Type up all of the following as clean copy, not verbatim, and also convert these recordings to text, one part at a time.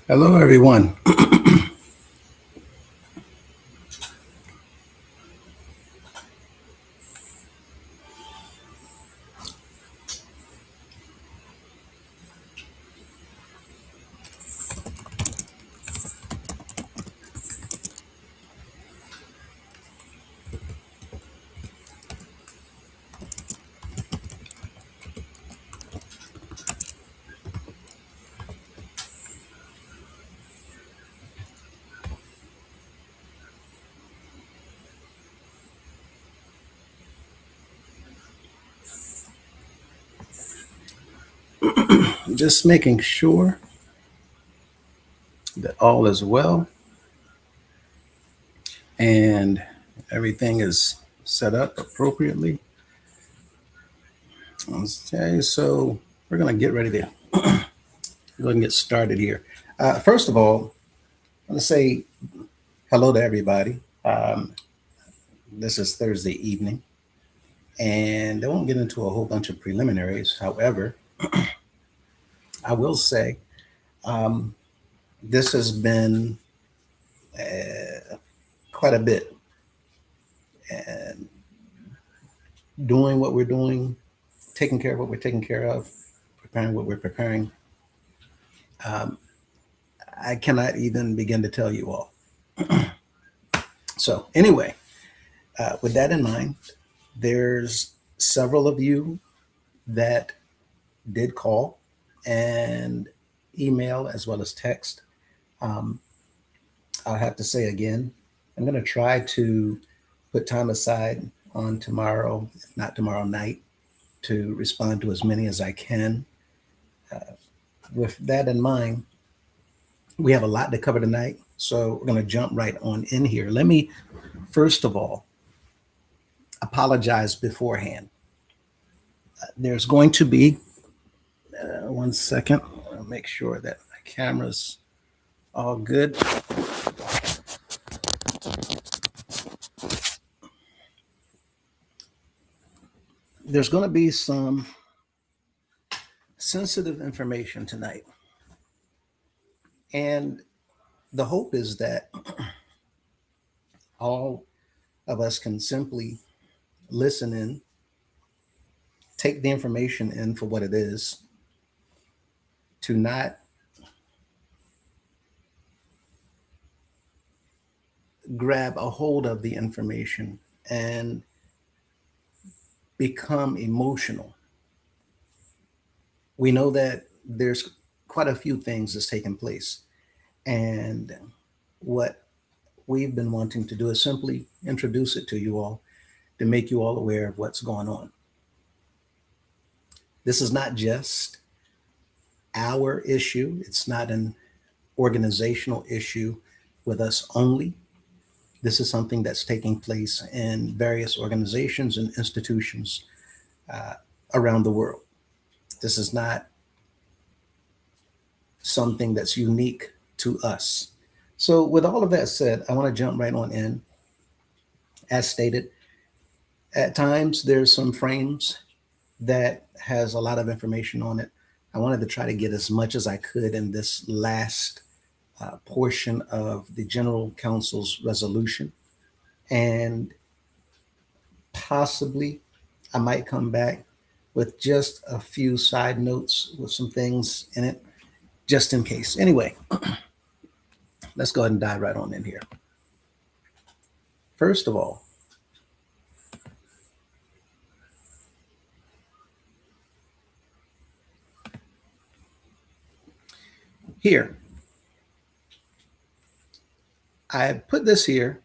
Hello, everyone. Just making sure that all is well and everything is set up appropriately. Okay, so we're going to get ready to go ahead and get started here. First of all, I want to say hello to everybody. This is Thursday evening, and I won't get into a whole bunch of preliminaries. However, I will say um, this has been quite a bit. And doing what we're doing, taking care of what we're taking care of, preparing what we're preparing. Um, I cannot even begin to tell you all. So, anyway, with that in mind, there's several of you that did call and email as well as text. Um, I'll have to say again, I'm going to try to put time aside on tomorrow, if not tomorrow night, to respond to as many as I can. Uh, with that in mind, we have a lot to cover tonight, so we're going to jump right on in here. Let me, first of all, apologize beforehand. There's going to be, one second, I'll make sure that my camera's all good. There's going to be some sensitive information tonight. And the hope is that all of us can simply listen in, take the information in for what it is, to not grab a hold of the information and become emotional. We know that there's quite a few things that's taken place. And what we've been wanting to do is simply introduce it to you all to make you all aware of what's going on. This is not just our issue, it's not an organizational issue with us only. This is something that's taking place in various organizations and institutions uh, around the world. This is not something that's unique to us. So, with all of that said, I want to jump right on in. As stated, at times there's some frames that has a lot of information on it. I wanted to try to get as much as I could in this last portion of the General Council's resolution. And possibly I might come back with just a few side notes with some things in it, just in case. Anyway, let's go ahead and dive right on in here. First of all, here, I put this here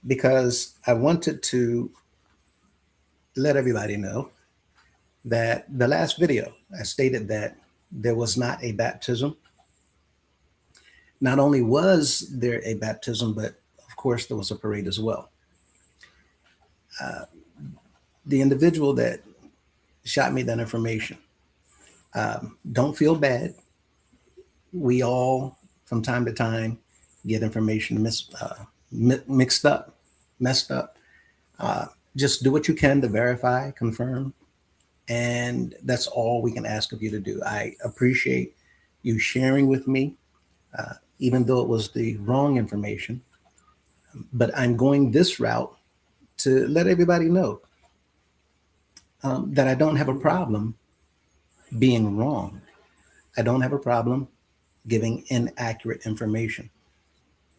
because I wanted to let everybody know that the last video, I stated that there was not a baptism. Not only was there a baptism, but of course there was a parade as well. Uh, the individual that shot me that information, don't feel bad. We all, from time to time, get information mixed up, messed up. Just do what you can to verify, confirm, And that's all we can ask of you to do. I appreciate you sharing with me, even though it was the wrong information. But I'm going this route to let everybody know that I don't have a problem being wrong. I don't have a problem giving inaccurate information.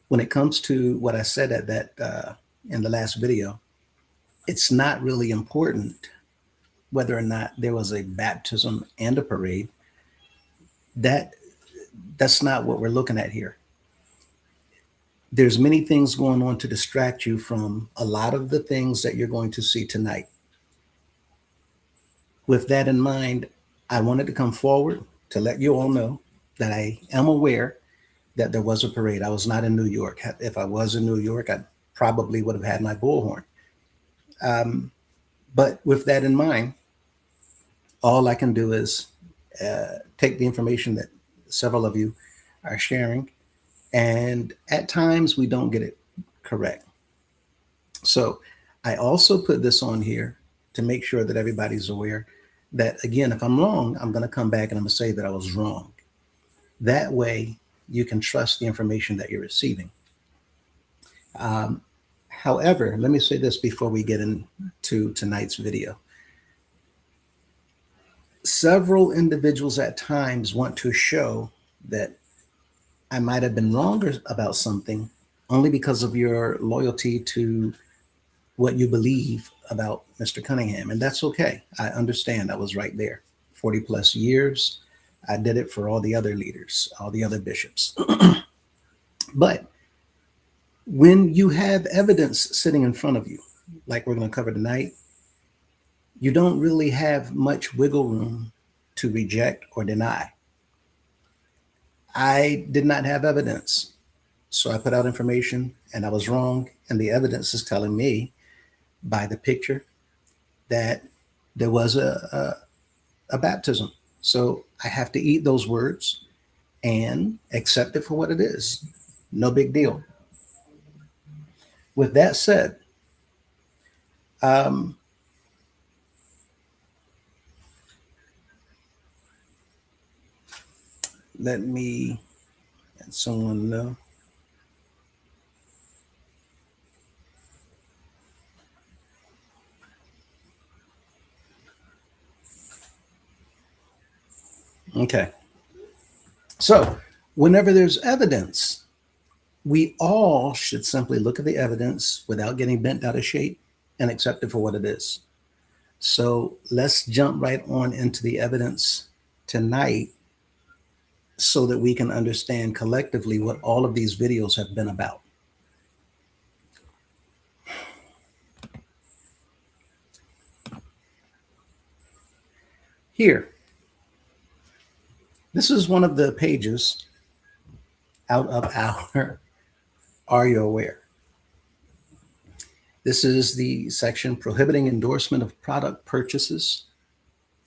When it comes to what I said at that in the last video, it's not really important whether or not there was a baptism and a parade. That that's not what we're looking at here. There's many things going on to distract you from a lot of the things that you're going to see tonight. With that in mind, I wanted to come forward to let you all know that I am aware that there was a parade. I was not in New York. If I was in New York, I probably would have had my bullhorn. But with that in mind, all I can do is take the information that several of you are sharing, and at times we don't get it correct. So I also put this on here to make sure that everybody's aware that, again, if I'm wrong, I'm going to come back and I'm going to say that I was wrong. That way, you can trust the information that you're receiving. However, let me say this before we get into tonight's video. Several individuals at times want to show that I might have been wrong about something only because of your loyalty to what you believe about Mr. Cunningham. And that's okay. I understand. I was right there. 40 plus years. I did it for all the other leaders, all the other bishops. But when you have evidence sitting in front of you, like we're going to cover tonight, you don't really have much wiggle room to reject or deny. I did not have evidence, so I put out information and I was wrong. And the evidence is telling me by the picture that there was a baptism. So I have to eat those words and accept it for what it is. No big deal. With that said, let me let someone know. Okay. So whenever there's evidence, we all should simply look at the evidence without getting bent out of shape and accept it for what it is. So let's jump right on into the evidence tonight so that we can understand collectively what all of these videos have been about. Here, this is one of the pages out of our Are You Aware? This is the section prohibiting endorsement of product purchases,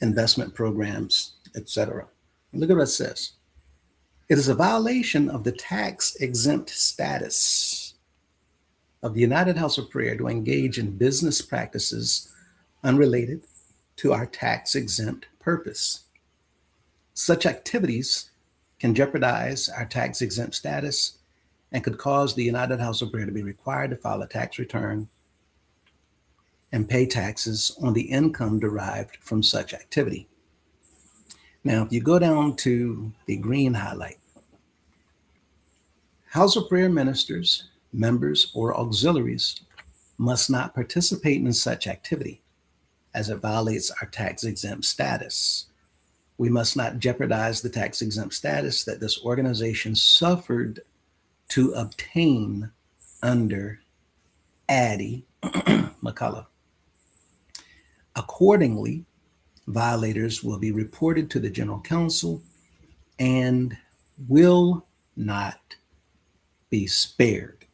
investment programs, etc. Look at what it says. It is a violation of the tax-exempt status of the United House of Prayer to engage in business practices unrelated to our tax-exempt purpose. Such activities can jeopardize our tax-exempt status and could cause the United House of Prayer to be required to file a tax return and pay taxes on the income derived from such activity. Now, if you go down to the green highlight, House of Prayer ministers, members, or auxiliaries must not participate in such activity as it violates our tax-exempt status. We must not jeopardize the tax-exempt status that this organization suffered to obtain under Addie McCullough. Accordingly, violators will be reported to the General Counsel and will not be spared.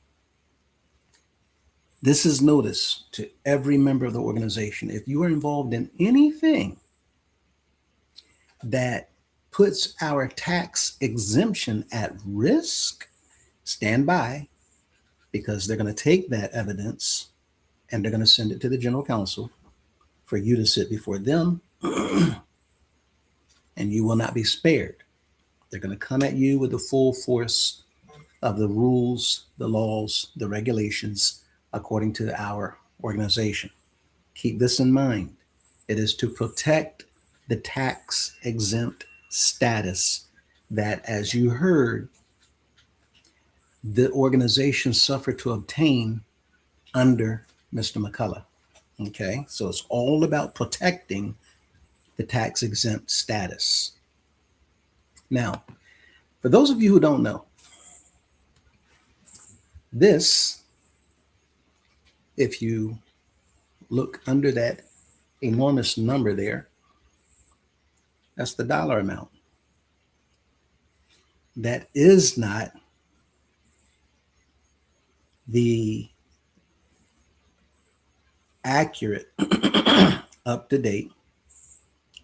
This is notice to every member of the organization. If you are involved in anything that puts our tax exemption at risk, stand by, because they're going to take that evidence and they're going to send it to the General Counsel for you to sit before them And you will not be spared. They're going to come at you with the full force of the rules, the laws, the regulations according to our organization. Keep this in mind. It is to protect the tax exempt status that, as you heard, the organization suffered to obtain under Mr. McCullough. Okay, so it's all about protecting the tax exempt status. Now, for those of you who don't know, this, if you look under that enormous number there, that's the dollar amount. That is not the accurate, up to date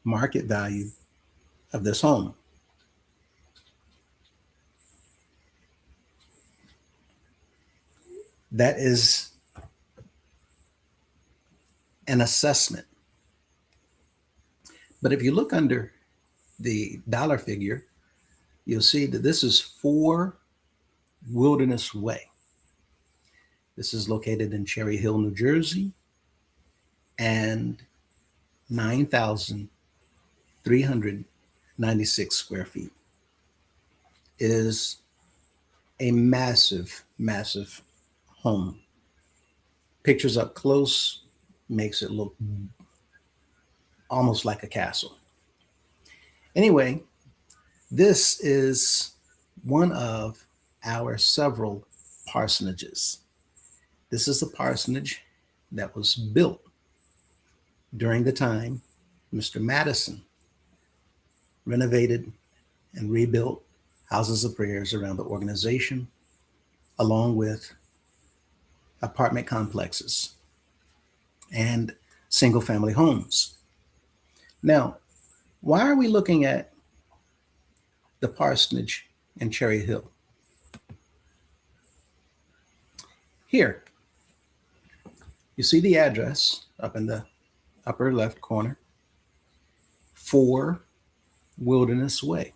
market value of this home. That is an assessment. But if you look under the dollar figure, you'll see that this is 4 Wilderness Way. This is located in Cherry Hill, New Jersey, and 9,396 square feet. It is a massive, massive home. Pictures up close makes it look almost like a castle. Anyway, this is one of our several parsonages. This is the parsonage that was built during the time Mr. Madison renovated and rebuilt houses of prayers around the organization, along with apartment complexes and single family homes. Now, why are we looking at the parsonage in Cherry Hill? Here, you see the address up in the upper left corner, 4 Wilderness Way.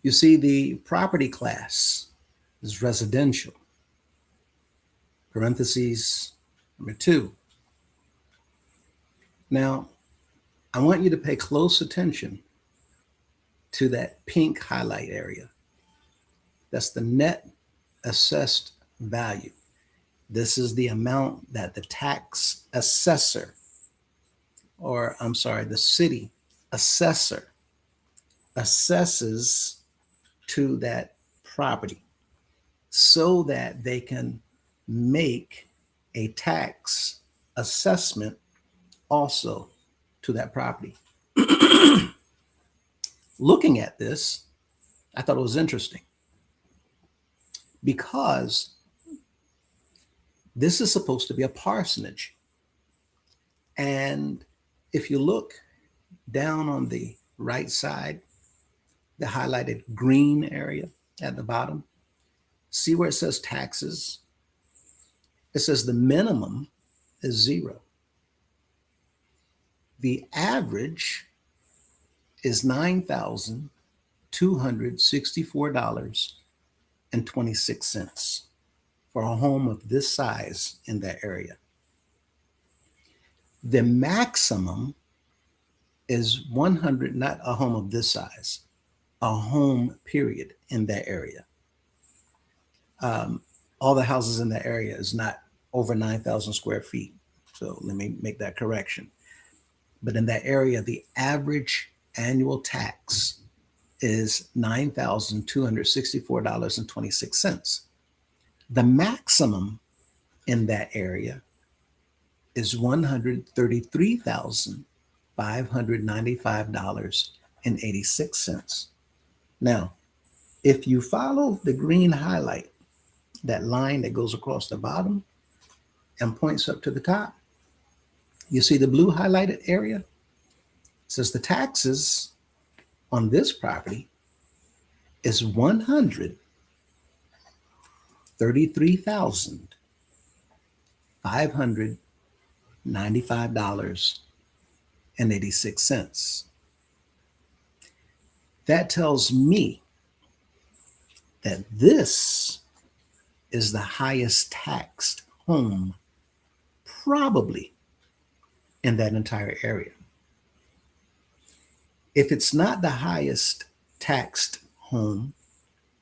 You see the property class is residential, parentheses number 2. Now, I want you to pay close attention to that pink highlight area. That's the net assessed value. This is the amount that the tax assessor, or I'm sorry, the city assessor assesses to that property so that they can make a tax assessment also to that property. Looking at this, I thought it was interesting because this is supposed to be a parsonage. And if you look down on the right side, the highlighted green area at the bottom, see where it says taxes? It says the minimum is 0. The average is $9,264.26 for a home of this size in that area. The maximum is 100, not a home of this size, a home period in that area. All the houses in that area is not over 9,000 square feet. So let me make that correction. But in that area, the average annual tax is $9,264.26. The maximum in that area is $133,595.86. Now, if you follow the green highlight, that line that goes across the bottom and points up to the top, you see the blue highlighted area? It says the taxes on this property is $133,595.86. $95.86. That tells me that this is the highest taxed home probably in that entire area. If it's not the highest taxed home,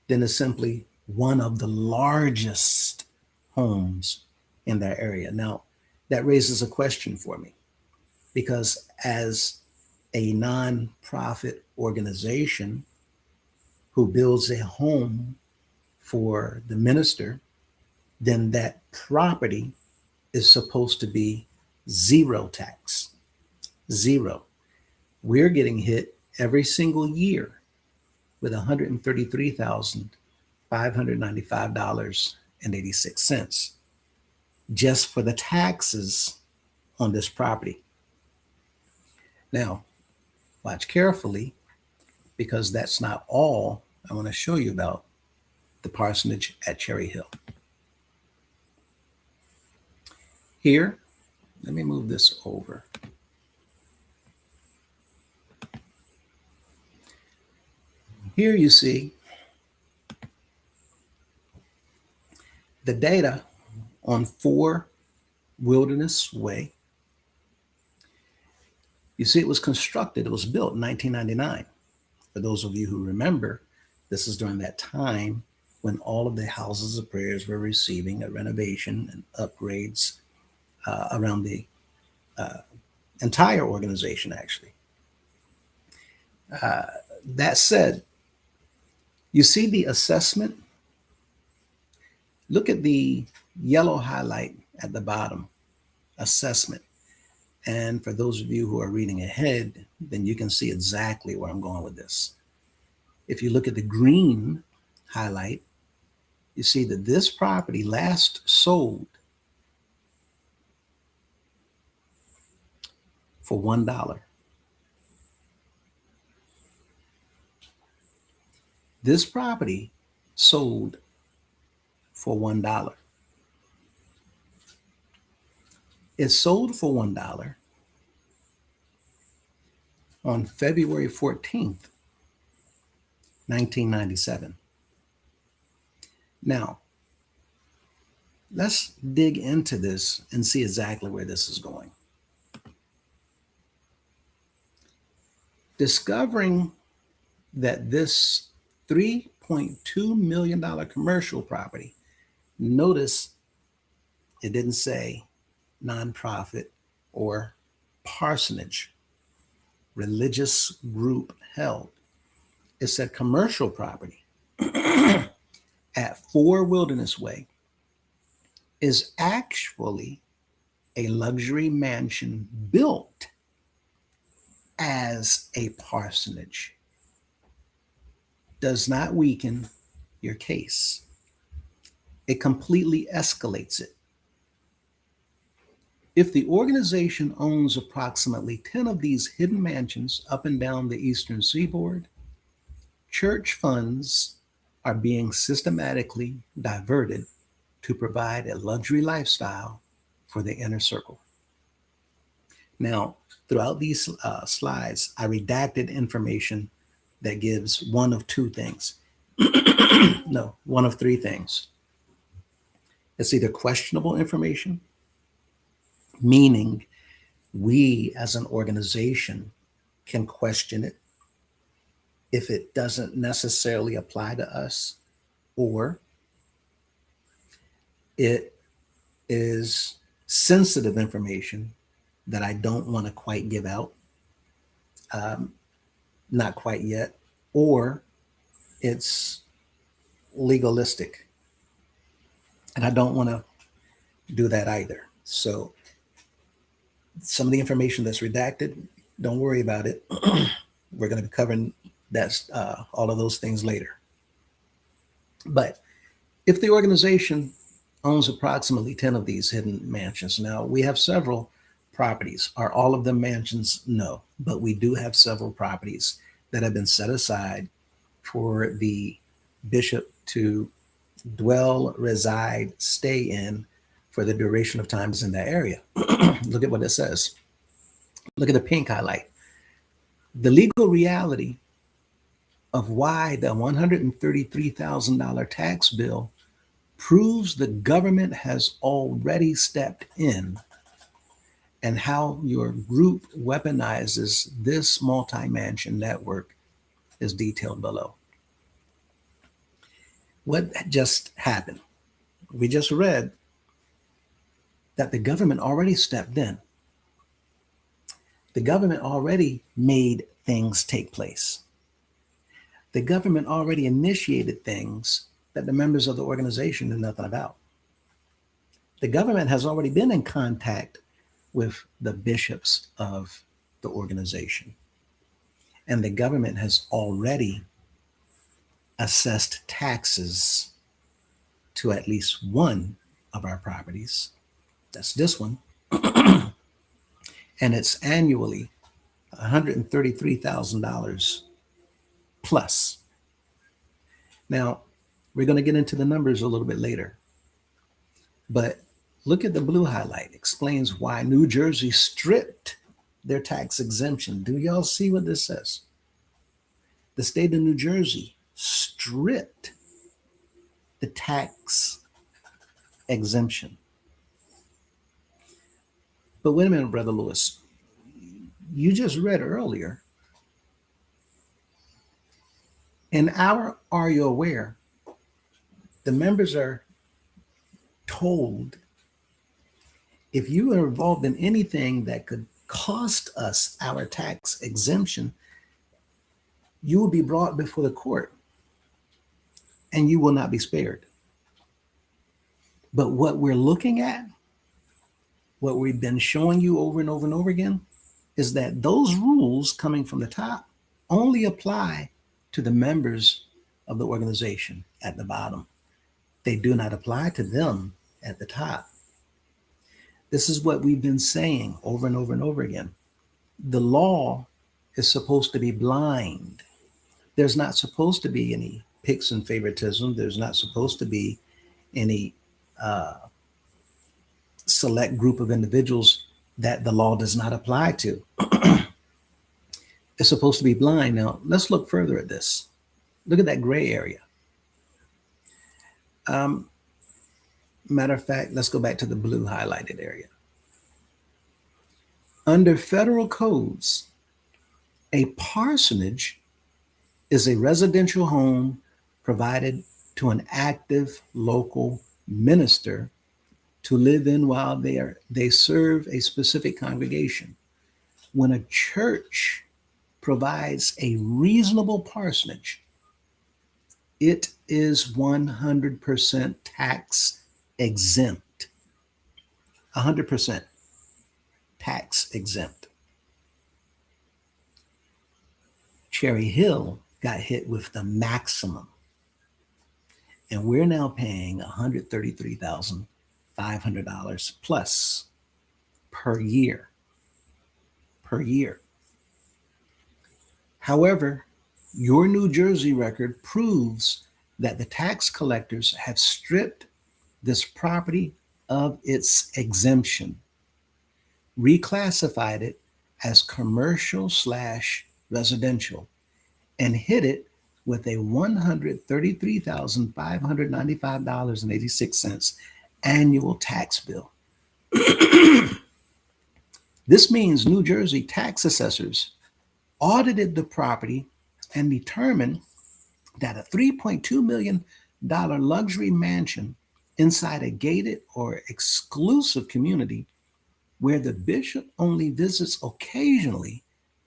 then it's simply one of the largest homes in that area. Now, that raises a question for me because as a nonprofit organization who builds a home for the minister, then that property is supposed to be zero tax. Zero. We're getting hit every single year with $133,595.86 just for the taxes on this property. Now, watch carefully because that's not all I want to show you about the parsonage at Cherry Hill. Here, let me move this over. Here you see the data on 4 Wilderness Way. You see, it was constructed, it was built in 1999. For those of you who remember, this is during that time when all of the houses of prayers were receiving a renovation and upgrades around the entire organization, actually. That said, you see the assessment? Look at the yellow highlight at the bottom, assessment. And for those of you who are reading ahead, then you can see exactly where I'm going with this. If you look at the green highlight, you see that this property last sold for $1. This property sold for $1. It sold for $1 on February 14th, 1997. Now, let's dig into this and see exactly where this is going. Discovering that this $3.2 million commercial property, notice it didn't say nonprofit or parsonage, religious group held. It said commercial property at 4 Wilderness Way is actually a luxury mansion built as a parsonage. Does not weaken your case. It completely escalates it. If the organization owns approximately 10 of these hidden mansions up and down the eastern seaboard, church funds are being systematically diverted to provide a luxury lifestyle for the inner circle. Now, throughout these slides, I redacted information that gives one of 2 things. No, one of 3 things. It's either questionable information, meaning we as an organization can question it if it doesn't necessarily apply to us, or it is sensitive information that I don't want to quite give out, not quite yet, or it's legalistic. And I don't want to do that either. So some of the information that's redacted, don't worry about it. We're going to be covering all of those things later. But if the organization owns approximately 10 of these hidden mansions, now we have several properties. Are all of them mansions? No, but we do have several properties that have been set aside for the bishop to dwell, reside, stay in for the duration of times in that area. Look at what it says. Look at the pink highlight. The legal reality of why the $133,000 tax bill proves the government has already stepped in, and how your group weaponizes this multi-mansion network is detailed below. What just happened? We just read that the government already stepped in. The government already made things take place. The government already initiated things that the members of the organization knew nothing about. The government has already been in contact with the bishops of the organization. And the government has already assessed taxes to at least one of our properties. That's this one. And it's annually $133,000 plus. Now, we're going to get into the numbers a little bit later. But look at the blue highlight. Explains why New Jersey stripped their tax exemption. Do y'all see what this says? The state of New Jersey stripped the tax exemption. But wait a minute, Brother Lewis. You just read earlier, in our Are You Aware, the members are told if you are involved in anything that could cost us our tax exemption, you will be brought before the court and you will not be spared. But what we're looking at, what we've been showing you over and over and over again, is that those rules coming from the top only apply to the members of the organization at the bottom. They do not apply to them at the top. This is what we've been saying over and over and over again. The law is supposed to be blind. There's not supposed to be any picks and favoritism. There's not supposed to be any select group of individuals that the law does not apply to. It's supposed to be blind. Now, let's look further at this. Look at that gray area. Matter of fact, let's go back to the blue highlighted area. Under federal codes, a parsonage is a residential home provided to an active local minister to live in while they serve a specific congregation. When a church provides a reasonable parsonage, it is 100% tax exempt. 100% tax exempt. Cherry Hill got hit with the maximum, and we're now paying $133,500 plus per year. However, your New Jersey record proves that the tax collectors have stripped this property of its exemption, reclassified it as commercial/residential, and hit it with a $133,595.86 annual tax bill. This means New Jersey tax assessors audited the property and determined that a $3.2 million luxury mansion inside a gated or exclusive community where the bishop only visits occasionally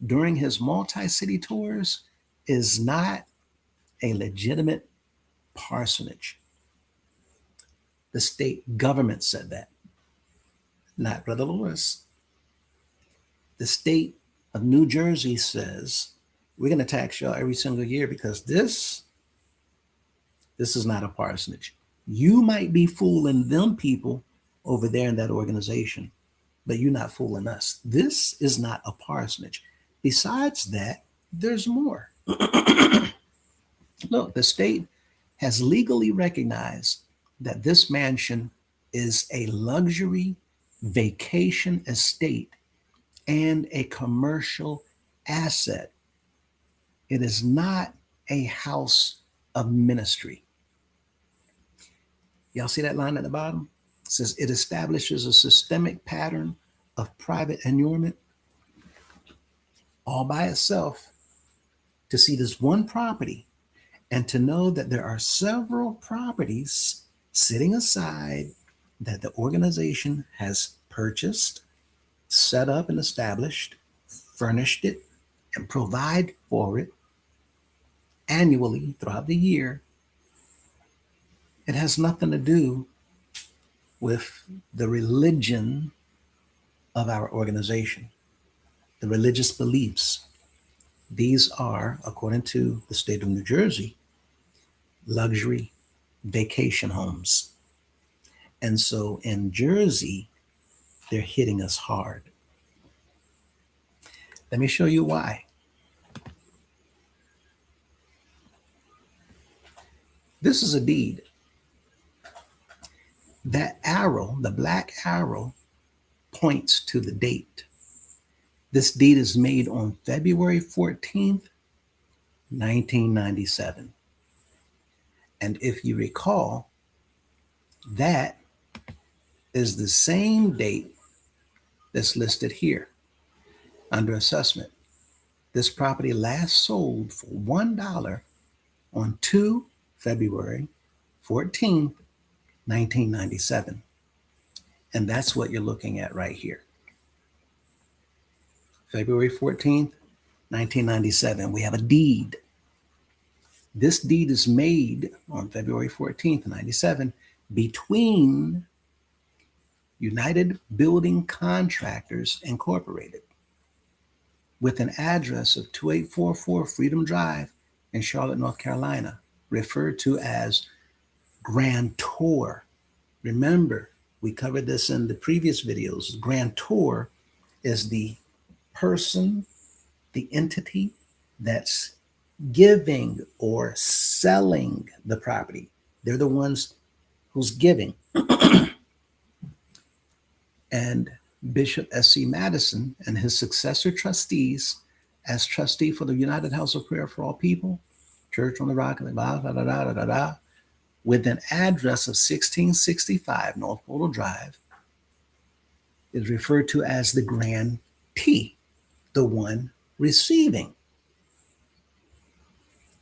during his multi-city tours is not a legitimate parsonage. The state government said that, not Brother Lewis. The state of New Jersey says, we're going to tax y'all every single year because this is not a parsonage. You might be fooling them people over there in that organization, but you're not fooling us. This is not a parsonage. Besides that, there's more. Look, the state has legally recognized that this mansion is a luxury vacation estate and a commercial asset. It is not a house of ministry. Y'all see that line at the bottom? It says it establishes a systemic pattern of private annulment all by itself. To see this one property and to know that there are several properties sitting aside that the organization has purchased, set up and established, furnished it, and provide for it annually throughout the year. It has nothing to do with the religion of our organization, the religious beliefs. These are, according to the state of New Jersey, luxury vacation homes. And so in Jersey, they're hitting us hard. Let me show you why. This is a deed. That arrow, the black arrow, points to the date. This deed is made on February 14th, 1997. And if you recall, that is the same date that's listed here under assessment. This property last sold for $1 on 2 February 14th, 1997. And that's what you're looking at right here. February 14th, 1997. We have a deed. This deed is made on February 14th, 97 between United Building Contractors Incorporated with an address of 2844 Freedom Drive in Charlotte, North Carolina, referred to as grantor. Remember, we covered this in the previous videos. Grantor is the person, the entity that's giving or selling the property. They're the ones who's giving. And Bishop S.C. Madison and his successor trustees, as trustee for the United House of Prayer for All People, Church on the Rock, with an address of 1665 North Portal Drive, is referred to as the grantee, the one receiving.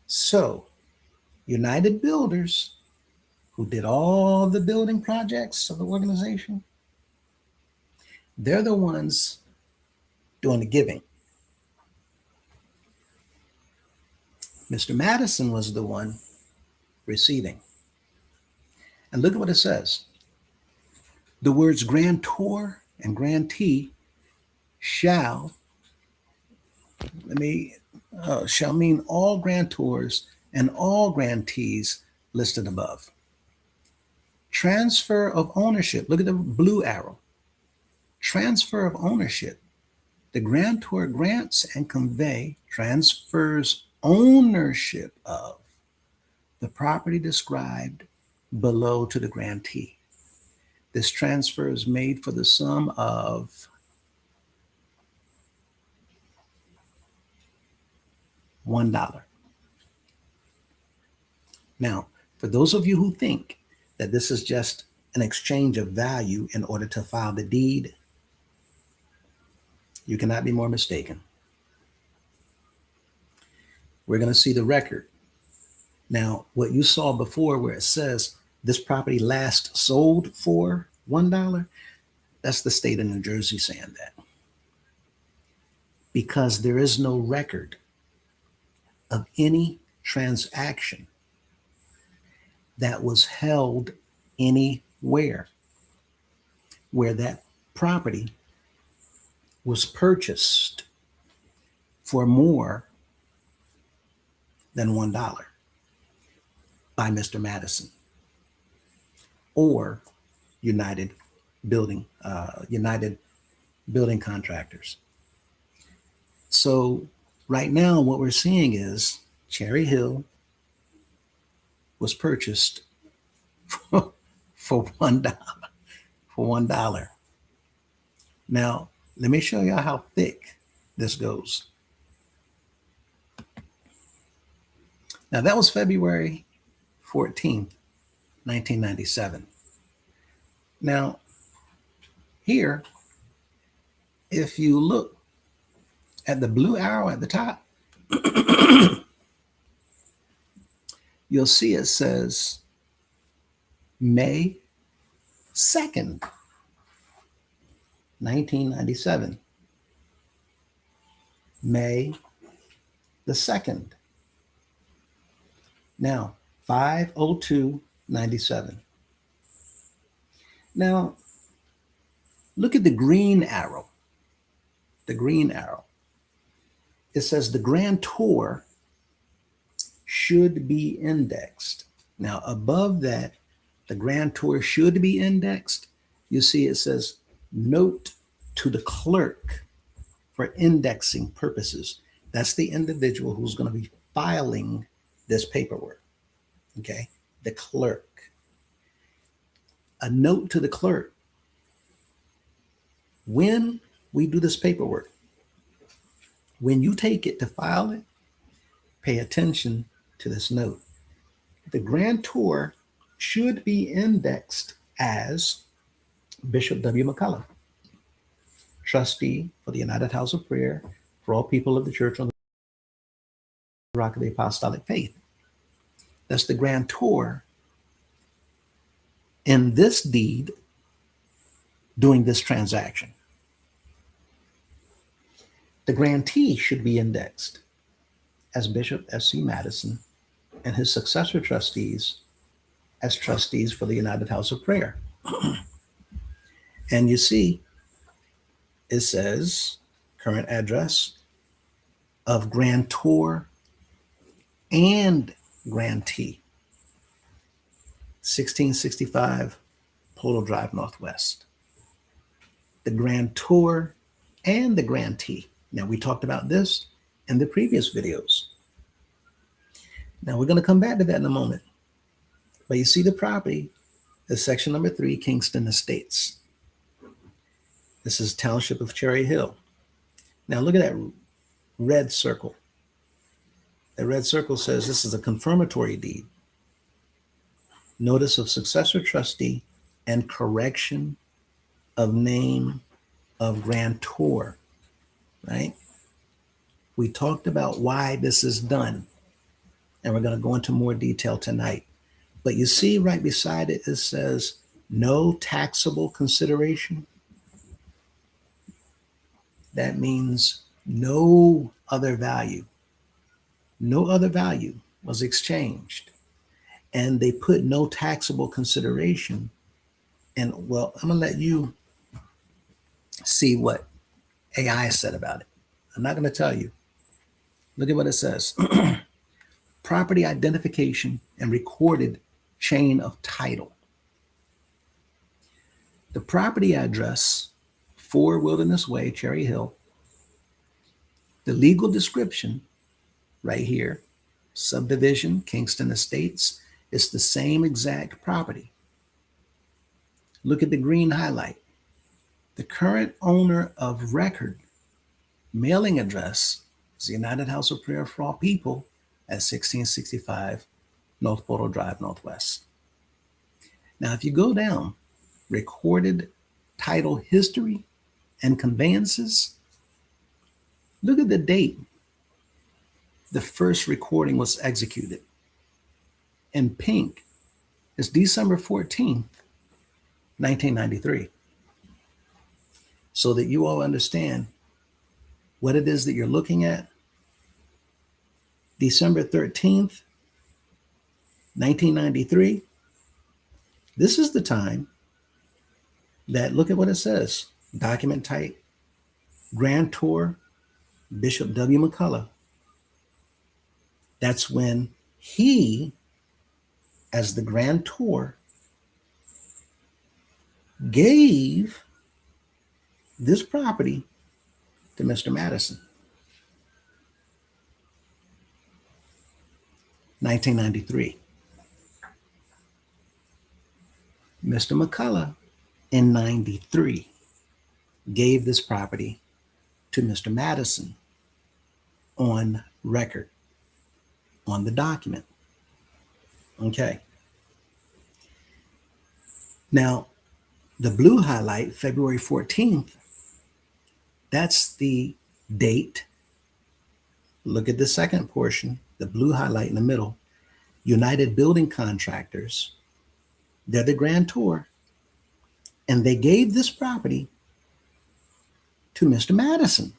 So, United Builders, who did all the building projects of the organization, they're the ones doing the giving. Mr. Madison was the one receiving. And look at what it says. The words grantor and grantee shall mean all grantors and all grantees listed above. Transfer of ownership. Look at the blue arrow. Transfer of ownership. The grantor grants and transfers ownership of the property described below to the grantee. This transfer is made for the sum of $1. Now, for those of you who think that this is just an exchange of value in order to file the deed, you cannot be more mistaken. We're going to see the record. Now, what you saw before where it says this property last sold for $1, that's the state of New Jersey saying that. Because there is no record of any transaction that was held anywhere where that property was purchased for more than $1 by Mr. Madison or United Building Contractors. So right now what we're seeing is Cherry Hill was purchased for $1. for $1. Now, let me show you how thick this goes. Now, that was February 14th, 1997. Now, here, if you look at the blue arrow at the top, you'll see it says May 2nd, 1997. May the 2nd. Now, 5/02/97. Now, look at the green arrow. The green arrow. It says the grantor should be indexed. Now, above that, the grantor should be indexed. You see it says note to the clerk for indexing purposes. That's the individual who's going to be filing this paperwork. Okay, the clerk. A note to the clerk. When we do this paperwork, when you take it to file it, pay attention to this note. The grantor should be indexed as Bishop W. McCullough, trustee for the United House of Prayer for all people of the Church on the Rock of the Apostolic Faith. That's the grantor in this deed doing this transaction. The grantee should be indexed as Bishop S.C. Madison and his successor trustees as trustees for the United House of Prayer. And you see, it says current address of grantor and grantee, 1665 Polo Drive Northwest. The grantor and the grantee. Now, we talked about this in the previous videos. Now, we're going to come back to that in a moment. But you see the property is section number 3, Kingston Estates. This is Township of Cherry Hill. Now, look at that red circle. The red circle says this is a confirmatory deed. Notice of successor trustee and correction of name of grantor, right? We talked about why this is done, and we're going to go into more detail tonight. But you see right beside it, it says no taxable consideration. That means no other value. No other value was exchanged. And they put no taxable consideration. And well, I'm going to let you see what AI said about it. I'm not going to tell you. Look at what it says. Property identification and recorded chain of title. The property address, 4 Wilderness Way, Cherry Hill. The legal description right here, subdivision, Kingston Estates. It's the same exact property. Look at the green highlight. The current owner of record mailing address is the United House of Prayer for All People at 1665 North Portal Drive, Northwest. Now, if you go down, recorded title history and conveyances, look at the date the first recording was executed. In pink, it's December 14th, 1993. So that you all understand what it is that you're looking at. December 13th, 1993. This is the time that, look at what it says. Document type, grantor, Bishop W. McCullough. That's when he, as the grantor, gave this property to Mr. Madison. 1993. Mr. McCullough in 93 gave this property to Mr. Madison on record, on the document. Okay. Now, the blue highlight, February 14th, that's the date. Look at the second portion, the blue highlight in the middle. United Building Contractors, they're the grantor, and they gave this property to Mr. Madison.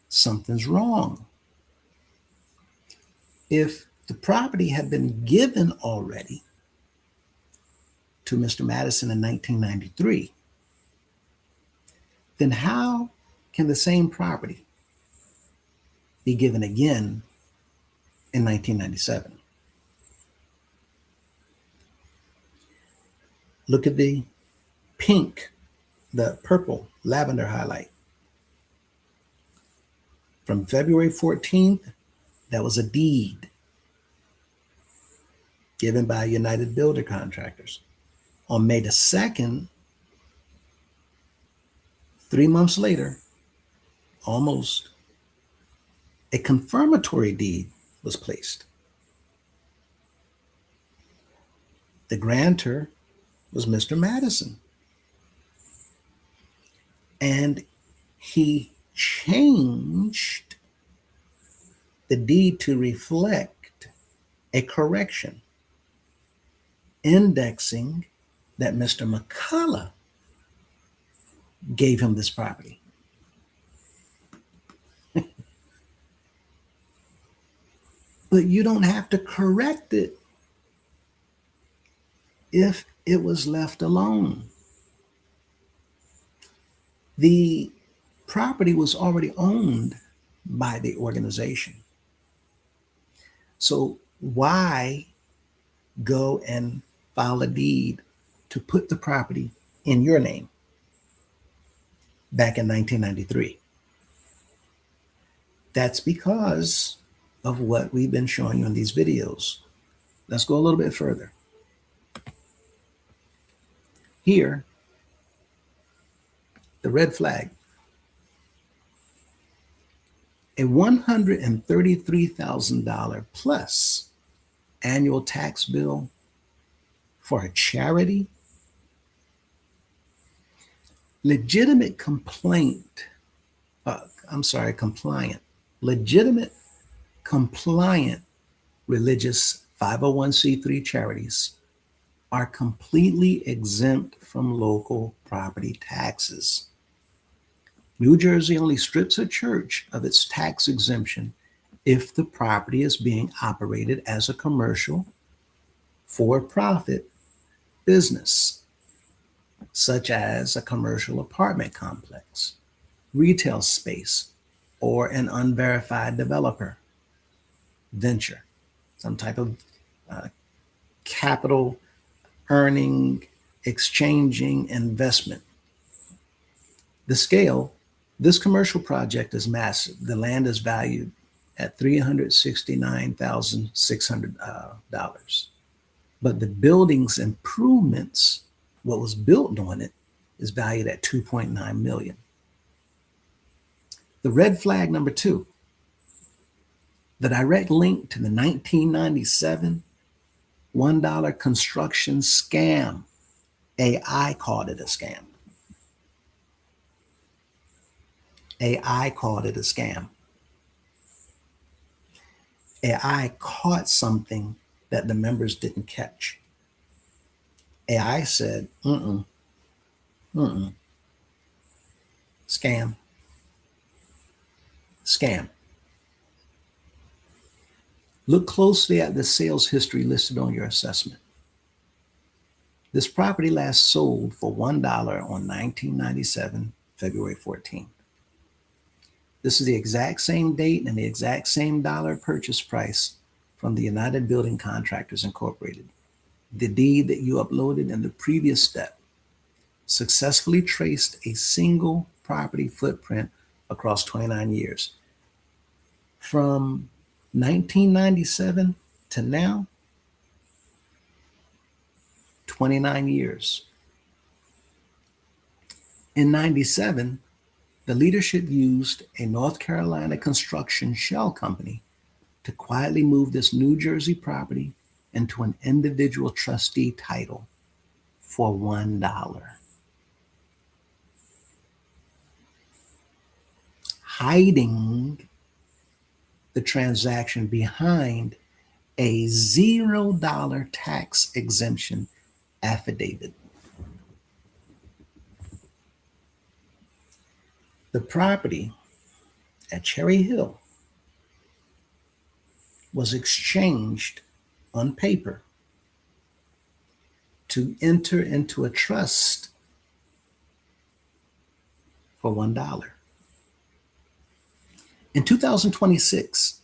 Something's wrong. If the property had been given already to Mr. Madison in 1993, then how can the same property be given again in 1997? Look at the pink, the purple lavender highlight. From February 14th, that was a deed given by United Builder Contractors. On May the 2nd, 3 months later, almost, a confirmatory deed was placed. The grantor was Mr. Madison. And he changed the deed to reflect a correction, indexing that Mr. McCullough gave him this property. But you don't have to correct it if it was left alone. The property was already owned by the organization. So why go and file a deed to put the property in your name back in 1993? That's because of what we've been showing you in these videos. Let's go a little bit further. Here, the red flag. A $133,000 plus annual tax bill for a charity. Legitimate compliant, legitimate compliant religious 501c3 charities are completely exempt from local property taxes. New Jersey only strips a church of its tax exemption if the property is being operated as a commercial for-profit business, such as a commercial apartment complex, retail space, or an unverified developer venture, some type of capital earning, exchanging investment. The scale, this commercial project is massive. The land is valued at $369,600. But the building's improvements, what was built on it, is valued at $2.9 million. The red flag number 2, the direct link to the 1997 $1 construction scam. AI called it a scam. AI called it a scam. AI caught something that the members didn't catch. AI said, scam. Scam. Look closely at the sales history listed on your assessment. This property last sold for $1 on 1997, February 14th. This is the exact same date and the exact same dollar purchase price from the United Building Contractors Incorporated. The deed that you uploaded in the previous step successfully traced a single property footprint across 29 years. From 1997 to now, 29 years. In 97, the leadership used a North Carolina construction shell company to quietly move this New Jersey property into an individual trustee title for $1, hiding the transaction behind a $0 tax exemption affidavit. The property at Cherry Hill was exchanged on paper to enter into a trust for $1. In 2026,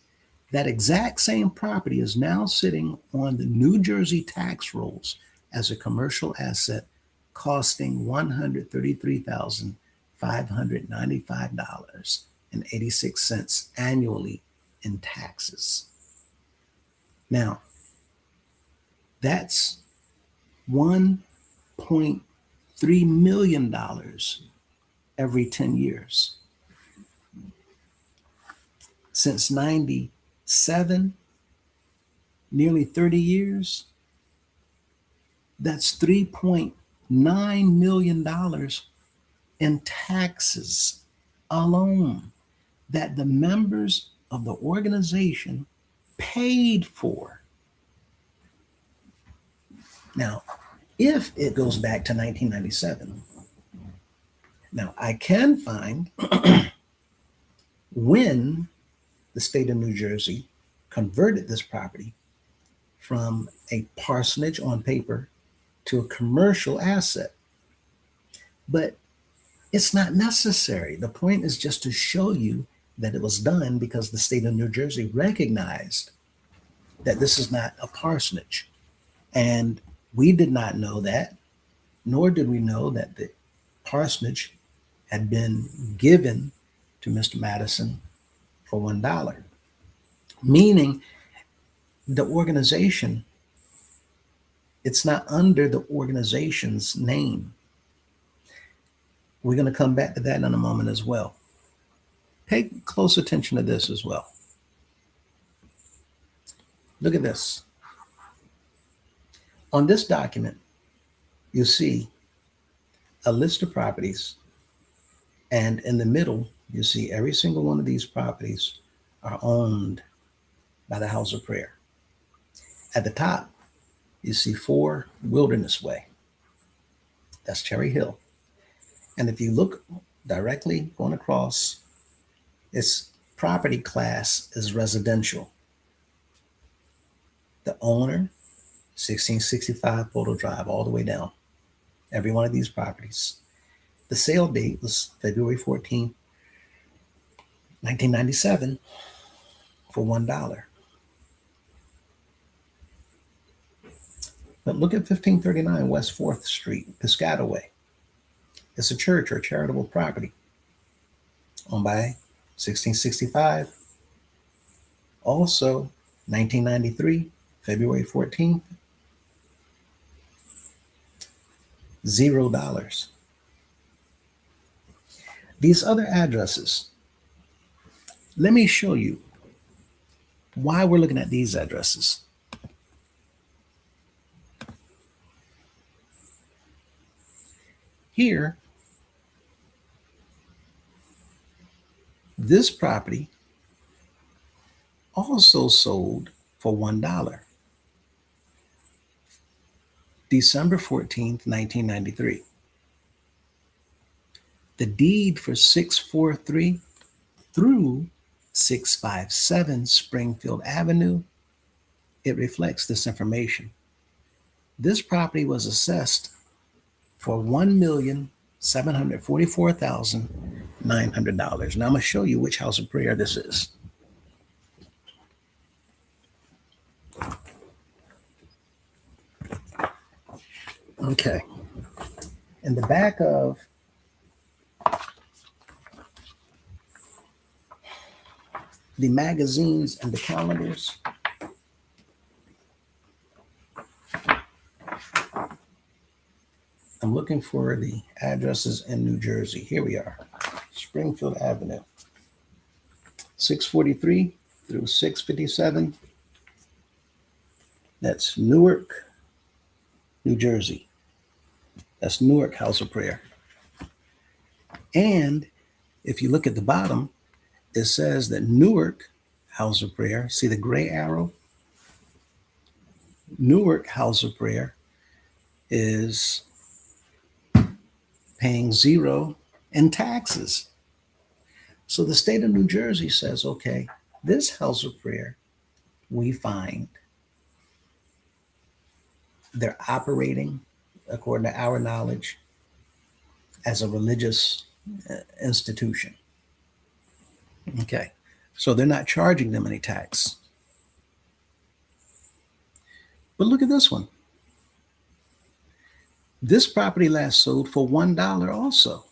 that exact same property is now sitting on the New Jersey tax rolls as a commercial asset, costing $133,595.86 annually in taxes. Now, that's $1.3 million every 10 years. Since 97, nearly 30 years, that's $3.9 million in taxes alone that the members of the organization paid for. Now, if it goes back to 1997, now I can find when the state of New Jersey converted this property from a parsonage on paper to a commercial asset. But it's not necessary. The point is just to show you that it was done because the state of New Jersey recognized that this is not a parsonage. And we did not know that, nor did we know that the parsonage had been given to Mr. Madison for $1, meaning the organization, it's not under the organization's name. We're going to come back to that in a moment as well. Pay close attention to this as well. Look at this. On this document, you see a list of properties, and in the middle, you see every single one of these properties are owned by the House of Prayer. At the top, you see 4 Wilderness Way. That's Cherry Hill. And if you look directly going across, its property class is residential. The owner, 1665 Photo Drive, all the way down. Every one of these properties. The sale date was February 14, 1997, for $1. But look at 1539 West 4th Street, Piscataway. It's a church or charitable property owned by 1665. Also, 1993, February 14th, $0. These other addresses, let me show you why we're looking at these addresses. Here, this property also sold for $1. December 14th, 1993. The deed for 643 through 657 Springfield Avenue, it reflects this information. This property was assessed for $1,744,900. Now I'm going to show you which House of Prayer this is. Okay. In the back of the magazines and the calendars, I'm looking for the addresses in New Jersey. Here we are. Springfield Avenue, 643 through 657. That's Newark, New Jersey. That's Newark House of Prayer. And if you look at the bottom, it says that Newark House of Prayer, see the gray arrow? Newark House of Prayer is paying zero in taxes. So the state of New Jersey says, okay, this house of prayer, we find they're operating, according to our knowledge, as a religious institution. Okay, so they're not charging them any tax. But look at this one. This property last sold for $1 also.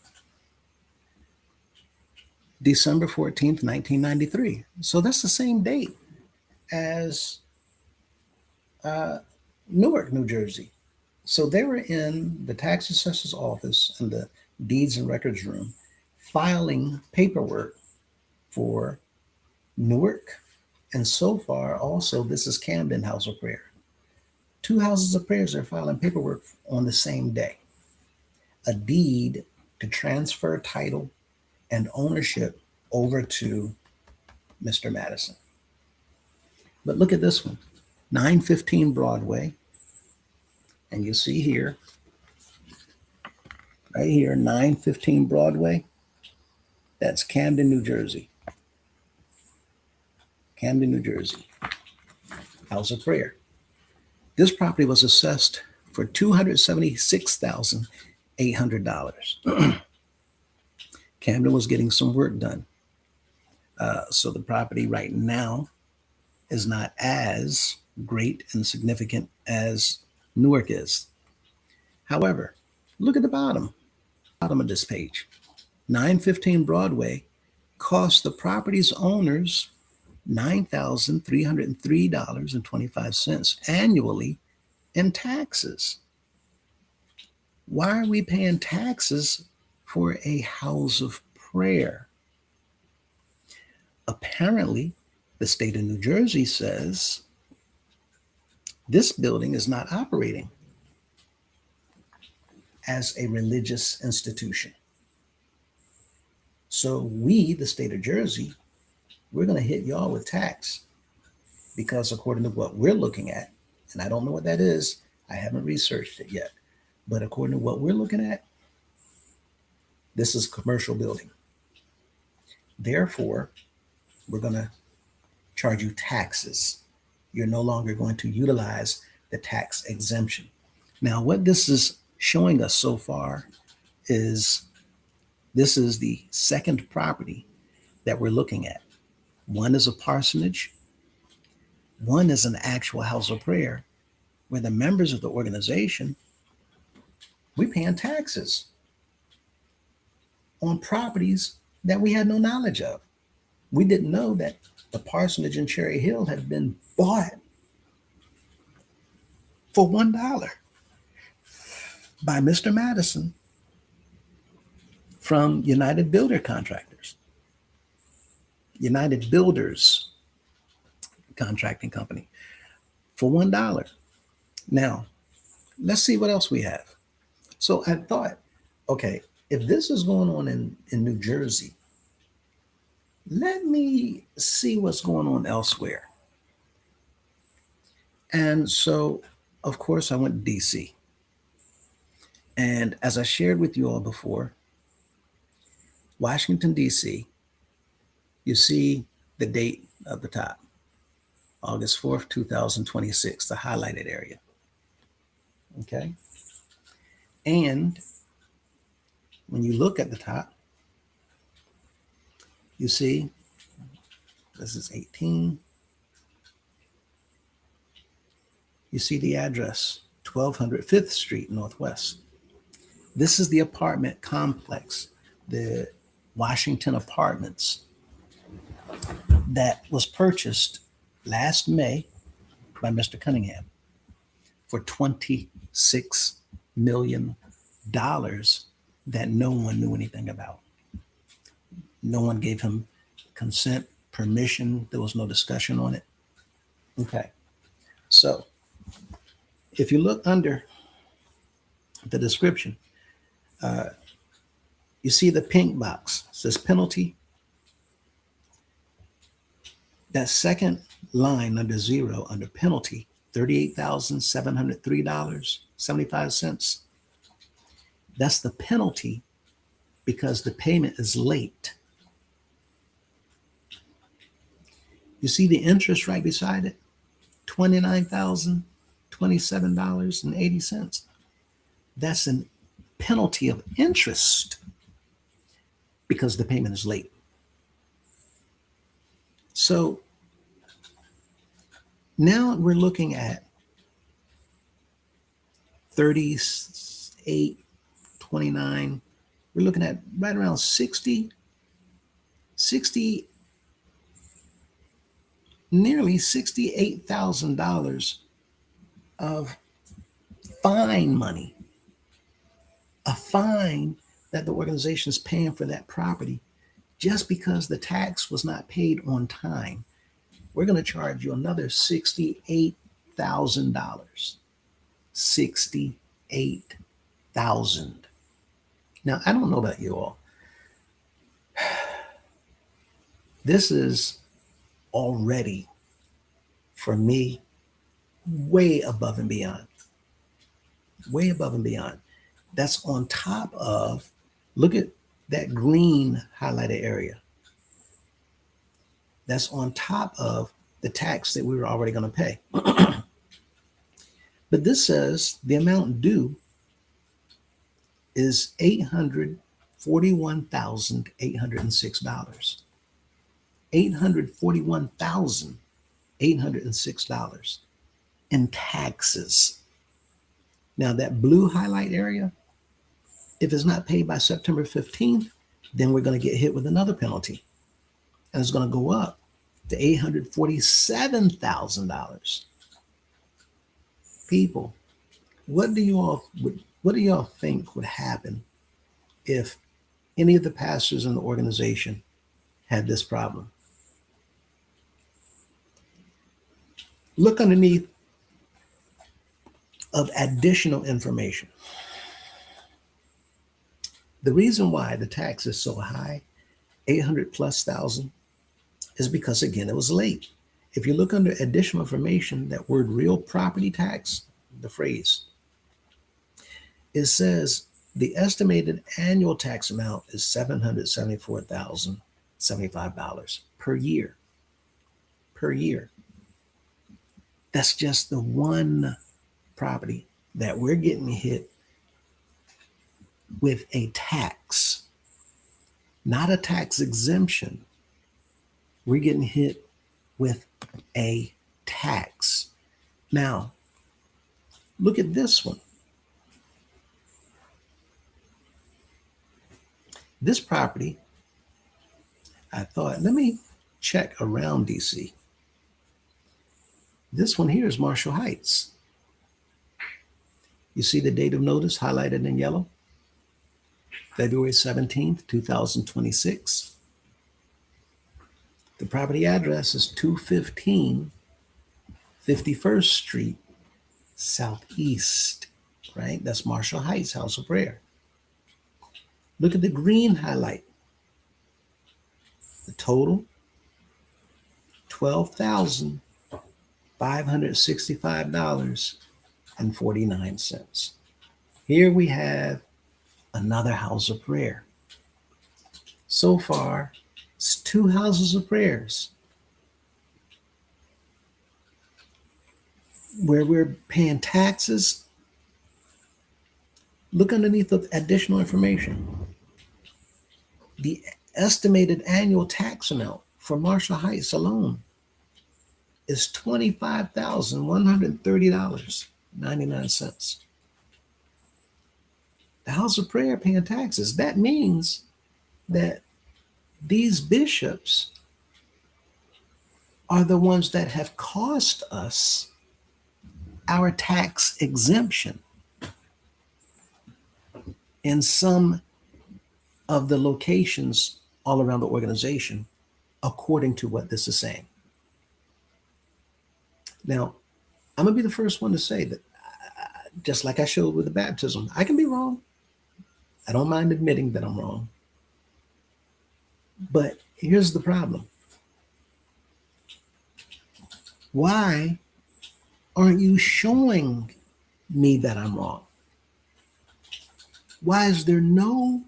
December 14th, 1993. So that's the same date as Newark, New Jersey. So they were in the tax assessor's office and the deeds and records room filing paperwork for Newark. And so far, also, this is Camden House of Prayer. Two houses of prayers are filing paperwork on the same day. A deed to transfer title and ownership over to Mr. Madison. But look at this one, 915 Broadway. And you see here, right here, 915 Broadway. That's Camden, New Jersey. Camden, New Jersey. House of Prayer. This property was assessed for $276,800. Camden was getting some work done. So the property right now is not as great and significant as Newark is. However, look at the bottom of this page. 915 Broadway cost the property's owners $9,303.25 annually in taxes. Why are we paying taxes for a house of prayer? Apparently, the state of New Jersey says this building is not operating as a religious institution. So we, the state of Jersey, we're going to hit y'all with tax because according to what we're looking at, and I don't know what that is, I haven't researched it yet, but according to what we're looking at, this is a commercial building. Therefore, we're going to charge you taxes. You're no longer going to utilize the tax exemption. Now, what this is showing us so far is this is the second property that we're looking at. One is a parsonage. One is an actual house of prayer where the members of the organization, we're paying taxes on properties that we had no knowledge of. We didn't know that the parsonage in Cherry Hill had been bought for $1 by Mr. Madison from United Builder Contractors. United Builders Contracting Company for $1. Now, let's see what else we have. So I thought, okay, if this is going on in New Jersey, let me see what's going on elsewhere. And so, of course, I went to DC. And as I shared with you all before, Washington, D.C., you see the date of the top, August 4th, 2026, the highlighted area. Okay. And when you look at the top, you see this is 18. You see the address, 1200 5th Street Northwest. This is the apartment complex, the Washington Apartments, that was purchased last May by Mr. Cunningham for $26 million. dollars that no one knew anything about. No one gave him consent, permission. There was no discussion on it. Okay. So if you look under the description, uh, you see the pink box. It says penalty. That second line under zero, under penalty, $38,703.75. That's the penalty because the payment is late. You see the interest right beside it? $29,027.80. That's a penalty of interest because the payment is late. So now we're looking at 38.29. We're looking at right around 60, nearly $68,000 of fine money. A fine that the organization is paying for that property just because the tax was not paid on time. We're going to charge you another $68,000. $68,000. Now, I don't know about you all. This is already, for me, way above and beyond. Way above and beyond. That's on top of, look at that green highlighted area. That's on top of the tax that we were already going to pay. But this says the amount due is $841,806. $841,806 in taxes. Now that blue highlight area, if it's not paid by September 15th, then we're going to get hit with another penalty. And it's going to go up to $847,000. People, what do you all think would happen if any of the pastors in the organization had this problem? Look underneath of additional information. The reason why the tax is so high, 800 plus thousand, is because, again, it was late. If you look under additional information, that word real property tax, the phrase, it says the estimated annual tax amount is $774,075 per year. Per year. That's just the one property that we're getting hit with a tax, not a tax exemption. We're getting hit with a tax. Now, look at this one. This property, I thought, let me check around DC. This one here is Marshall Heights. You see the date of notice highlighted in yellow? February 17th, 2026. The property address is 215 51st Street, Southeast, right? That's Marshall Heights, House of Prayer. Look at the green highlight. The total, $12,565.49. Here we have another house of prayer. So far, it's two houses of prayers where we're paying taxes. Look underneath the additional information. The estimated annual tax amount for Marshall Heights alone is $25,130.99. The house of prayer paying taxes. That means that these bishops are the ones that have cost us our tax exemption. in some of the locations all around the organization, according to what this is saying. Now, I'm going to be the first one to say that, just like I showed with the baptism, I can be wrong. I don't mind admitting that I'm wrong. But here's the problem. Why aren't you showing me that I'm wrong? Why is there no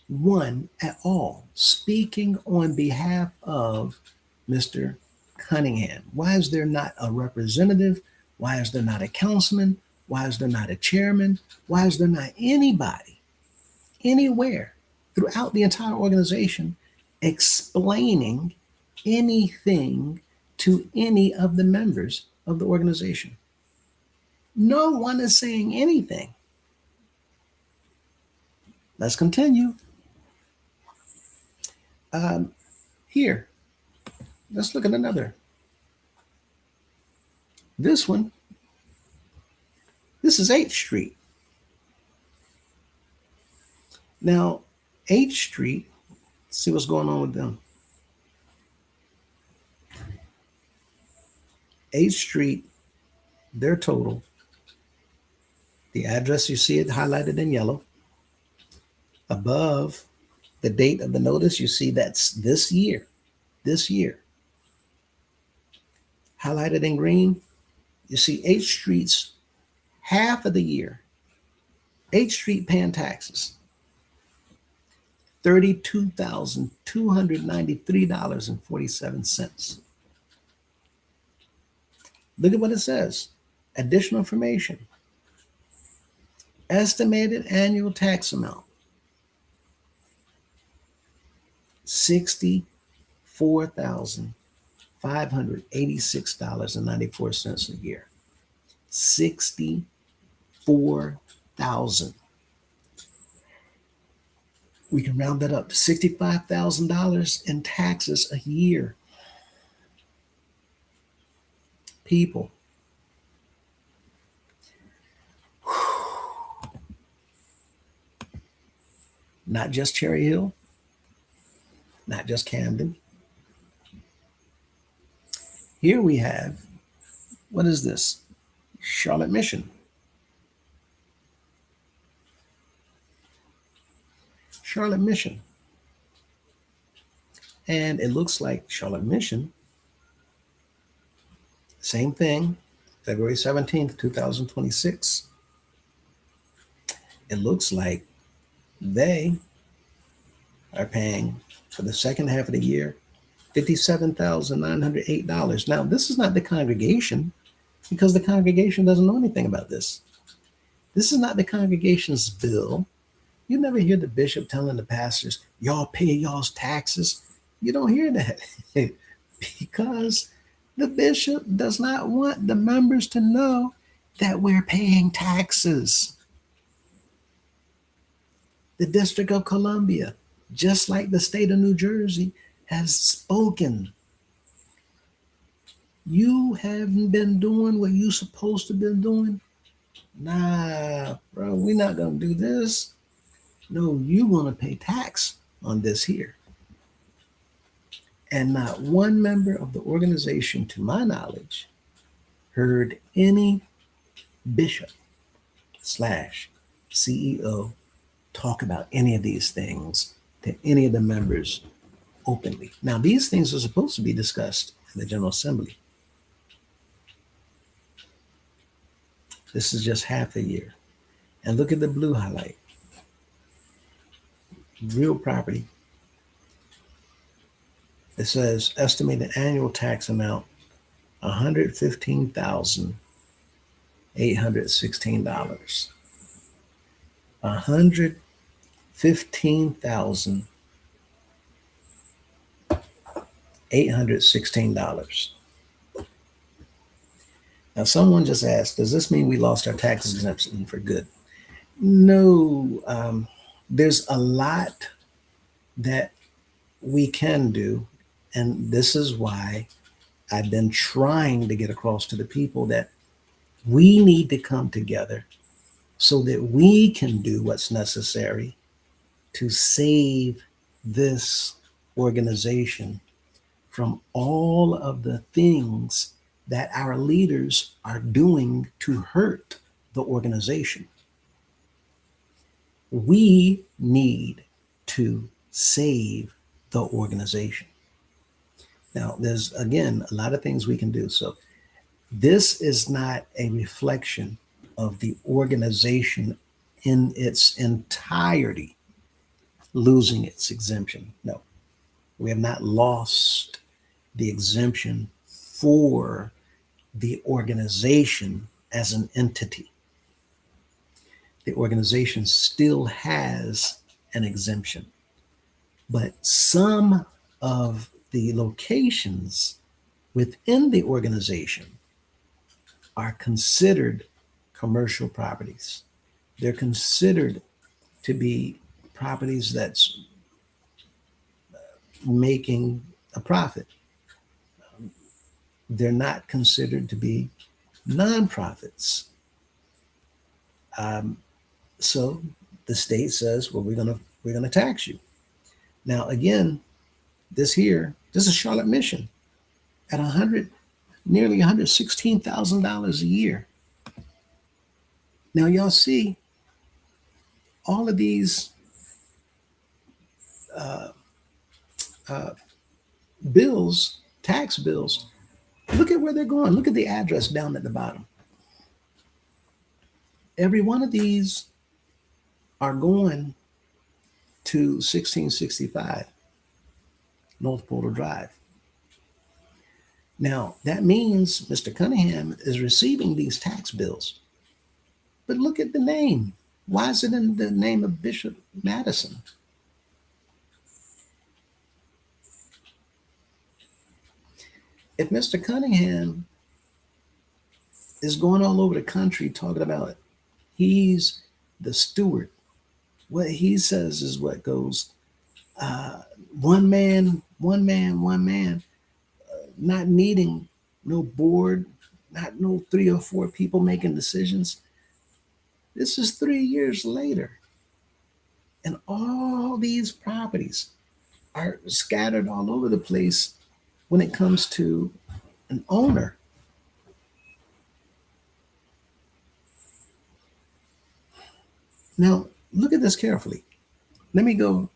one at all speaking on behalf of Mr. Cunningham? Why is there not a representative? Why is there not a councilman? Why is there not a chairman? Why is there not anybody anywhere throughout the entire organization explaining anything to any of the members of the organization? No one is saying anything. Let's continue. Here, let's look at another. This one, this is 8th Street. Now, 8th Street, let's see what's going on with them. 8th Street, their total, the address, you see it highlighted in yellow. Above the date of the notice, you see that's this year. Highlighted in green, you see 8th Street's half of the year. 8th Street paying taxes, $32,293.47. Look at what it says. Additional information. Estimated annual tax amount, $64,586.94 a year. $64,000. We can round that up to $65,000 in taxes a year. People, not just Cherry Hill, not just Camden. Here we have, what is this? Charlotte Mission. Charlotte Mission. And it looks like Charlotte Mission, same thing, February 17th, 2026. It looks like they are paying for the second half of the year $57,908. Now, this is not the congregation, because the congregation doesn't know anything about this. This is not the congregation's bill. You never hear the bishop telling the pastors, y'all pay y'all's taxes. You don't hear that because the bishop does not want the members to know that we're paying taxes. The District of Columbia, just like the state of New Jersey, has spoken. You haven't been doing what you're supposed to be doing? Nah, bro, we're not going to do this. No, you're going to pay tax on this here. And not one member of the organization, to my knowledge, heard any bishop / CEO talk about any of these things to any of the members openly. Now, these things are supposed to be discussed in the General Assembly. This is just half a year. And look at the blue highlight. Real property. It says estimated annual tax amount, $115,816. $115,816. Now, someone just asked, does this mean we lost our tax exemption for good? No, there's a lot that we can do. And this is why I've been trying to get across to the people that we need to come together so that we can do what's necessary to save this organization from all of the things that our leaders are doing to hurt the organization. We need to save the organization. Now, there's again a lot of things we can do. So, this is not a reflection of the organization in its entirety losing its exemption. No, we have not lost the exemption for the organization as an entity. The organization still has an exemption, but some of the locations within the organization are considered commercial properties. They're considered to be properties that's making a profit. They're not considered to be nonprofits. Um, so the state says, well, we're gonna tax you. Now again, this is Charlotte Mission at nearly $116,000 a year. Now y'all see all of these uh, uh, bills, tax bills. Look at where they're going. Look at the address down at the bottom. Every one of these are going to 1665 North Portal Drive. Now, that means Mr. Cunningham is receiving these tax bills. But look at the name. Why is it in the name of Bishop Madison? If Mr. Cunningham is going all over the country talking about he's the steward, what he says is what goes. One man, one man, one man, not needing no board, not no 3 or 4 people making decisions. This is 3 years later. And all these properties are scattered all over the place when it comes to an owner. Now, look at this carefully. Let me go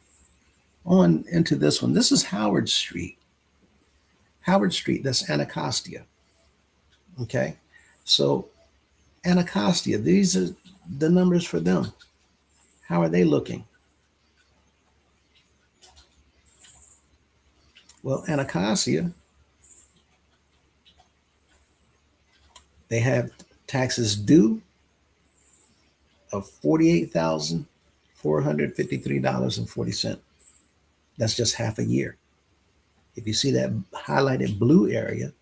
on into this one. This is Howard Street. Howard Street, that's Anacostia. Okay. So, Anacostia, these are the numbers for them. How are they looking? Well, Anacostia, they have taxes due of $48,453.40. That's just half a year. If you see that highlighted blue area,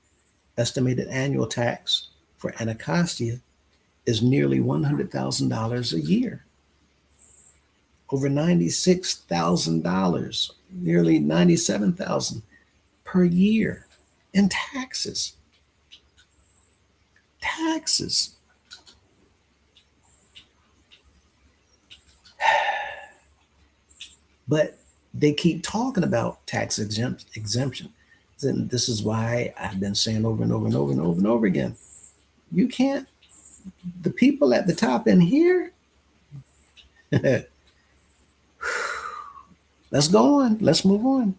estimated annual tax for Anacostia is nearly $100,000 a year. Over $96,000, nearly $97,000 per year in taxes. Taxes. But they keep talking about tax exemption. And this is why I've been saying over and over and over and over and over again. You can't, the people at the top in here, let's go on. Let's move on.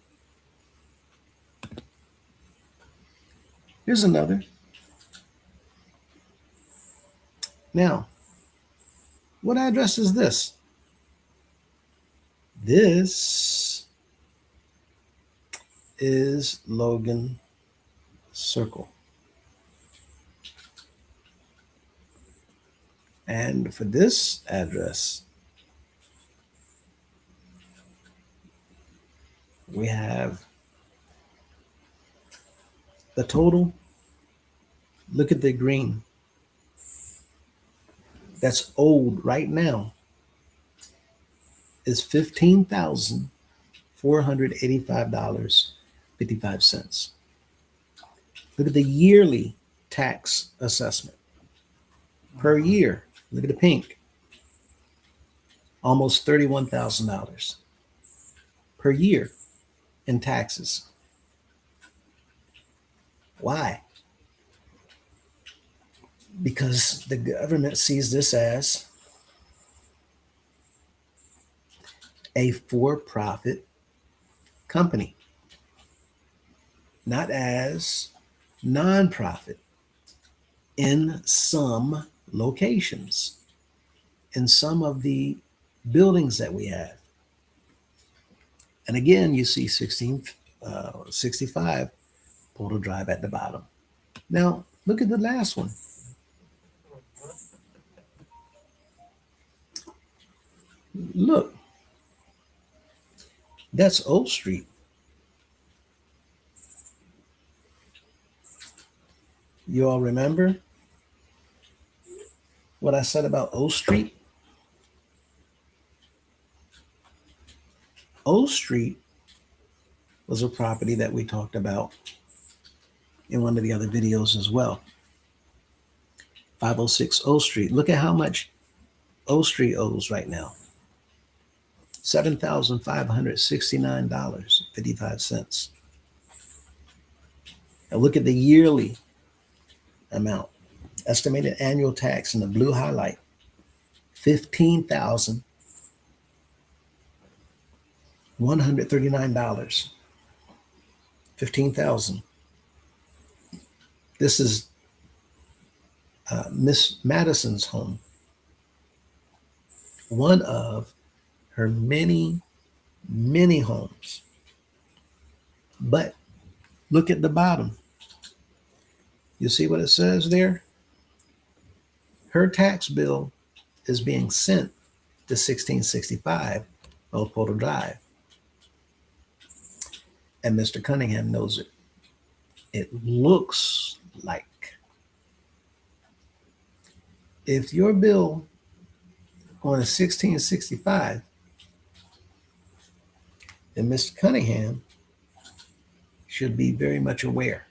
Here's another. Now, what address is this? This is Logan Circle. And for this address, we have the total. Look at the green. That's owed right now is $15,485.55. Look at the yearly tax assessment per year. Look at the pink. almost $31,000 per year in taxes. Why? Because the government sees this as a for-profit company, not as nonprofit in some locations, in some of the buildings that we have. And again, you see 1665 Portal Drive at the bottom. Now, look at the last one. Look, that's Oak Street. You all remember what I said about O Street? O Street was a property that we talked about in one of the other videos as well. 506 O Street. Look at how much O Street owes right now. $7,569.55. Now look at the yearly amount. Estimated annual tax in the blue highlight, $15,139. 15,000. This is Miss Madison's home. One of her many, many homes. But look at the bottom. You see what it says there? Her tax bill is being sent to 1665 Old Portal Drive. And Mr. Cunningham knows it. It looks like if your bill on a 1665, then Mr. Cunningham should be very much aware.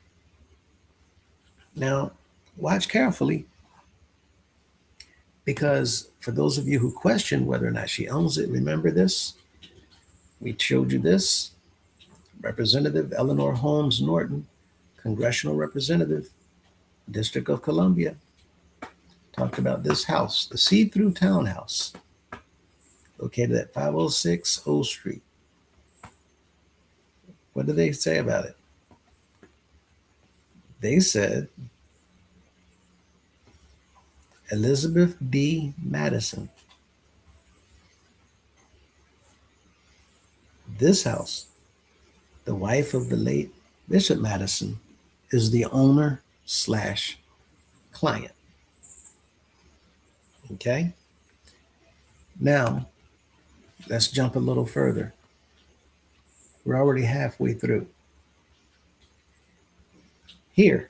Now, watch carefully, because for those of you who question whether or not she owns it, remember this. We showed you this. Representative Eleanor Holmes Norton, congressional representative, District of Columbia, talked about this house, the see-through townhouse, located at 506 O Street. What did they say about it? They said Elizabeth D. Madison. This house, the wife of the late Bishop Madison, is the owner slash client. Okay. Now, let's jump a little further. We're already halfway through. Here,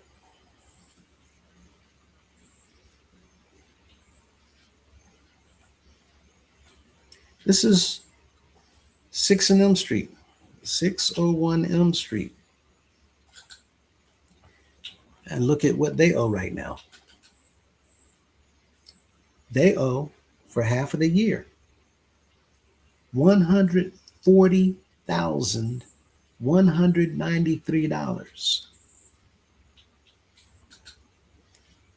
this is 6 and Elm Street, 601 Elm Street. And look at what they owe right now. They owe for half of the year $140,193.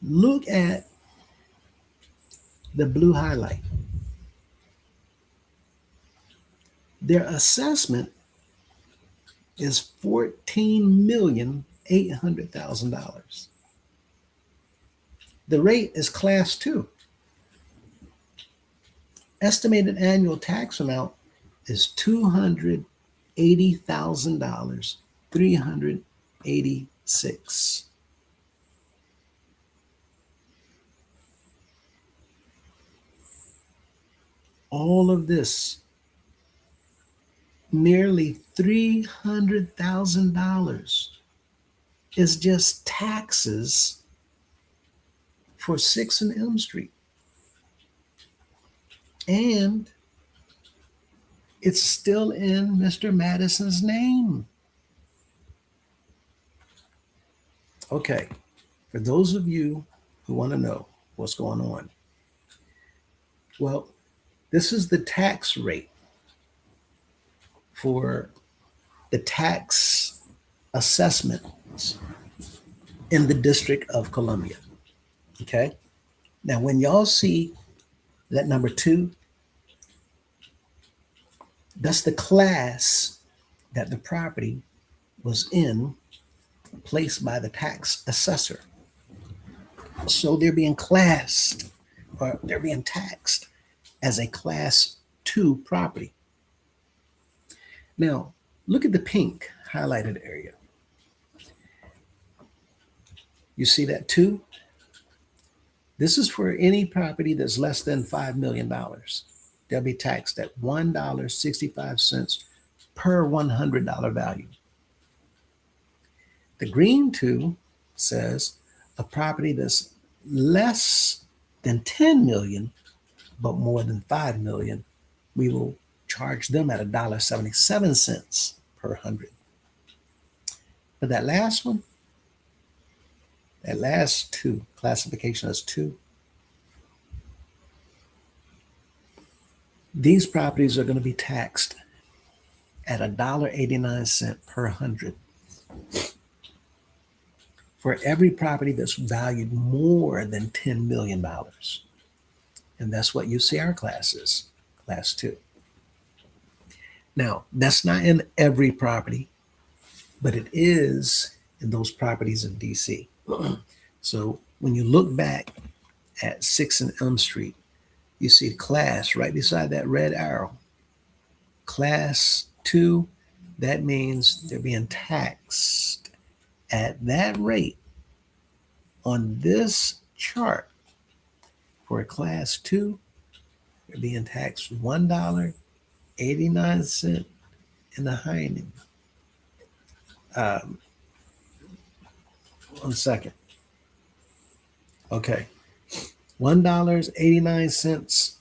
Look at the blue highlight. Their assessment is $14,800,000. The rate is class 2. Estimated annual tax amount is $280,000, 386. All of this, nearly $300,000, is just taxes for 6 and Elm Street. And it's still in Mr. Madison's name. Okay, for those of you who want to know what's going on, well, This is the tax rate for the tax assessments in the District of Columbia. Okay. Now, when y'all see that number 2, that's the class that the property was in, placed by the tax assessor. So they're being classed, or they're being taxed as a class 2 property. Now, look at the pink highlighted area. You see that 2? This is for any property that's less than $5 million. They'll be taxed at $1.65 per $100 value. The green 2 says a property that's less than 10 million, but more than 5 million, we will charge them at $1.77 per 100. But that last one, that last 2, classification as 2, these properties are going to be taxed at $1.89 per 100 for every property that's valued more than $10 million. And that's what you see our class is, class 2. Now, that's not in every property, but it is in those properties in DC. So when you look back at 6 and Elm Street, you see class right beside that red arrow. Class 2, that means they're being taxed at that rate on this chart. For a class 2, they're being taxed $1.89 in the Heinen. 1 second. Okay. $1.89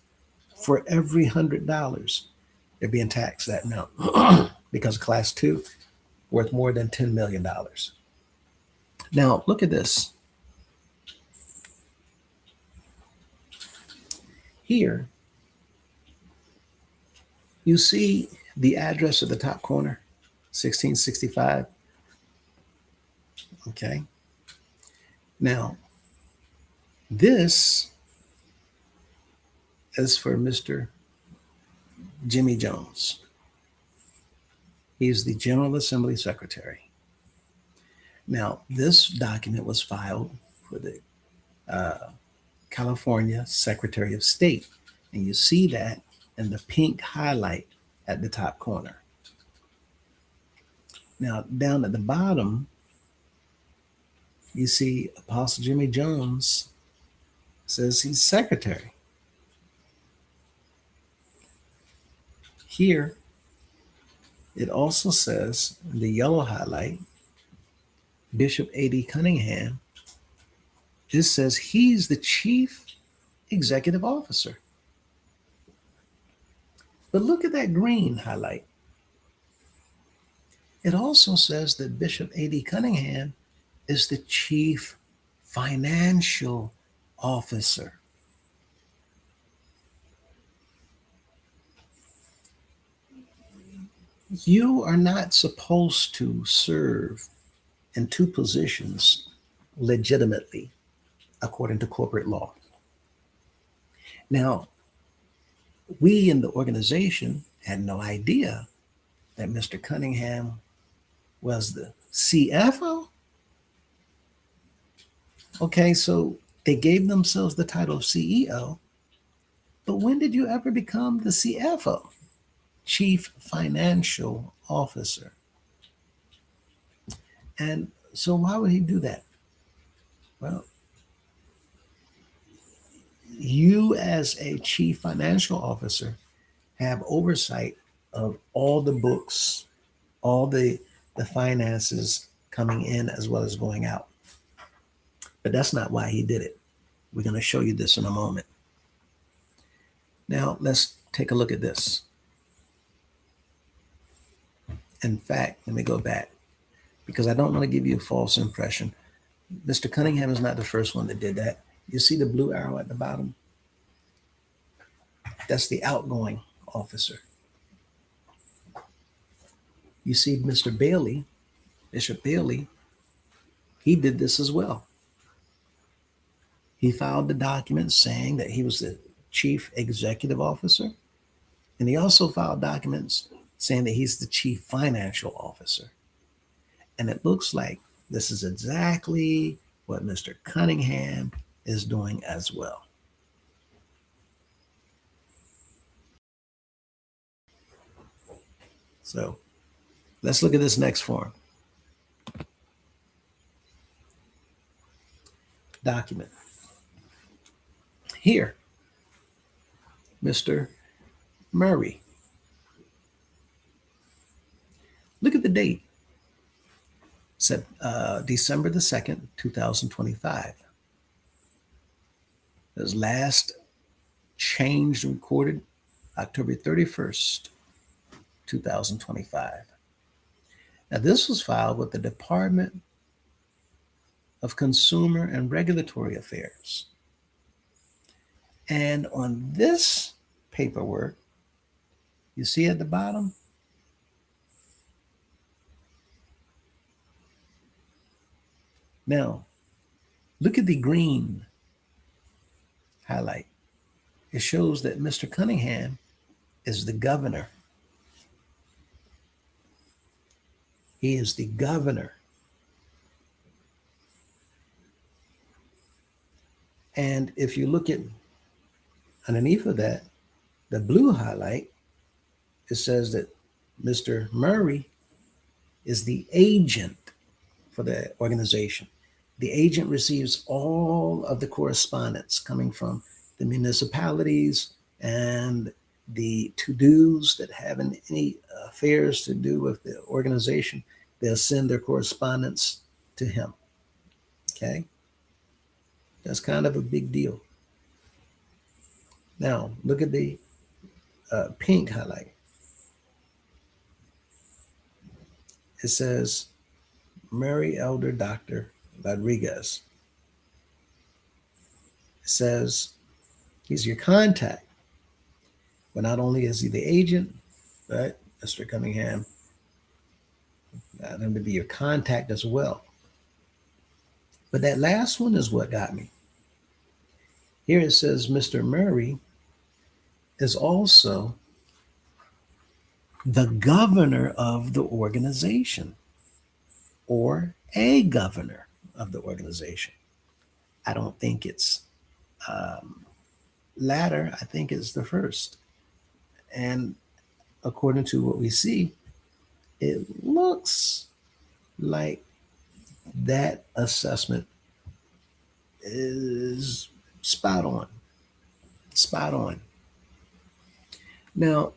for every $100. They're being taxed that amount because class 2 worth more than $10 million. Now, look at this. Here, you see the address at the top corner, 1665. Okay. Now, this is for Mr. Jimmy Jones. He's the General Assembly Secretary. Now, this document was filed for the California Secretary of State, and you see that in the pink highlight at the top corner. Now, down at the bottom, you see Apostle Jimmy Jones says he's secretary. Here, it also says in the yellow highlight, Bishop A.D. Cunningham, it says he's the chief executive officer. But look at that green highlight. It also says that Bishop A.D. Cunningham is the chief financial officer. You are not supposed to serve in 2 positions legitimately according to corporate law. Now, we in the organization had no idea that Mr. Cunningham was the CFO. Okay, so they gave themselves the title of CEO, but when did you ever become the CFO? Chief Financial Officer. And so why would he do that? Well, you as a chief financial officer have oversight of all the books, all the finances coming in as well as going out. But that's not why he did it. We're going to show you this in a moment. Now, let's take a look at this. In fact, let me go back because I don't want to give you a false impression. Mr. Cunningham is not the first one that did that. You see the blue arrow at the bottom? That's the outgoing officer. You see, Mr. Bailey, Bishop Bailey, he did this as well. He filed the document saying that he was the chief executive officer, and he also filed documents saying that he's the chief financial officer. And it looks like this is exactly what Mr. Cunningham is doing as well. So let's look at this next form. Document. Here, Mr. Murray. Look at the date. Said December the 2nd, 2025. His last change recorded October 31st, 2025. Now, this was filed with the Department of Consumer and Regulatory Affairs. And on this paperwork, you see at the bottom, now look at the green highlight. It shows that Mr. Cunningham is the governor. He is the governor. And if you look at underneath of that, the blue highlight, it says that Mr. Murray is the agent for the organization. The agent receives all of the correspondence coming from the municipalities and the to-dos that have any affairs to do with the organization. They'll send their correspondence to him. Okay? That's kind of a big deal. Now, look at the pink highlight. It says, Mary Elder Dr. Rodriguez. It says he's your contact. But not only is he the agent, but Mr. Cunningham got him to be your contact as well. But that last one is what got me. Here it says Mr. Murray is also the governor of the organization, or a governor of the organization. I don't think it's latter. I think it's the first. And according to what we see, it looks like that assessment is spot on. Spot on. Now,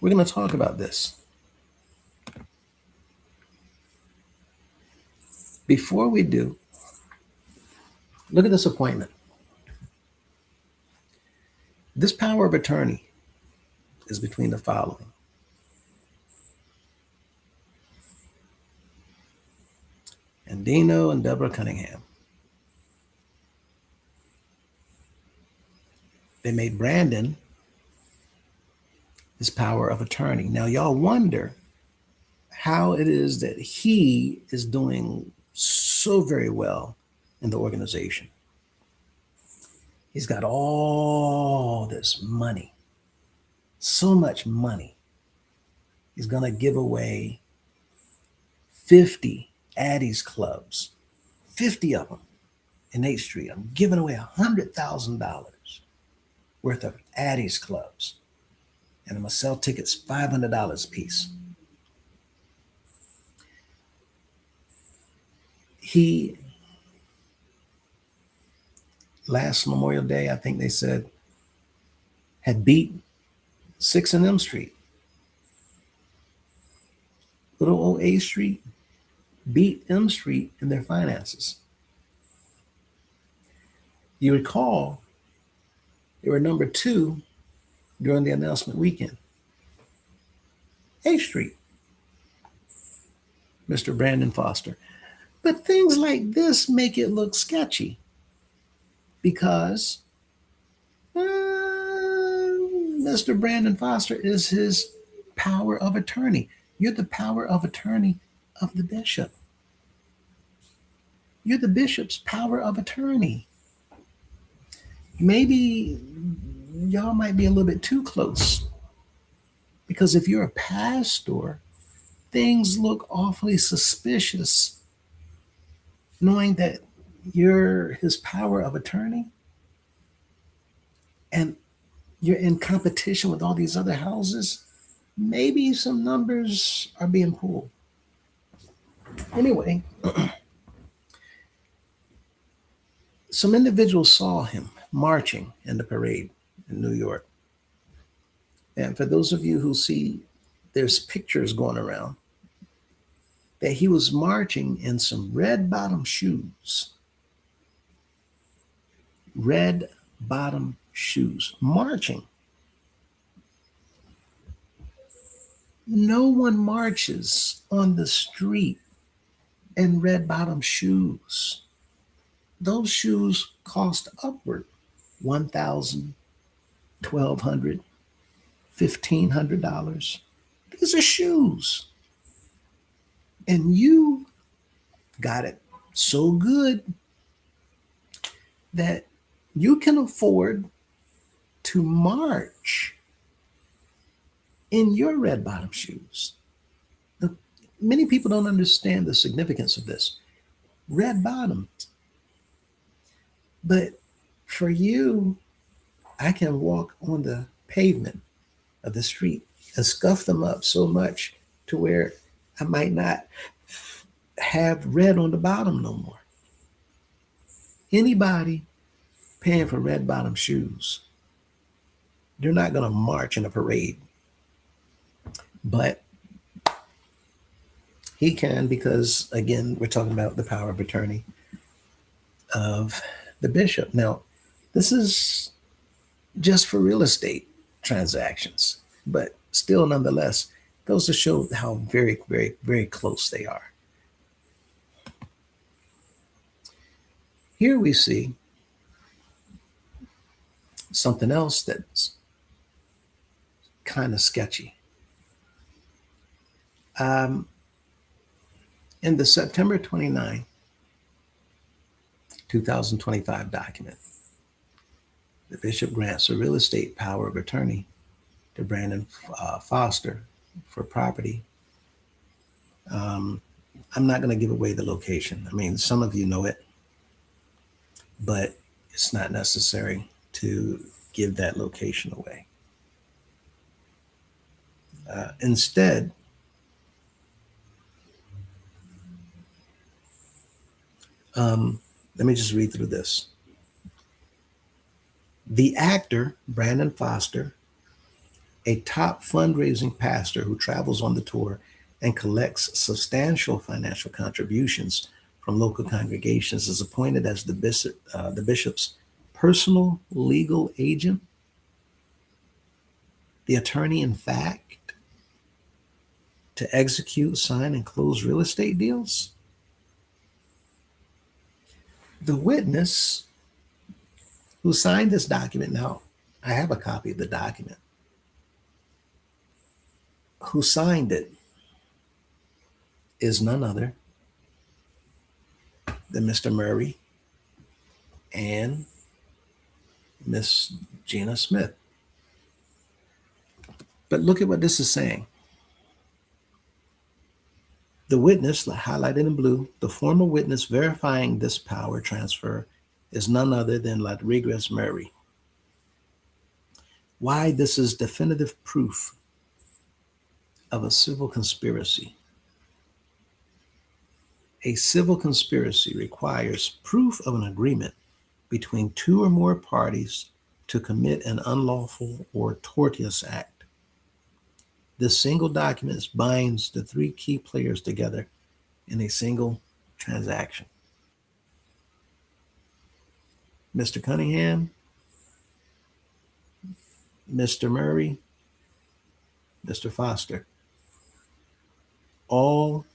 we're going to talk about this. Before we do, look at this appointment. This power of attorney is between the following: Andino and Deborah Cunningham. They made Brandon his power of attorney. Now, y'all wonder how it is that he is doing so very well in the organization. He's got all this money, so much money. He's going to give away 50 Addie's clubs, 50 of them in 8th Street. I'm giving away $100,000 worth of Addie's clubs. And I'm going to sell tickets $500 a piece. He, last Memorial Day, I think they said, had beat 6 and M Street. Little old A Street beat M Street in their finances. You recall, they were number 2 during the announcement weekend. A Street, Mr. Brandon Foster. But things like this make it look sketchy because Mr. Brandon Foster is his power of attorney. You're the power of attorney of the bishop. You're the bishop's power of attorney. Maybe y'all might be a little bit too close, because if you're a pastor, things look awfully suspicious knowing that you're his power of attorney and you're in competition with all these other houses. Maybe some numbers are being pulled. Anyway, some individuals saw him marching in the parade in New York. And for those of you who see, there's pictures going around that he was marching in some red bottom shoes. Red bottom shoes, marching. No one marches on the street in red bottom shoes. Those shoes cost upward $1,000, $1,200, $1,500. These are shoes. And you got it so good that you can afford to march in your red bottom shoes. Now, many people don't understand the significance of this. Red bottoms. But for you, I can walk on the pavement of the street and scuff them up so much to where I might not have red on the bottom no more. Anybody paying for red bottom shoes, they're not going to march in a parade. But he can, because again, we're talking about the power of attorney of the bishop. Now, this is just for real estate transactions, but still, nonetheless, goes to show how very, very, very close they are. Here we see something else that's kind of sketchy. In the September 29, 2025 document, the bishop grants a real estate power of attorney to Brandon Foster for property. I'm not going to give away the location. I mean, some of you know it, but it's not necessary to give that location away. Instead, let me just read through this. The actor, Brandon Foster, a top fundraising pastor who travels on the tour and collects substantial financial contributions from local congregations, is appointed as the bishop's personal legal agent, the attorney in fact, to execute, sign, and close real estate deals. The witness who signed this document, now I have a copy of the document, who signed it is none other than Mr. Murray and Miss Gina Smith. But look at what this is saying. The witness, highlighted in blue, the formal witness verifying this power transfer is none other than Rodriguez Murray. Why this is definitive proof of a civil conspiracy. A civil conspiracy requires proof of an agreement between two or more parties to commit an unlawful or tortious act. This single document binds the three key players together in a single transaction. Mr. Cunningham, Mr. Murray, Mr. Foster, all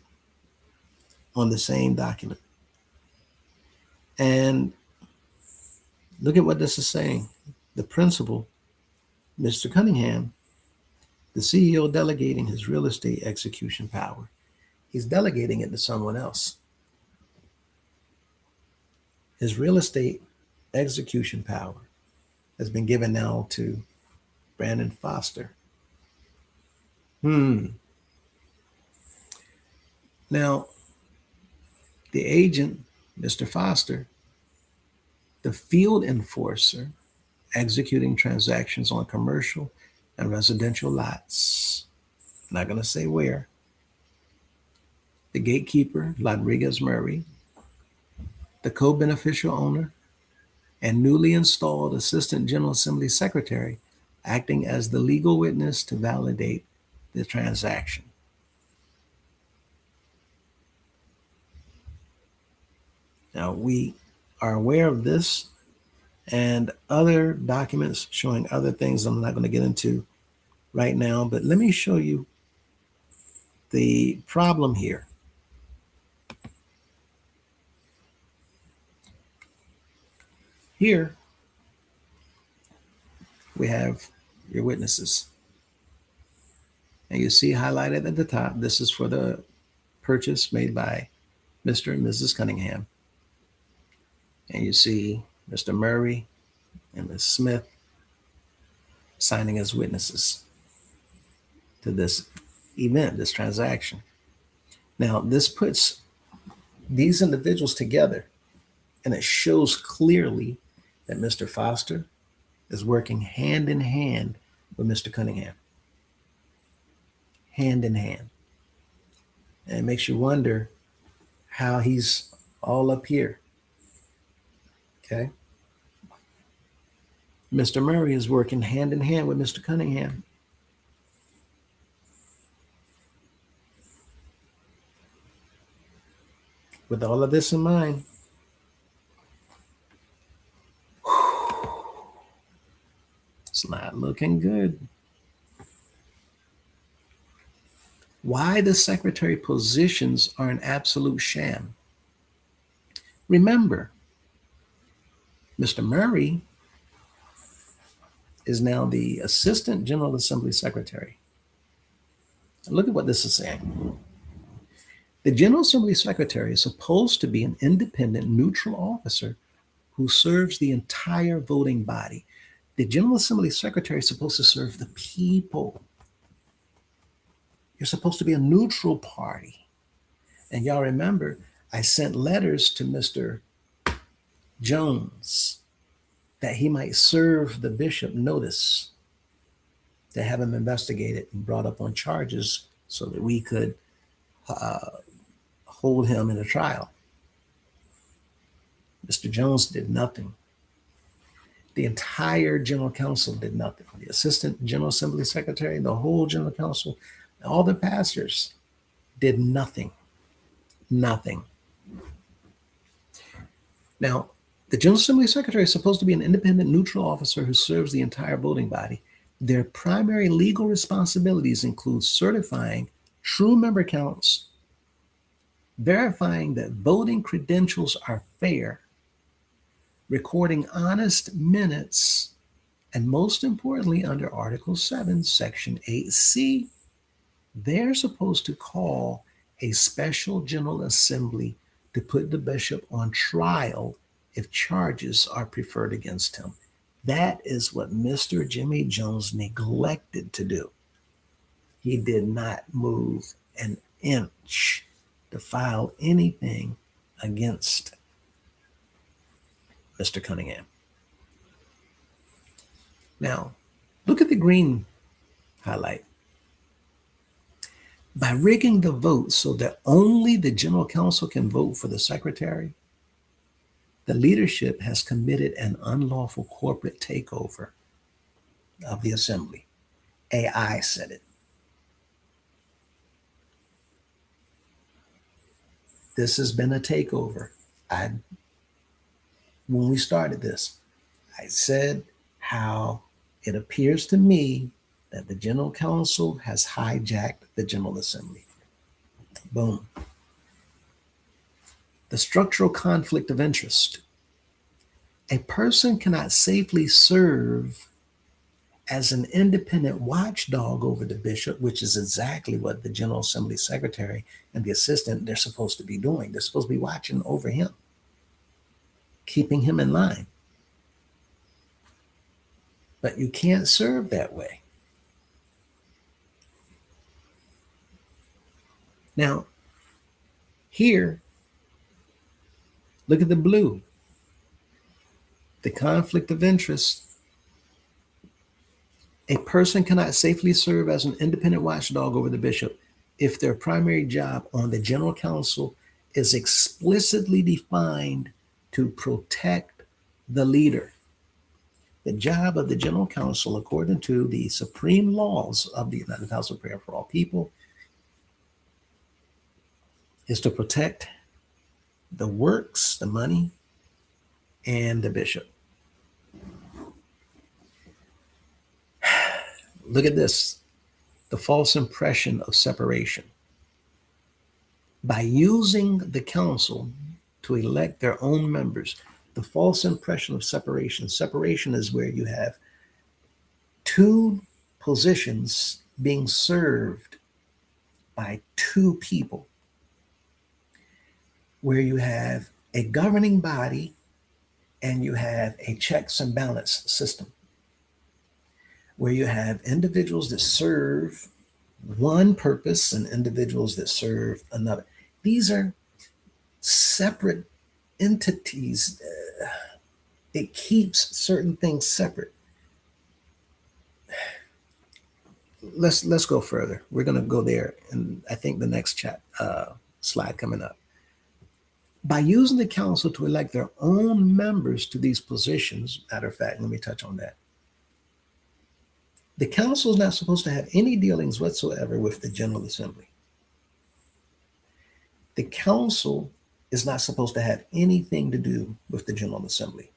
on the same document. And look at what this is saying. The principal Mr. Cunningham, the CEO, delegating his real estate execution power. He's delegating it to someone else. His real estate execution power has been given now to Brandon Foster. Now, the agent, Mr. Foster, the field enforcer, executing transactions on commercial and residential lots. I'm not going to say where. The gatekeeper, Rodriguez Murray, the co-beneficial owner, and newly installed Assistant General Assembly Secretary, acting as the legal witness to validate the transaction. Now, we are aware of this and other documents showing other things I'm not going to get into right now, but let me show you the problem here. Here, we have your witnesses. And you see highlighted at the top, this is for the purchase made by Mr. and Mrs. Cunningham. And you see Mr. Murray and Ms. Smith signing as witnesses to this event, this transaction. Now, this puts these individuals together, and it shows clearly that Mr. Foster is working hand in hand with Mr. Cunningham. Hand in hand. And it makes you wonder how he's all up here. Okay. Mr. Murray is working hand in hand with Mr. Cunningham. With all of this in mind, it's not looking good. Why the secretary positions are an absolute sham. Remember, Mr. Murray is now the Assistant General Assembly Secretary. Look at what this is saying. The General Assembly Secretary is supposed to be an independent, neutral officer who serves the entire voting body. The General Assembly Secretary is supposed to serve the people. You're supposed to be a neutral party. And y'all remember, I sent letters to Mr. Jones that he might serve the bishop notice to have him investigated and brought up on charges so that we could hold him in a trial. Mr. Jones did nothing. The entire General Council did nothing. The Assistant General Assembly Secretary, the whole General Council, all the pastors did nothing. Nothing. Now, the General Assembly Secretary is supposed to be an independent, neutral officer who serves the entire voting body. Their primary legal responsibilities include certifying true member counts, verifying that voting credentials are fair, recording honest minutes, and most importantly, under Article 7, Section 8C, they're supposed to call a special General Assembly to put the bishop on trial if charges are preferred against him. That is what Mr. Jimmy Jones neglected to do. He did not move an inch to file anything against Mr. Cunningham. Now, look at the green highlight. By rigging the vote so that only the General Council can vote for the secretary, the leadership has committed an unlawful corporate takeover of the assembly. AI said it. This has been a takeover. When we started this, I said how it appears to me that the General Council has hijacked the General Assembly. Boom. The structural conflict of interest. A person cannot safely serve as an independent watchdog over the bishop, which is exactly what the General Assembly secretary and the assistant, they're supposed to be doing. They're supposed to be watching over him, keeping him in line. But you can't serve that way. Now, here, look at the blue. The conflict of interest. A person cannot safely serve as an independent watchdog over the bishop if their primary job on the general council is explicitly defined to protect the leader. The job of the general council, according to the supreme laws of the United House of Prayer for All People, is to protect the works, the money, and the bishop. Look at this, the false impression of separation. By using the council to elect their own members, the false impression of separation. Separation is where you have two positions being served by two people, where you have a governing body and you have a checks and balance system, where you have individuals that serve one purpose and individuals that serve another. These are separate entities. It keeps certain things separate. Let's go further. We're going to go there, and I think the next slide coming up. By using the council to elect their own members to these positions, matter of fact, let me touch on that. The council is not supposed to have any dealings whatsoever with the General Assembly. The council is not supposed to have anything to do with the General Assembly.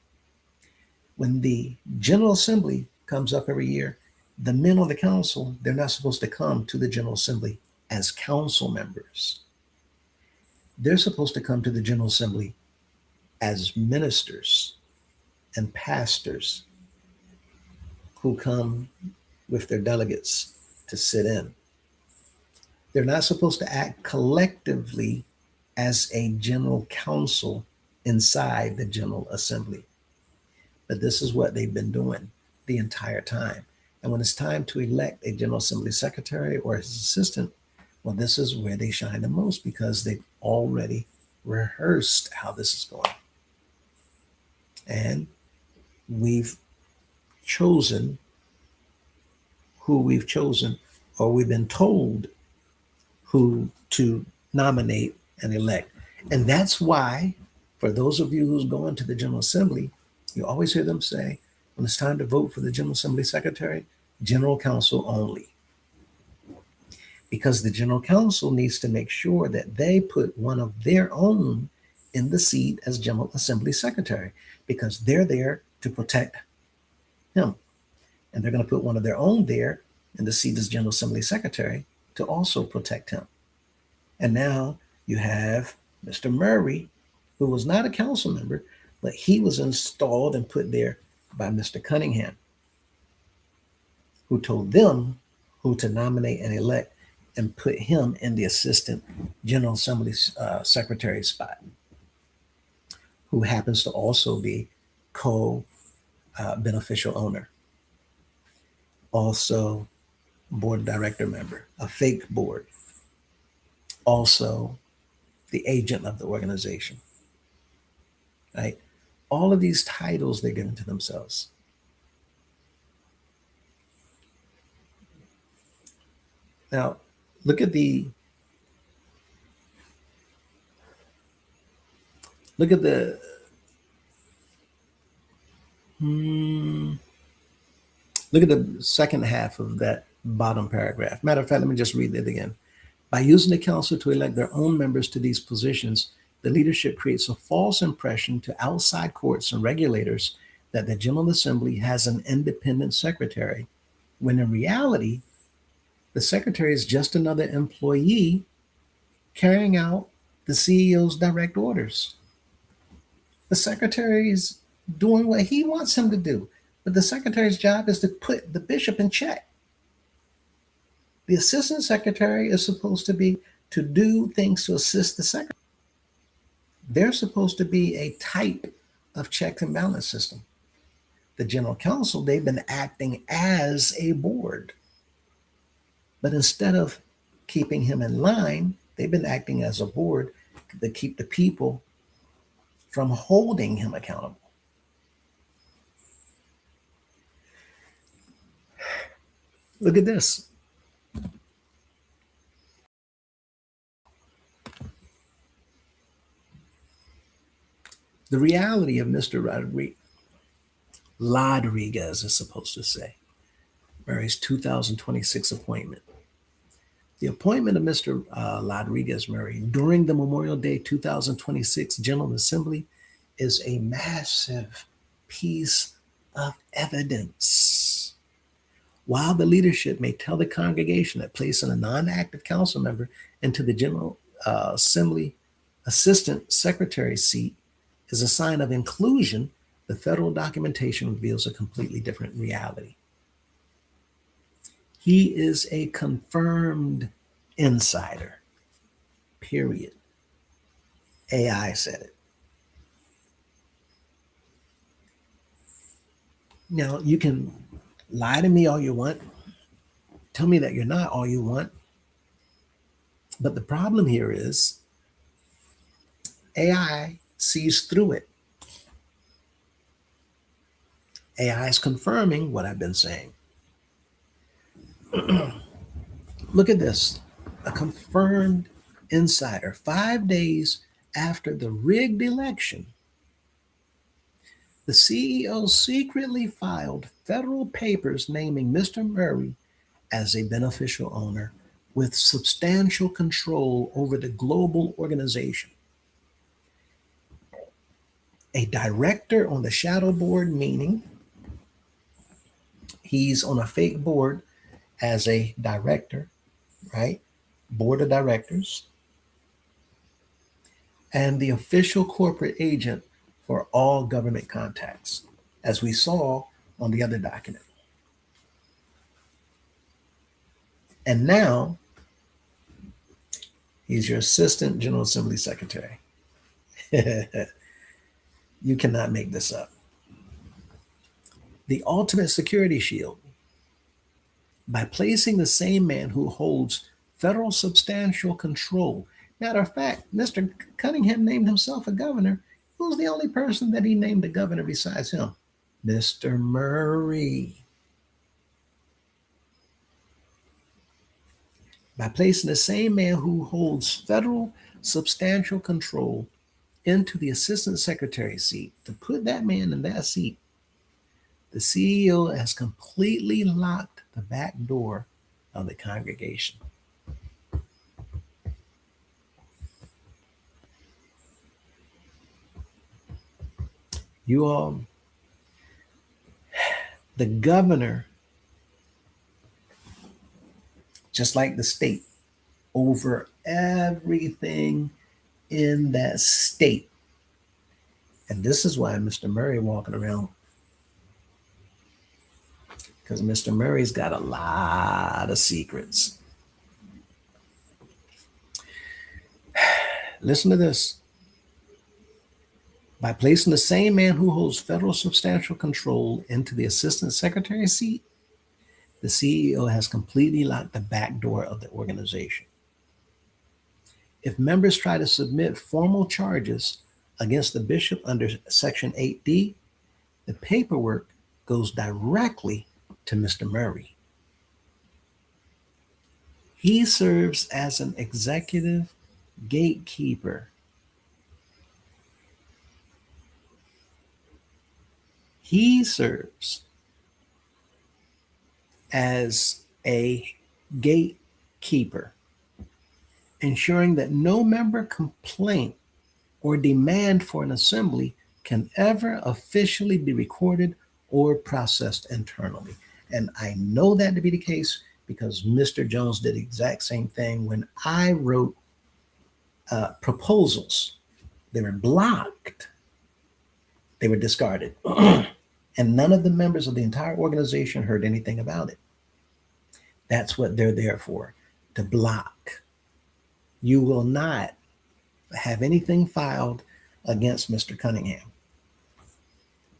When the General Assembly comes up every year, the men on the council, they're not supposed to come to the General Assembly as council members. They're supposed to come to the General Assembly as ministers and pastors who come with their delegates to sit in. They're not supposed to act collectively as a general council inside the General Assembly. But this is what they've been doing the entire time. And when it's time to elect a General Assembly secretary or his assistant, well, this is where they shine the most because they've already rehearsed how this is going. And we've chosen who we've chosen, or we've been told who to nominate and elect. And that's why, for those of you who's going to the General Assembly, you always hear them say, when it's time to vote for the General Assembly secretary, General Council only. Because the General Council needs to make sure that they put one of their own in the seat as General Assembly secretary, because they're there to protect him. And they're going to put one of their own there in the seat as General Assembly secretary to also protect him. And now you have Mr. Murray, who was not a council member, but he was installed and put there by Mr. Cunningham, who told them who to nominate and elect and put him in the assistant General Assembly secretary spot, who happens to also be co-beneficial owner. Also, board of director member, a fake board. Also, the agent of the organization, right? All of these titles they're giving to themselves. Now, look at the second half of that bottom paragraph. Matter of fact, let me just read it again. By using the council to elect their own members to these positions, the leadership creates a false impression to outside courts and regulators that the General Assembly has an independent secretary, when in reality, the secretary is just another employee carrying out the CEO's direct orders. The secretary is doing what he wants him to do. But the secretary's job is to put the bishop in check. The assistant secretary is supposed to be to do things to assist the secretary. They're supposed to be a type of check and balance system. The general counsel, they've been acting as a board. But instead of keeping him in line, they've been acting as a board to keep the people from holding him accountable. Look at this. The reality of Mr. Rodriguez is supposed to say, Murray's 2026 appointment. The appointment of Mr. Rodriguez Murray during the Memorial Day 2026 General Assembly is a massive piece of evidence. While the leadership may tell the congregation that placing a non-active council member into the General Assembly Assistant Secretary seat is a sign of inclusion, the federal documentation reveals a completely different reality. He is a confirmed insider, period. AI said it. Now, you can lie to me all you want, tell me that you're not all you want. But the problem here is AI sees through it. AI is confirming what I've been saying. Look at this. A confirmed insider 5 days after the rigged election, the CEO secretly filed federal papers naming Mr. Murray as a beneficial owner with substantial control over the global organization. A director on the shadow board, meaning he's on a fake board as a director, right? Board of directors. And the official corporate agent for all government contacts, as we saw on the other document. And now he's your assistant General Assembly secretary. You cannot make this up. The ultimate security shield. By placing the same man who holds federal substantial control. Matter of fact, Mr. Cunningham named himself a governor. Who's the only person that he named a governor besides him? Mr. Murray. By placing the same man who holds federal substantial control into the assistant secretary seat, to put that man in that seat, the CEO has completely locked the back door of the congregation. You all, the governor, just like the state, over everything in that state. And this is why Mr. Murray walking around, because Mr. Murray's got a lot of secrets. Listen to this. By placing the same man who holds federal substantial control into the assistant secretary seat, the CEO has completely locked the back door of the organization. If members try to submit formal charges against the bishop under Section 8D, the paperwork goes directly to Mr. Murray. He serves as an executive gatekeeper. He serves as a gatekeeper, ensuring that no member complaint or demand for an assembly can ever officially be recorded or processed internally. And I know that to be the case because Mr. Jones did the exact same thing when I wrote proposals. They were blocked. They were discarded. And none of the members of the entire organization heard anything about it. That's what they're there for, to block. You will not have anything filed against Mr. Cunningham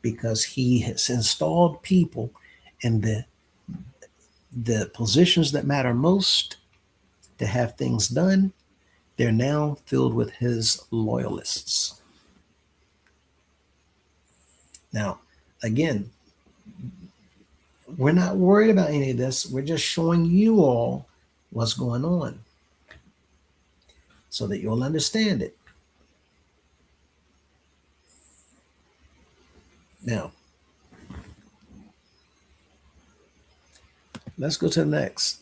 because he has installed people in the positions that matter most to have things done. They're now filled with his loyalists. Now, again, we're not worried about any of this. We're just showing you all what's going on so that you'll understand it. Now, let's go to the next.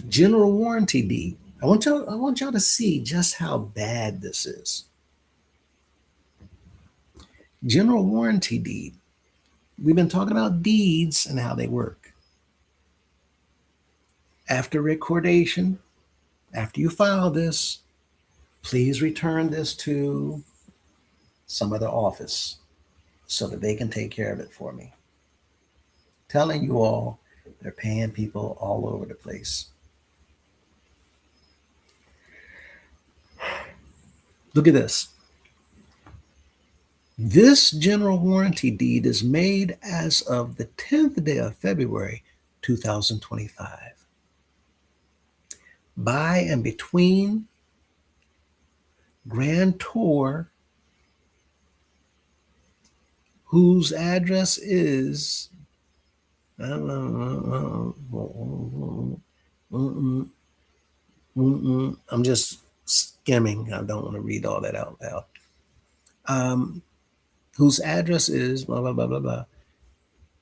General warranty deed. I want y'all to see just how bad this is. General warranty deed. We've been talking about deeds and how they work. After recordation, after you file this, please return this to some other office so that they can take care of it for me. Telling you all, they're paying people all over the place. Look at this. This general warranty deed is made as of the 10th day of February, 2025, by and between grantor, whose address is I'm just skimming. I don't want to read all that out loud. Whose address is blah, blah, blah, blah, blah.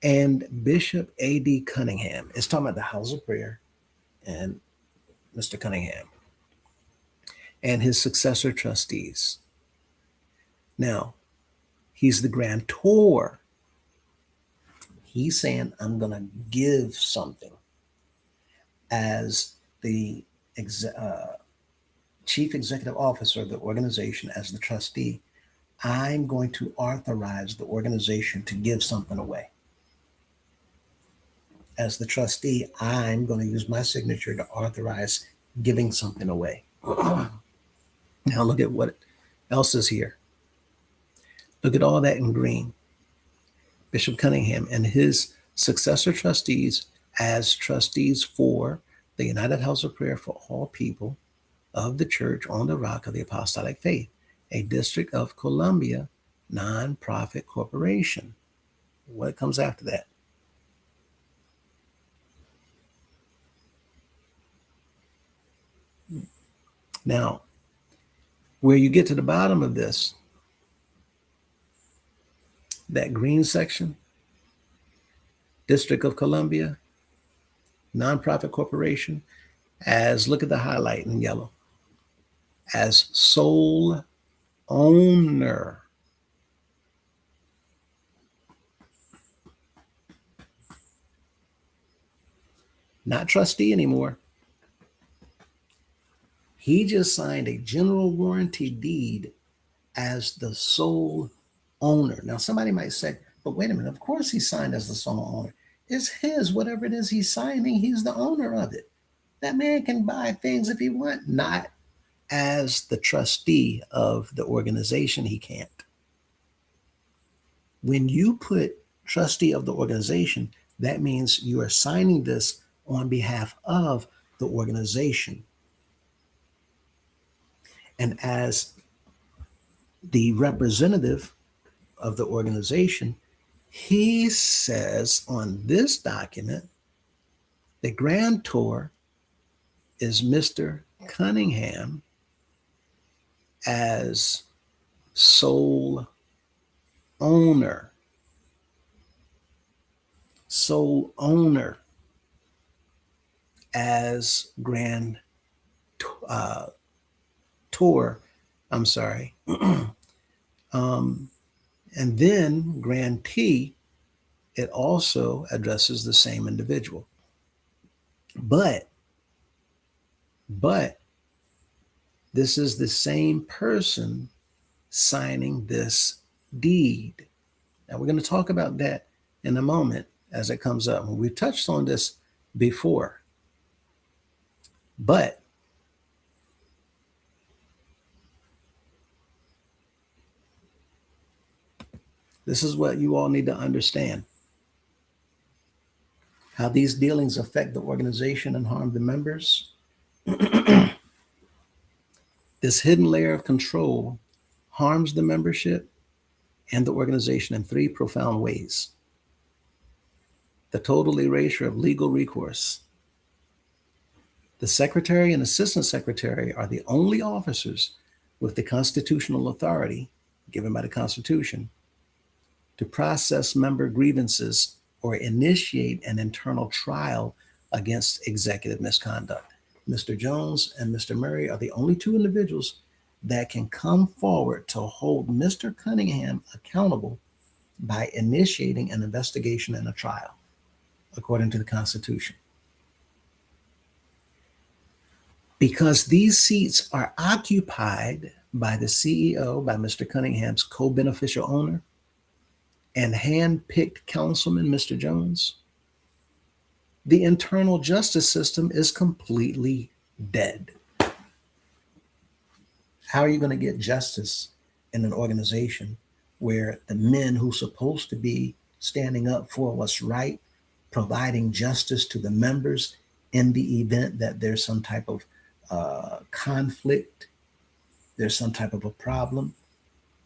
And Bishop A.D. Cunningham. It's talking about the House of Prayer and Mr. Cunningham and his successor trustees. Now, he's the grantor. He's saying, I'm going to give something as the chief executive officer of the organization, as the trustee. I'm going to authorize the organization to give something away. As the trustee, I'm going to use my signature to authorize giving something away. Now look at what else is here. Look at all that in green. Bishop Cunningham and his successor trustees as trustees for the United House of Prayer for All People of the Church on the Rock of the Apostolic Faith, a District of Columbia nonprofit corporation. What comes after that? Now, where you get to the bottom of this, that green section, District of Columbia, nonprofit corporation, as look at the highlight in yellow, as sole owner. Not trustee anymore. He just signed a general warranty deed as the sole owner. Now, somebody might say, but wait a minute, of course he signed as the sole owner. It's his, whatever it is he's signing, he's the owner of it. That man can buy things if he wants, not as the trustee of the organization, he can't. When you put trustee of the organization, that means you are signing this on behalf of the organization. And as the representative of the organization, he says on this document, the grantor is Mr. Cunningham as sole owner. Sole owner as grantor. I'm sorry. And then grantee, it also addresses the same individual. But this is the same person signing this deed. Now, we're going to talk about that in a moment as it comes up. We've touched on this before, but this is what you all need to understand: how these dealings affect the organization and harm the members. This hidden layer of control harms the membership and the organization in three profound ways: the total erasure of legal recourse. The secretary and assistant secretary are the only officers with the constitutional authority given by the Constitution to process member grievances or initiate an internal trial against executive misconduct. Mr. Jones and Mr. Murray are the only two individuals that can come forward to hold Mr. Cunningham accountable by initiating an investigation and a trial, according to the Constitution. Because these seats are occupied by the CEO, by Mr. Cunningham's co-beneficial owner, and hand-picked councilman, Mr. Jones, the internal justice system is completely dead. How are you going to get justice in an organization where the men who are supposed to be standing up for what's right, providing justice to the members in the event that there's some type of conflict, there's some type of a problem?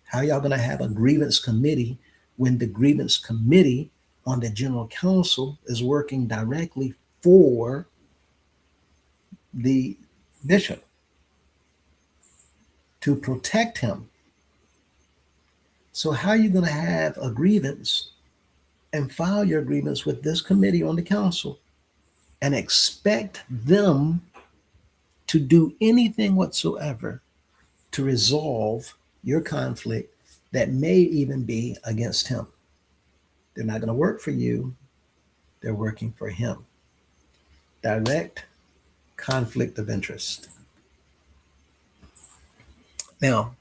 How are y'all going to have a grievance committee when the grievance committee on the general counsel is working directly for the bishop to protect him? So how are you going to have a grievance and file your grievance with this committee on the council and expect them to do anything whatsoever to resolve your conflict that may even be against him? They're not going to work for you. They're working for him. Direct conflict of interest. Now,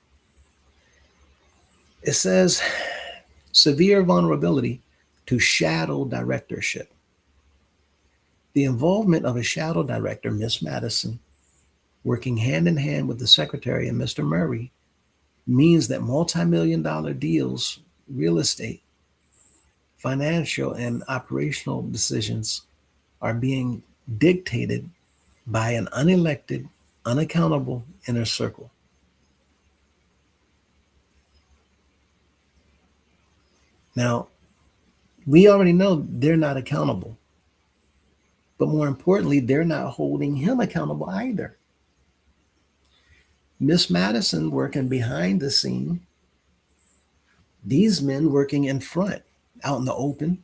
it says severe vulnerability to shadow directorship. The involvement of a shadow director, Miss Madison, working hand in hand with the secretary and Mr. Murray, means that multi-million-dollar deals, real estate, financial and operational decisions are being dictated by an unelected, unaccountable inner circle. Now, we already know they're not accountable, but more importantly, they're not holding him accountable either. Miss Madison working behind the scene, these men working in front, out in the open.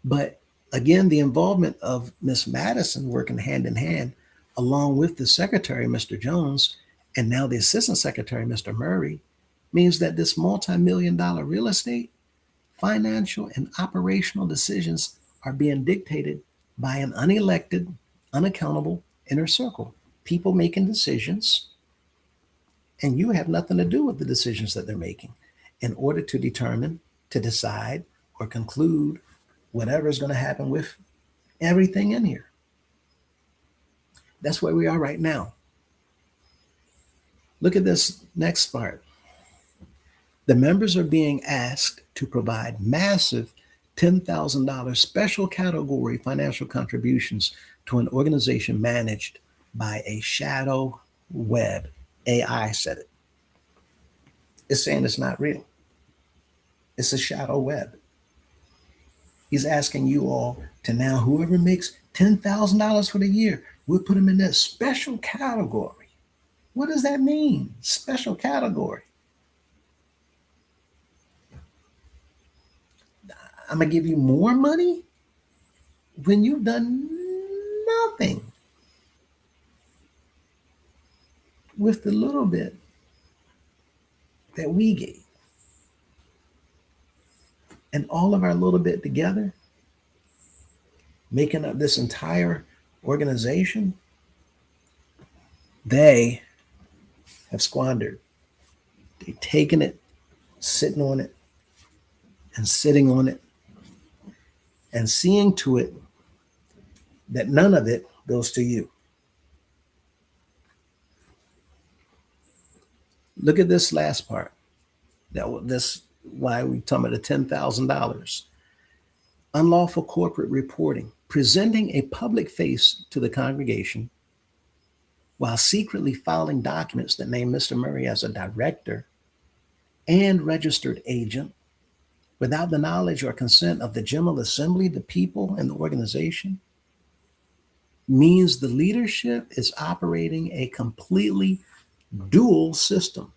But again, the involvement of Miss Madison working hand in hand, along with the secretary, Mr. Jones, and now the assistant secretary, Mr. Murray, means that this multi-million-dollar real estate, financial, and operational decisions are being dictated by an unelected, unaccountable inner circle. People making decisions, and you have nothing to do with the decisions that they're making in order to determine, to decide, or conclude whatever is going to happen with everything in here. That's where we are right now. Look at this next part. The members are being asked to provide massive $10,000 special category financial contributions to an organization managed by a shadow web. AI said it. It's saying it's not real. It's a shadow web. He's asking you all to now, whoever makes $10,000 for the year, we'll put them in that special category. What does that mean? Special category. I'm going to give you more money when you've done nothing with the little bit that we gave. And all of our little bit together, making up this entire organization, They have squandered. They've taken it, sitting on it, and sitting on it, and seeing to it that none of it goes to you. Look at this last part. This why we talking about the $10,000. Unlawful corporate reporting, presenting a public face to the congregation while secretly filing documents that name Mr. Murray as a director and registered agent without the knowledge or consent of the General Assembly, the people, and the organization, means the leadership is operating a completely dual system.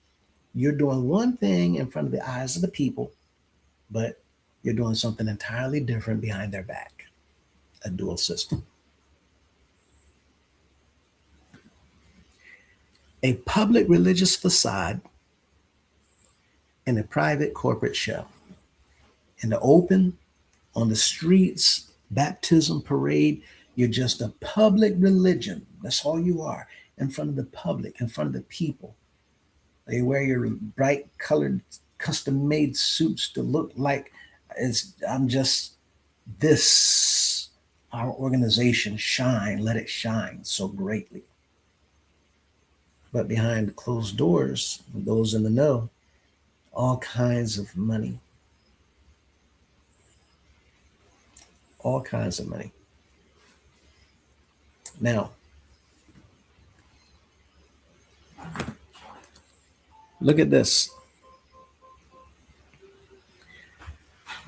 You're doing one thing in front of the eyes of the people, but you're doing something entirely different behind their back. A dual system. A public religious facade and a private corporate shell. In the open, on the streets, baptism parade, you're just a public religion. That's all you are. In front of the public, in front of the people. They wear your bright colored, custom made suits to look like I'm just this. Our organization shine, let it shine so greatly. But behind closed doors, those in the know, all kinds of money. All kinds of money. Now, look at this.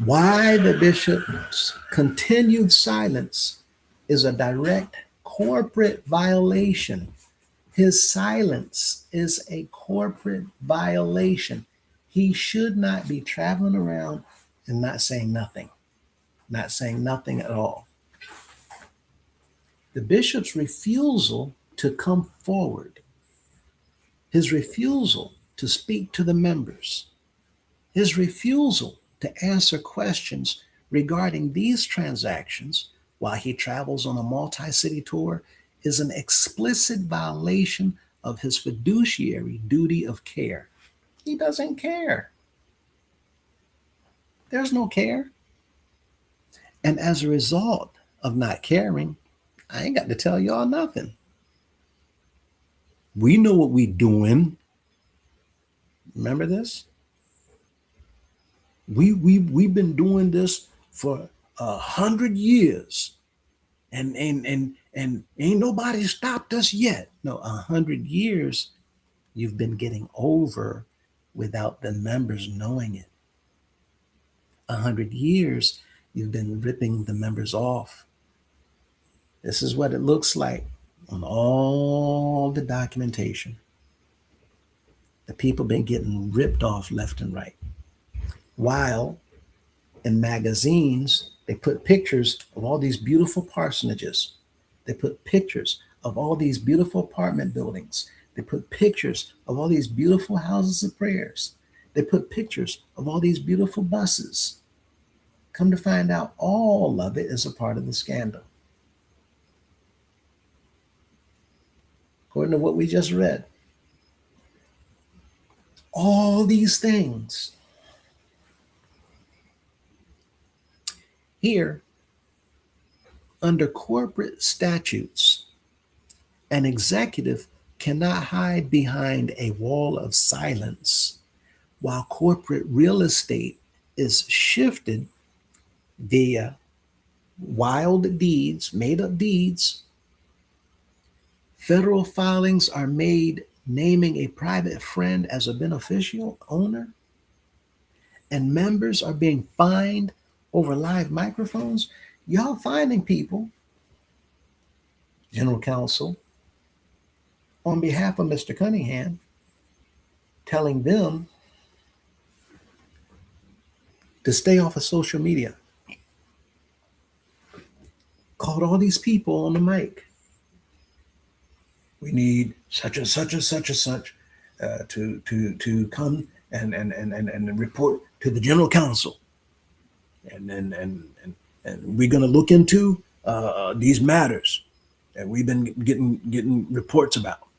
Why the bishop's continued silence is a direct corporate violation. His silence is a corporate violation. He should not be traveling around and not saying nothing at all. The bishop's refusal to come forward, his refusal to speak to the members, his refusal to answer questions regarding these transactions while he travels on a multi-city tour is an explicit violation of his fiduciary duty of care. He doesn't care. There's no care. And as a result of not caring, I ain't got to tell y'all nothing. We know what we doing. Remember this? We've been doing this for 100 years, and ain't nobody stopped us yet. No, 100 years you've been getting over without the members knowing it. 100 years you've been ripping the members off. This is what it looks like on all the documentation. The people been getting ripped off left and right. While in magazines, they put pictures of all these beautiful parsonages. They put pictures of all these beautiful apartment buildings. They put pictures of all these beautiful houses of prayers. They put pictures of all these beautiful buses. Come to find out, all of it is a part of the scandal. According to what we just read, all these things here, under corporate statutes, an executive cannot hide behind a wall of silence while corporate real estate is shifted via wild deeds, made up deeds. Federal filings are made naming a private friend as a beneficial owner, and members are being fined over live microphones. Y'all finding people, General Counsel, on behalf of Mr. Cunningham, telling them to stay off of social media. Called all these people on the mic. We need such and such and such and such to come and report to the General Counsel, and we're going to look into these matters that we've been getting reports about.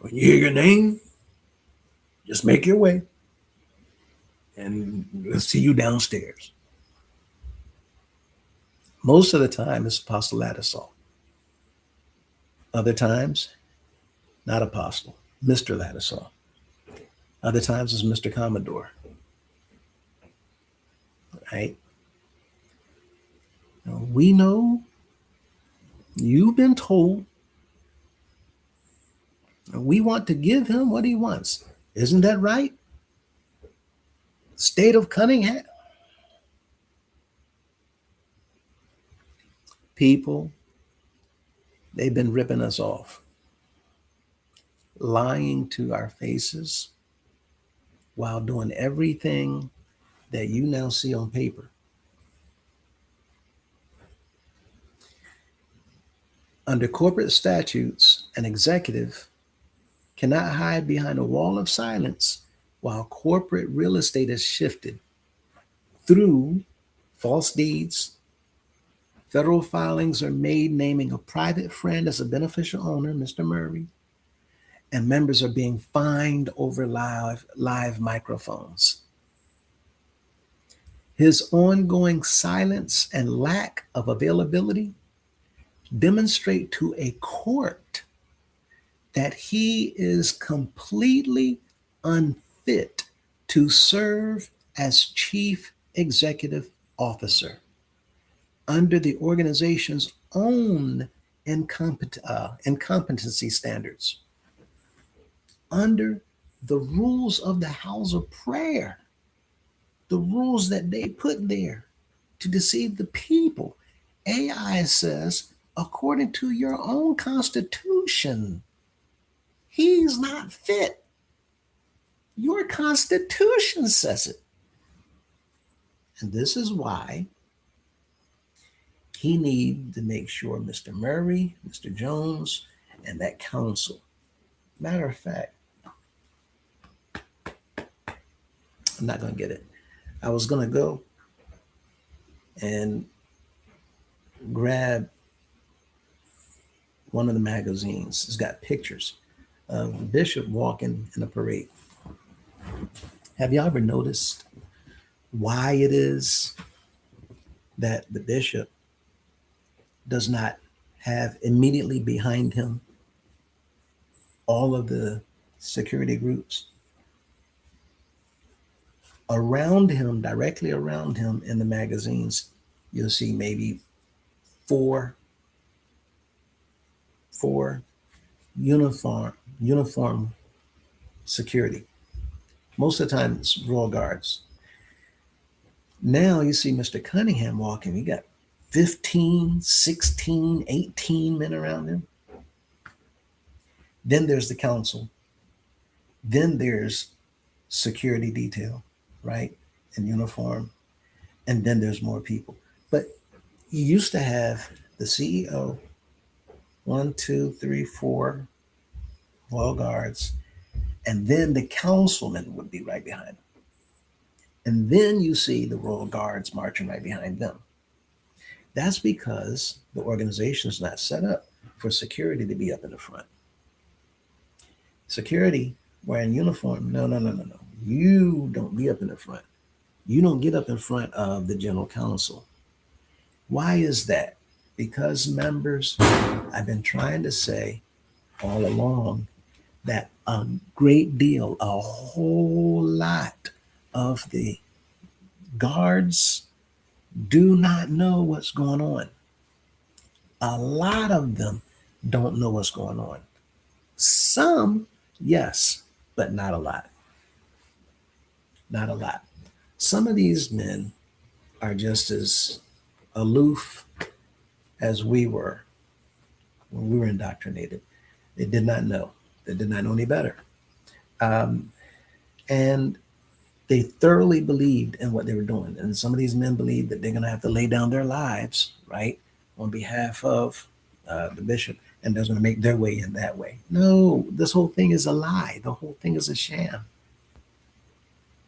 When you hear your name, just make your way and we'll see you downstairs. Most of the time, it's Apostle Ladisol. Other times, not Apostle, Mr. Ladisol. Other times, it's Mr. Commodore, right? Now, we know you've been told we want to give him what he wants. Isn't that right? State of Cunningham. People, they've been ripping us off, lying to our faces while doing everything that you now see on paper. Under corporate statutes, an executive cannot hide behind a wall of silence while corporate real estate is shifted through false deeds. Federal filings are made naming a private friend as a beneficial owner, Mr. Murray, and members are being fined over live microphones. His ongoing silence and lack of availability demonstrate to a court that he is completely unfit to serve as chief executive officer under the organization's own incompetency standards, under the rules of the house of prayer, the rules that they put there to deceive the people. AI says, according to your own constitution, he's not fit. Your constitution says it. And this is why he needs to make sure Mr. Murray, Mr. Jones, and that council. Matter of fact, I'm not going to get it. I was going to go and grab one of the magazines. It's got pictures of the bishop walking in a parade. Have you ever noticed why it is that the bishop does not have immediately behind him all of the security groups? Around him, directly around him in the magazines, you'll see maybe four uniform security. Most of the time it's Royal Guards. Now you see Mr. Cunningham walking. You got 15, 16, 18 men around him. Then there's the council. Then there's security detail, right? In uniform. And then there's more people. But you used to have the CEO, 1, 2, 3, 4 Royal Guards, and then the councilman would be right behind him. And then you see the Royal Guards marching right behind them. That's because the organization is not set up for security to be up in the front. Security wearing uniform, no. You don't be up in the front. You don't get up in front of the general counsel. Why is that? Because members, I've been trying to say all along that a great deal, a whole lot of the guards do not know what's going on. A lot of them don't know what's going on. Some, yes, but not a lot. Not a lot. Some of these men are just as aloof as we were when we were indoctrinated. They did not know. They did not know any better. And they thoroughly believed in what they were doing. And some of these men believed that they're going to have to lay down their lives, right, on behalf of the bishop, and they're going to make their way in that way. No, this whole thing is a lie. The whole thing is a sham.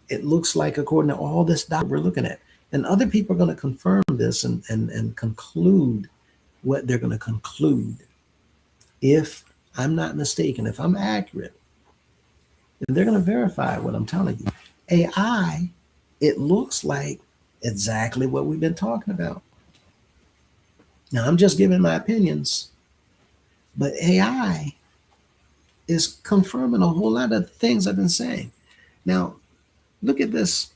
It looks like, according to all this data we're looking at, and other people are going to confirm this and conclude what they're going to conclude if I'm not mistaken, if I'm accurate, then they're going to verify what I'm telling you. AI, it looks like exactly what we've been talking about. Now, I'm just giving my opinions, but AI is confirming a whole lot of things I've been saying. Now, look at this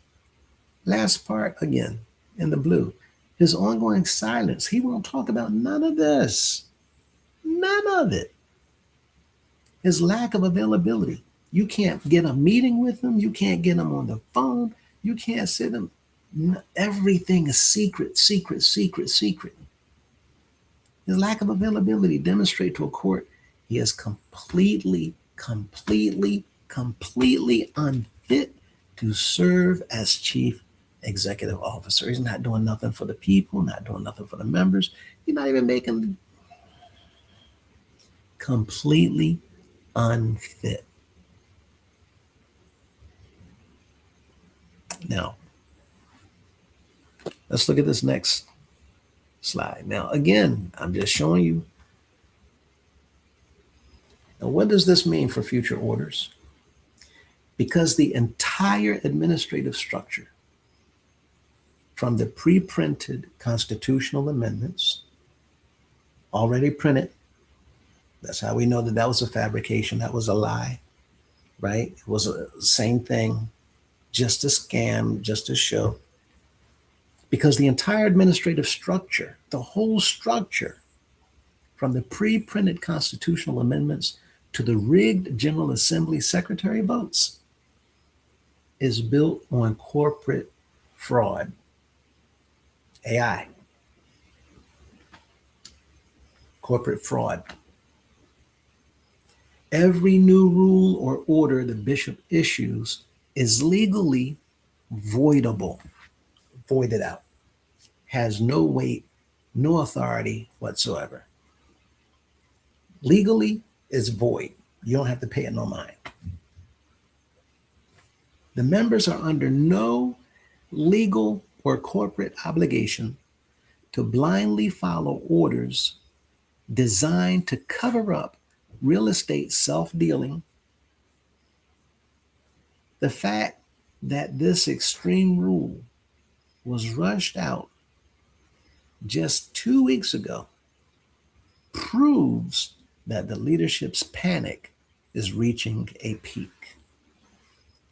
last part again in the blue. His ongoing silence. He won't talk about none of this. None of it. His lack of availability. You can't get a meeting with him. You can't get him on the phone. You can't sit him. Everything is secret, secret, secret, secret. His lack of availability demonstrate to a court he is completely, completely, completely unfit to serve as chief executive officer. He's not doing nothing for the people, not doing nothing for the members. He's not even making completely unfit. Now, let's look at this next slide. Now, again, I'm just showing you. Now, what does this mean for future orders? Because the entire administrative structure, from the pre-printed constitutional amendments, already printed, that's how we know that that was a fabrication, that was a lie, right? It was a same thing, just a scam, just a show. Because the entire administrative structure, the whole structure, from the pre-printed constitutional amendments to the rigged General Assembly secretary votes, is built on corporate fraud. AI. Corporate fraud. Every new rule or order the bishop issues is legally voidable, voided out, has no weight, no authority whatsoever. Legally, it's void. You don't have to pay it no mind. The members are under no legal or corporate obligation to blindly follow orders designed to cover up real estate self-dealing. The fact that this extreme rule was rushed out just 2 weeks ago proves that the leadership's panic is reaching a peak.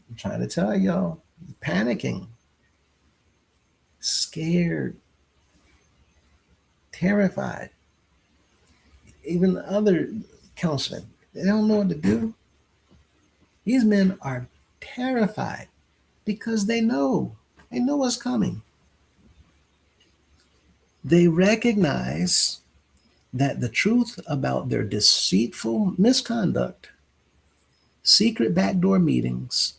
I'm trying to tell y'all, panicking, scared, terrified. Even other councilmen, they don't know what to do. These men are terrified because they know what's coming. They recognize that the truth about their deceitful misconduct, secret backdoor meetings,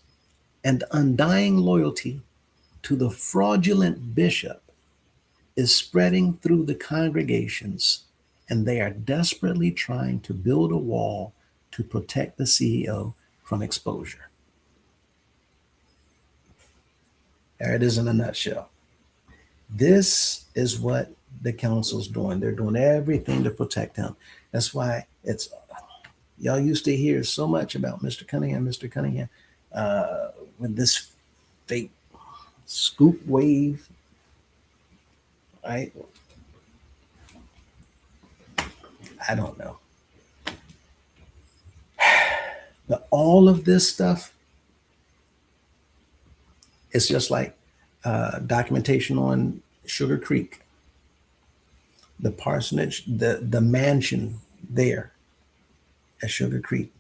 and undying loyalty to the fraudulent bishop is spreading through the congregations, and they are desperately trying to build a wall to protect the CEO from exposure. There it is in a nutshell. This is what the council's doing. They're doing everything to protect him. That's why it's, y'all used to hear so much about Mr. Cunningham, with this fake scoop wave, right? I don't know. But all of this stuff, it's just like documentation on Sugar Creek, the parsonage, the mansion there at Sugar Creek.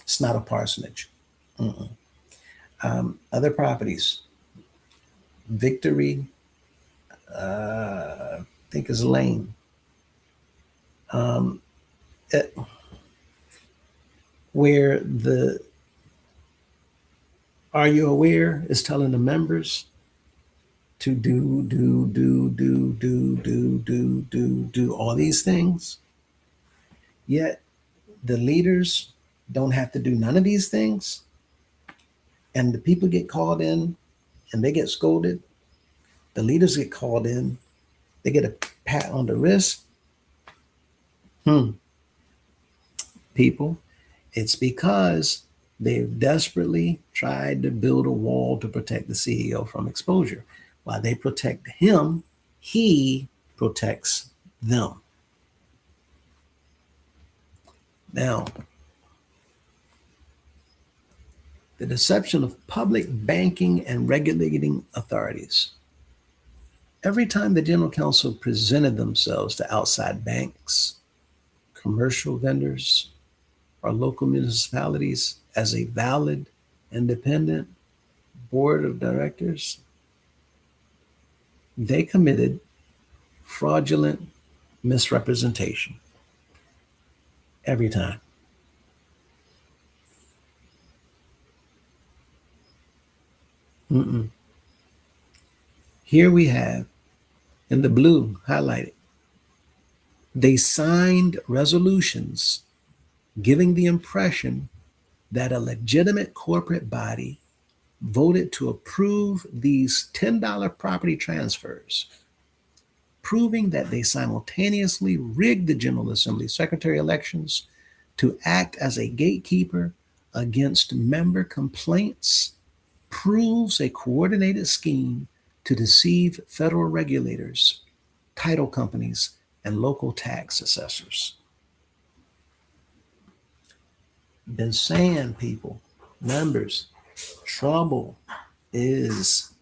It's not a parsonage. Other properties, Victory, I think is Lane. Where the Are You Aware is telling the members to do all these things. Yet the leaders don't have to do none of these things. And the people get called in and they get scolded. The leaders get called in. They get a pat on the wrist. People people, it's because they've desperately tried to build a wall to protect the CEO from exposure. While they protect him, he protects them. Now, the deception of public banking and regulating authorities. Every time the general counsel presented themselves to outside banks, commercial vendors, or local municipalities as a valid, independent board of directors, they committed fraudulent misrepresentation every time. Mm-mm. Here we have in the blue highlighted, they signed resolutions giving the impression that a legitimate corporate body voted to approve these $10 property transfers, proving that they simultaneously rigged the General Assembly secretary elections to act as a gatekeeper against member complaints, proves a coordinated scheme to deceive federal regulators, title companies, and local tax assessors. Been saying, people, members, trouble is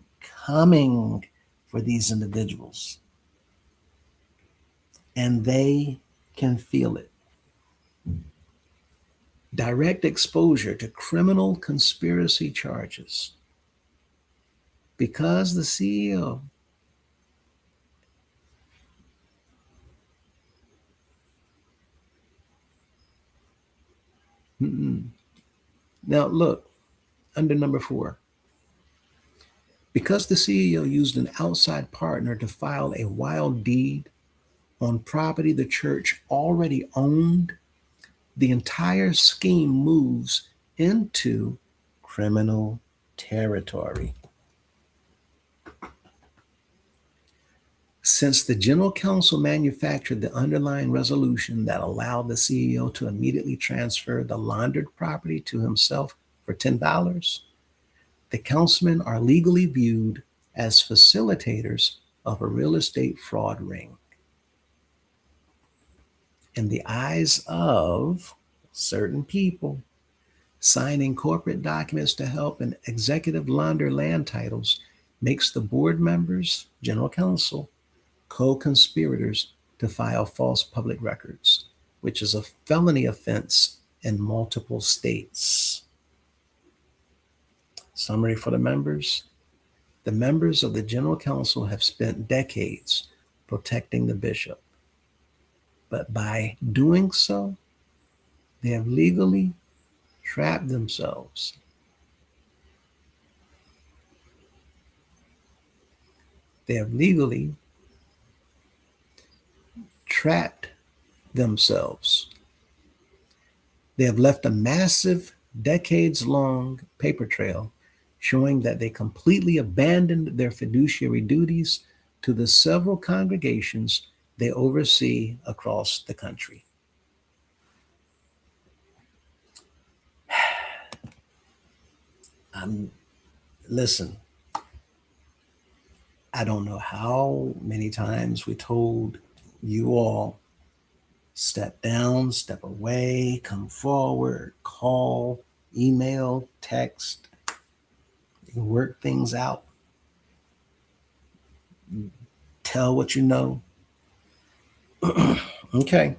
coming for these individuals, and they can feel it. Direct exposure to criminal conspiracy charges because the CEO. Mm-mm. Now, look, under number 4, because the CEO used an outside partner to file a wild deed on property the church already owned, the entire scheme moves into criminal territory. Since the general counsel manufactured the underlying resolution that allowed the CEO to immediately transfer the laundered property to himself for $10, the councilmen are legally viewed as facilitators of a real estate fraud ring. In the eyes of certain people, signing corporate documents to help an executive launder land titles makes the board members, general counsel, co-conspirators to file false public records, which is a felony offense in multiple states. Summary for the members. The members of the General Council have spent decades protecting the bishop, but by doing so, they have legally trapped themselves. They have legally trapped themselves. They have left a massive, decades long paper trail showing that they completely abandoned their fiduciary duties to the several congregations they oversee across the country. Listen, I don't know how many times we told you all step down, step away, come forward, call, email, text, work things out, tell what you know. Okay.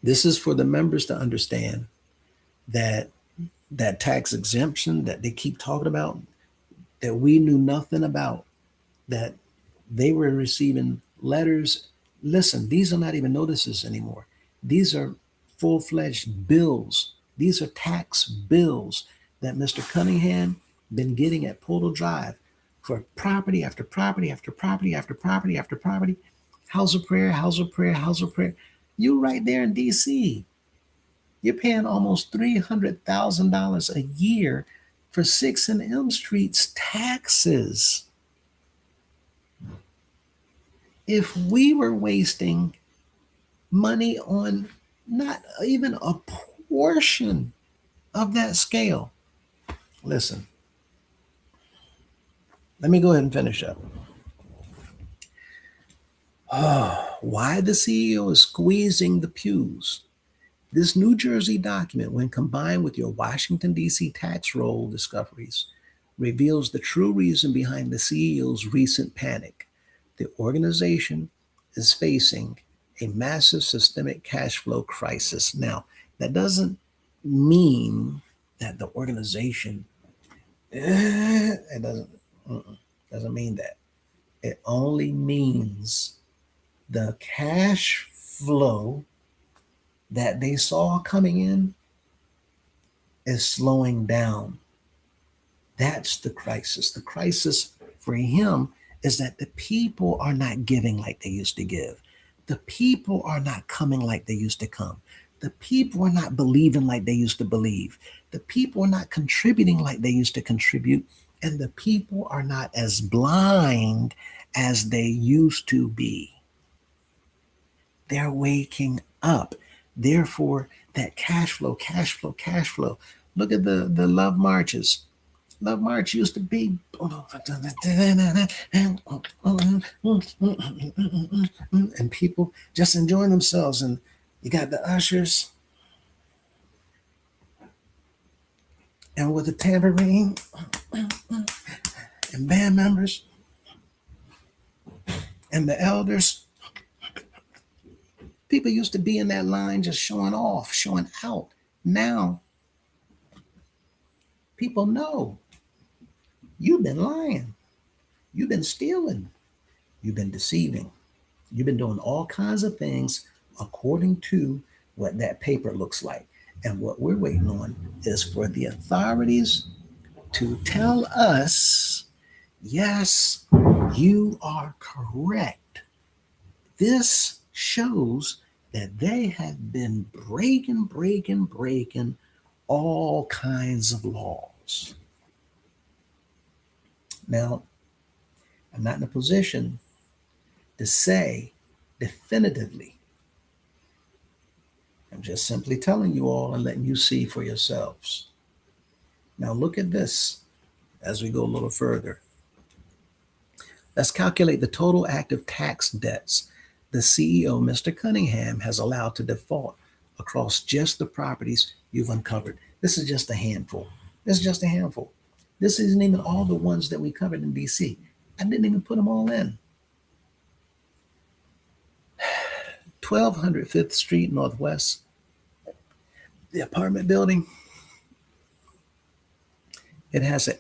This is for the members to understand that that tax exemption that they keep talking about, that we knew nothing about, that they were receiving letters. Listen, these are not even notices anymore. These are full-fledged bills. These are tax bills that Mr. Cunningham been getting at Portal Drive for property after property after property after property after property. House of prayer, house of prayer, house of prayer. You right there in DC. You're paying almost $300,000 a year for 6 and M Street's taxes. If we were wasting money on Not even a portion of that scale. Listen, let me go ahead and finish up. Why the CEO is squeezing the pews. This New Jersey document, when combined with your Washington, D.C. tax roll discoveries, reveals the true reason behind the CEO's recent panic. The organization is facing a massive systemic cash flow crisis. Now, that doesn't mean that the organization, it doesn't mean that. It only means the cash flow that they saw coming in is slowing down. That's the crisis. The crisis for him is that the people are not giving like they used to give. The people are not coming like they used to come. The people are not believing like they used to believe. The people are not contributing like they used to contribute. And the people are not as blind as they used to be. They're waking up. Therefore, that cash flow, cash flow, cash flow. Look at the love marches. Love March used to be and people just enjoying themselves. And you got the ushers and with the tambourine and band members and the elders. People used to be in that line just showing off, showing out. Now, people know you've been lying, you've been stealing, you've been deceiving, you've been doing all kinds of things according to what that paper looks like. And what we're waiting on is for the authorities to tell us, yes, you are correct. This shows that they have been breaking all kinds of laws. Now, I'm not in a position to say definitively. I'm just simply telling you all and letting you see for yourselves. Now, look at this as we go a little further. Let's calculate the total active tax debts the CEO, Mr. Cunningham, has allowed to default across just the properties you've uncovered. This is just a handful. This is just a handful. This isn't even all the ones that we covered in DC. I didn't even put them all in. 1200 5th Street Northwest, the apartment building, it has an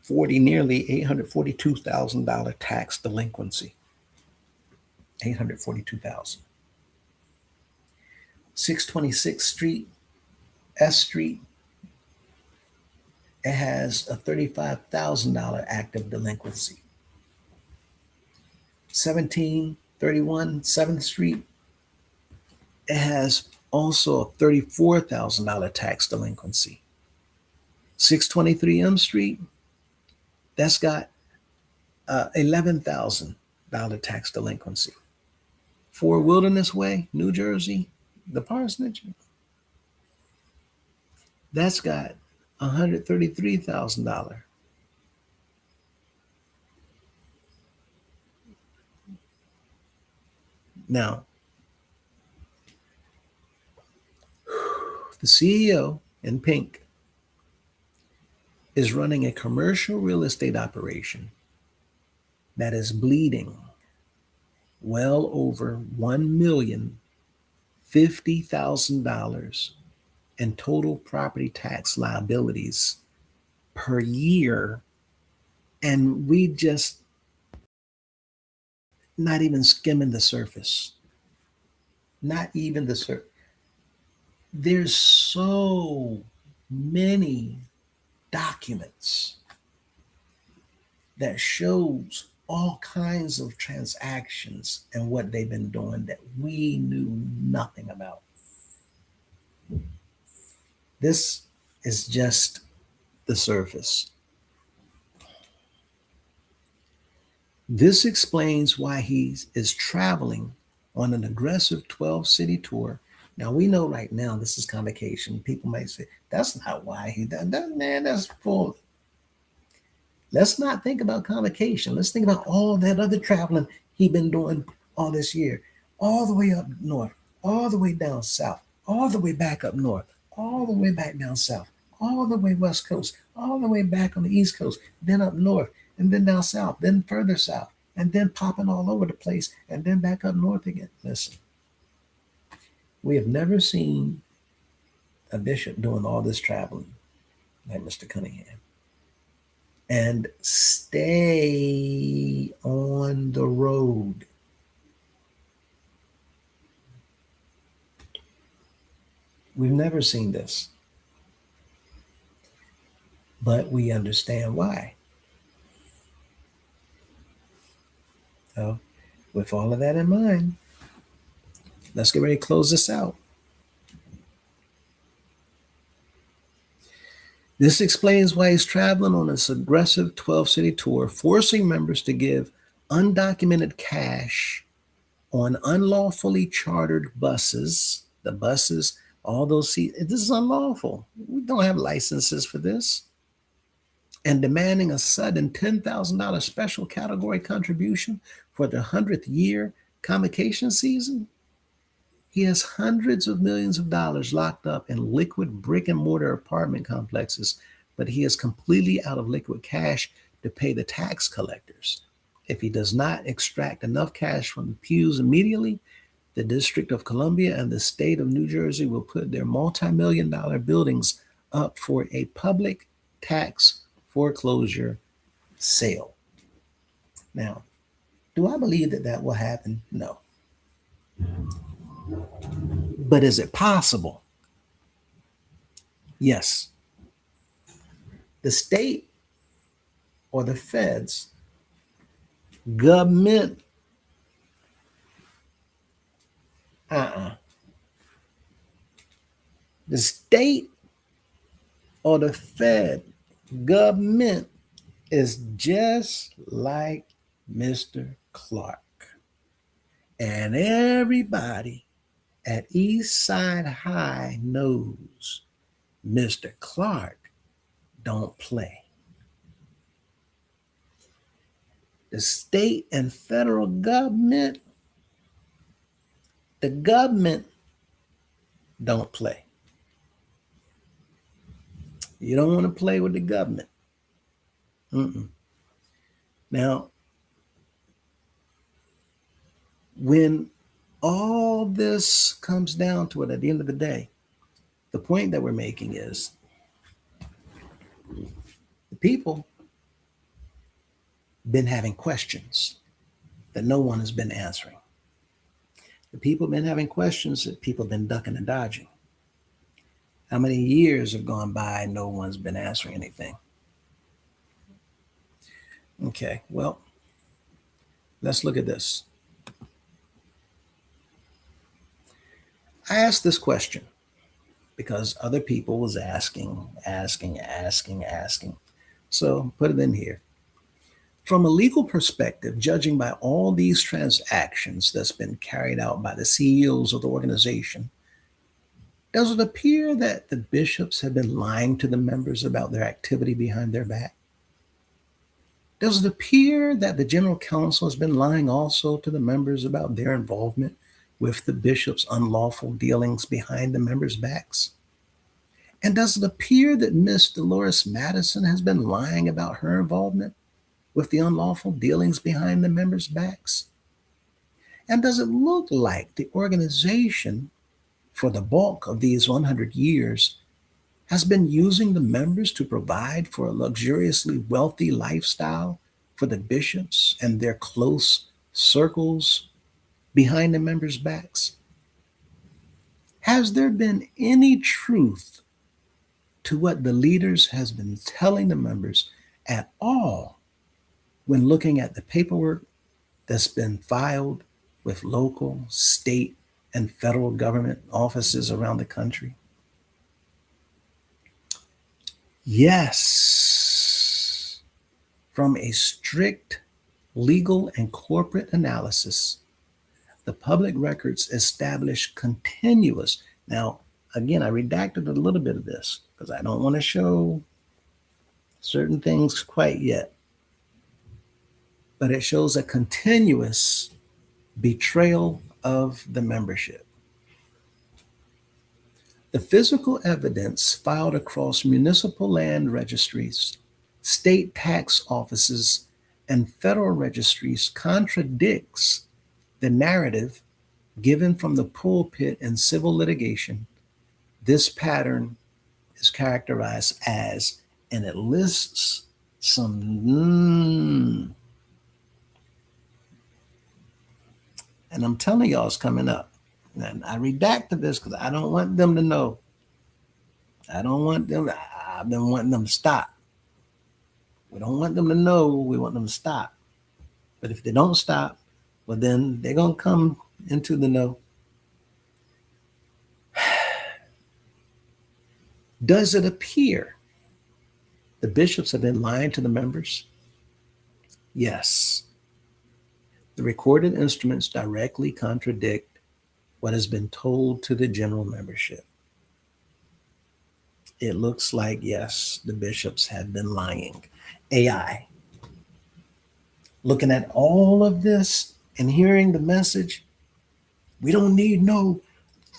nearly $842,000 tax delinquency. 842,000. 626th Street, S Street, it has a $35,000 active delinquency. 1731 7th Street, it has also a $34,000 tax delinquency. 623 M Street, that's got $11,000 tax delinquency. 4 Wilderness Way, New Jersey, the parsonage, that's got $133,000. Now, the CEO in pink is running a commercial real estate operation that is bleeding well over $1,050,000 in total property tax liabilities per year. And we just not even skimming the surface. Not even the surface. There's so many documents that shows all kinds of transactions and what they've been doing that we knew nothing about. This is just the surface. This explains why he is traveling on an aggressive 12-city tour. Now, we know right now this is convocation. People might say, that's not why he done that. Man, that's full. Let's not think about convocation. Let's think about all that other traveling he been doing all this year, all the way up north, all the way down south, all the way back up north, all the way back down south, all the way west coast, all the way back on the east coast, then up north, and then down south, then further south, and then popping all over the place, and then back up north again. Listen, we have never seen a bishop doing all this traveling like Mr. Cunningham and stay on the road. We've never seen this, but we understand why. So, with all of that in mind, let's get ready to close this out. This explains why he's traveling on this aggressive 12-city tour, forcing members to give undocumented cash on unlawfully chartered buses. The buses, all those seats, this is unlawful. We don't have licenses for this. And demanding a sudden $10,000 special category contribution for the 100th year convocation season. He has hundreds of millions of dollars locked up in liquid brick and mortar apartment complexes, but he is completely out of liquid cash to pay the tax collectors. If he does not extract enough cash from the pews immediately, the District of Columbia and the state of New Jersey will put their multi-million-dollar buildings up for a public tax foreclosure sale. Now, do I believe that that will happen? No. But is it possible? Yes. The state or the feds, government, the state or the fed government is just like Mr. Clark. And everybody at East Side High knows Mr. Clark don't play. The state and federal government, the government don't play. You don't want to play with the government. Now, when all this comes down to it at the end of the day, the point that we're making is the people been having questions that no one has been answering. The people been having questions that people have been ducking and dodging. How many years have gone by and no one's been answering anything? Okay, well, let's look at this. I asked this question because other people was asking. So put it in here. From a legal perspective, judging by all these transactions that's been carried out by the CEOs of the organization, does it appear that the bishops have been lying to the members about their activity behind their back? Does it appear that the general counsel has been lying also to the members about their involvement with the bishop's unlawful dealings behind the members' backs? And does it appear that Miss Dolores Madison has been lying about her involvement with the unlawful dealings behind the members' backs? And does it look like the organization, for the bulk of these 100 years, has been using the members to provide for a luxuriously wealthy lifestyle for the bishops and their close circles behind the members' backs? Has there been any truth to what the leaders has been telling the members at all when looking at the paperwork that's been filed with local, state, and federal government offices around the country? Yes. From a strict legal and corporate analysis, The public records establish continuous. Now, again, I redacted a little bit of this because I don't want to show certain things quite yet, but it shows a continuous betrayal of the membership. The physical evidence filed across municipal land registries, state tax offices, and federal registries contradicts the narrative given from the pulpit in civil litigation. This pattern is characterized as, and it lists some, and I'm telling y'all it's coming up. And I redacted this because I don't want them to know. I don't want them, I've been wanting them to stop. We don't want them to know, we want them to stop. But if they don't stop, well, then they're going to come into the know. Does it appear the bishops have been lying to the members? Yes. The recorded instruments directly contradict what has been told to the general membership. It looks like, yes, the bishops have been lying. AI. Looking at all of this and hearing the message, we don't need no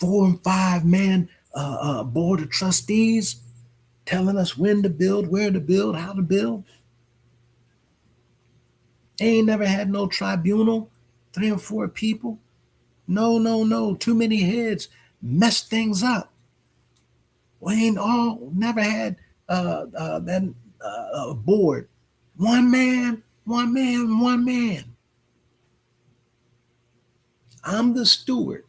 4 and 5 man board of trustees telling us when to build, where to build, how to build. They ain't never had no tribunal, 3 or 4 people. No. Too many heads mess things up. We ain't all never had that board. One man. I'm the steward.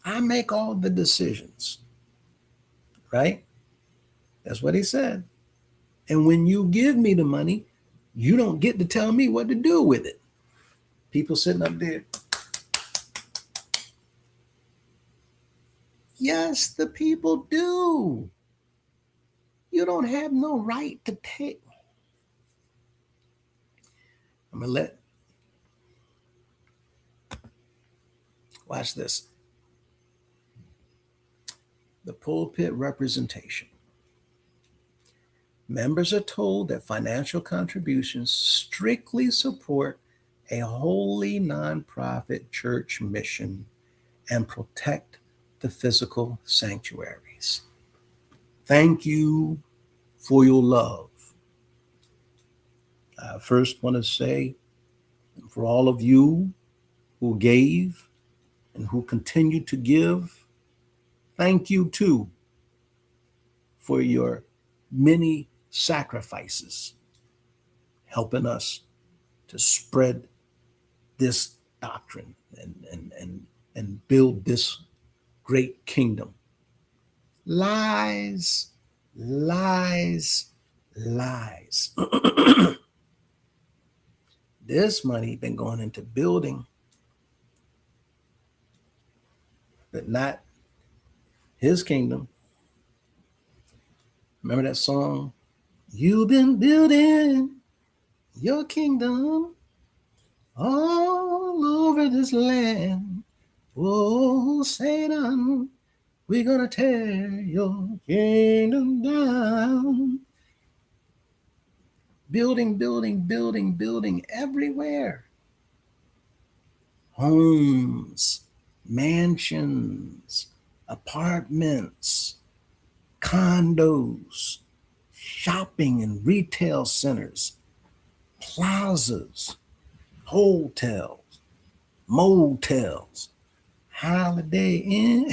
I make all the decisions. Right? That's what he said. And when you give me the money, you don't get to tell me what to do with it. People sitting up there. Yes, the people do. You don't have no right to take. I'm going to watch this. The pulpit representation. Members are told that financial contributions strictly support a wholly nonprofit church mission and protect the physical sanctuaries. Thank you for your love. I first want to say, for all of you who gave and who continue to give, thank you too for your many sacrifices, helping us to spread this doctrine and build this great kingdom. Lies. This money been going into building, but not his kingdom. Remember that song? You've been building your kingdom all over this land. Oh, Satan, we're going to tear your kingdom down. Building everywhere. Homes, mansions, apartments, condos, shopping and retail centers, plazas, hotels, motels, Holiday Inn.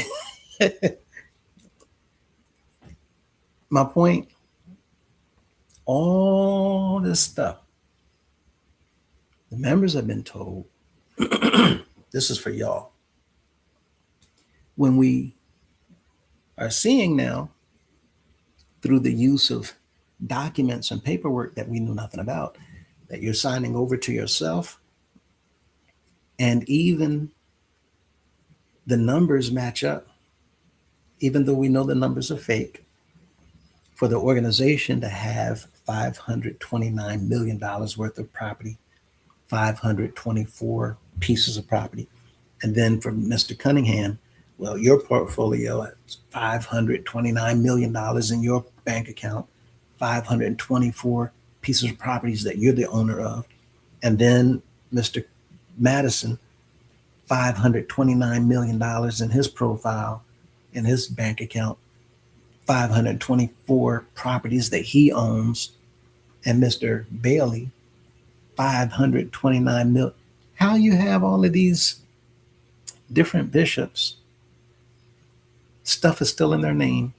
My point, all this stuff, the members have been told, this is for y'all. When we are seeing now, through the use of documents and paperwork that we knew nothing about, that you're signing over to yourself, and even the numbers match up, even though we know the numbers are fake, for the organization to have $529 million worth of property, 524 pieces of property, And then for Mr. Cunningham, well, your portfolio is $529 million in your bank account, 524 pieces of properties that you're the owner of. And then Mr. Madison, $529 million in his profile, in his bank account, 524 properties that he owns. And Mr. Bailey, 529 million. How you have all of these different bishops, stuff is still in their name.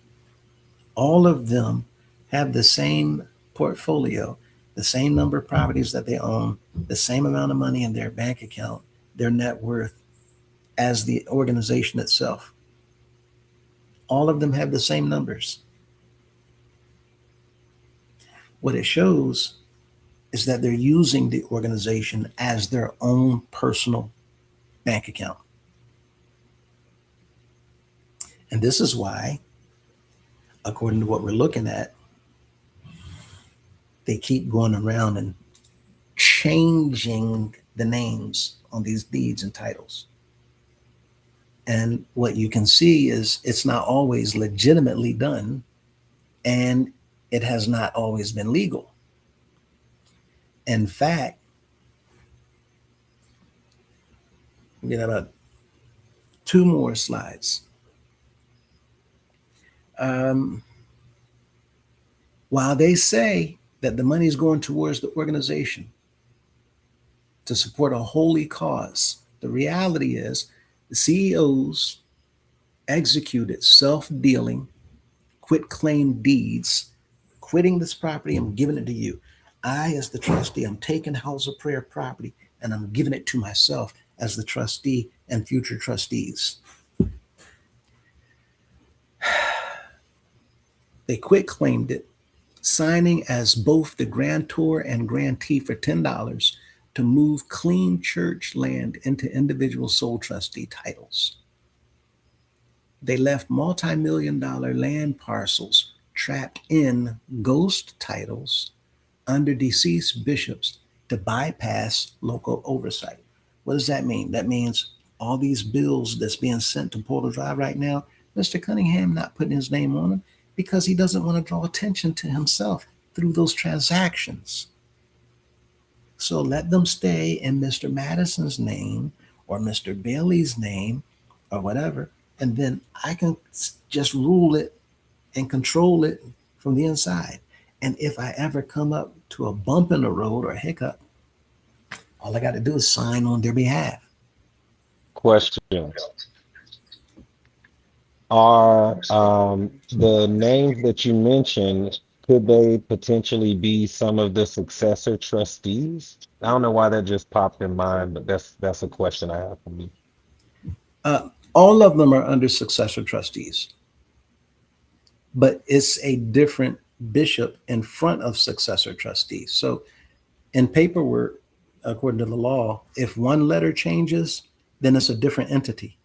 All of them have the same portfolio, the same number of properties that they own, the same amount of money in their bank account, their net worth as the organization itself. All of them have the same numbers. What it shows is that they're using the organization as their own personal bank account. And this is why, according to what we're looking at, they keep going around and changing the names on these deeds and titles. And what you can see is it's not always legitimately done, and it has not always been legal. In fact, we got about 2 more slides. While they say that the money is going towards the organization to support a holy cause, the reality is the CEOs executed self-dealing, quit claim deeds, quitting this property, I'm giving it to you. I, as the trustee, I'm taking House of Prayer property and I'm giving it to myself as the trustee and future trustees. They quit claimed it, signing as both the grantor and grantee for $10 to move clean church land into individual sole trustee titles. They left multi-million-dollar land parcels trapped in ghost titles under deceased bishops to bypass local oversight. What does that mean? That means all these bills that's being sent to Portal Drive right now, Mr. Cunningham not putting his name on them because he doesn't want to draw attention to himself through those transactions. So let them stay in Mr. Madison's name or Mr. Bailey's name or whatever, and then I can just rule it and control it from the inside. And if I ever come up to a bump in the road or a hiccup, all I got to do is sign on their behalf. Questions. Are the names that you mentioned, could they potentially be some of the successor trustees? I don't know why that just popped in mind, but that's a question I have for me. All of them are under successor trustees, but it's a different bishop in front of successor trustees. So in paperwork, according to the law, if one letter changes, then it's a different entity.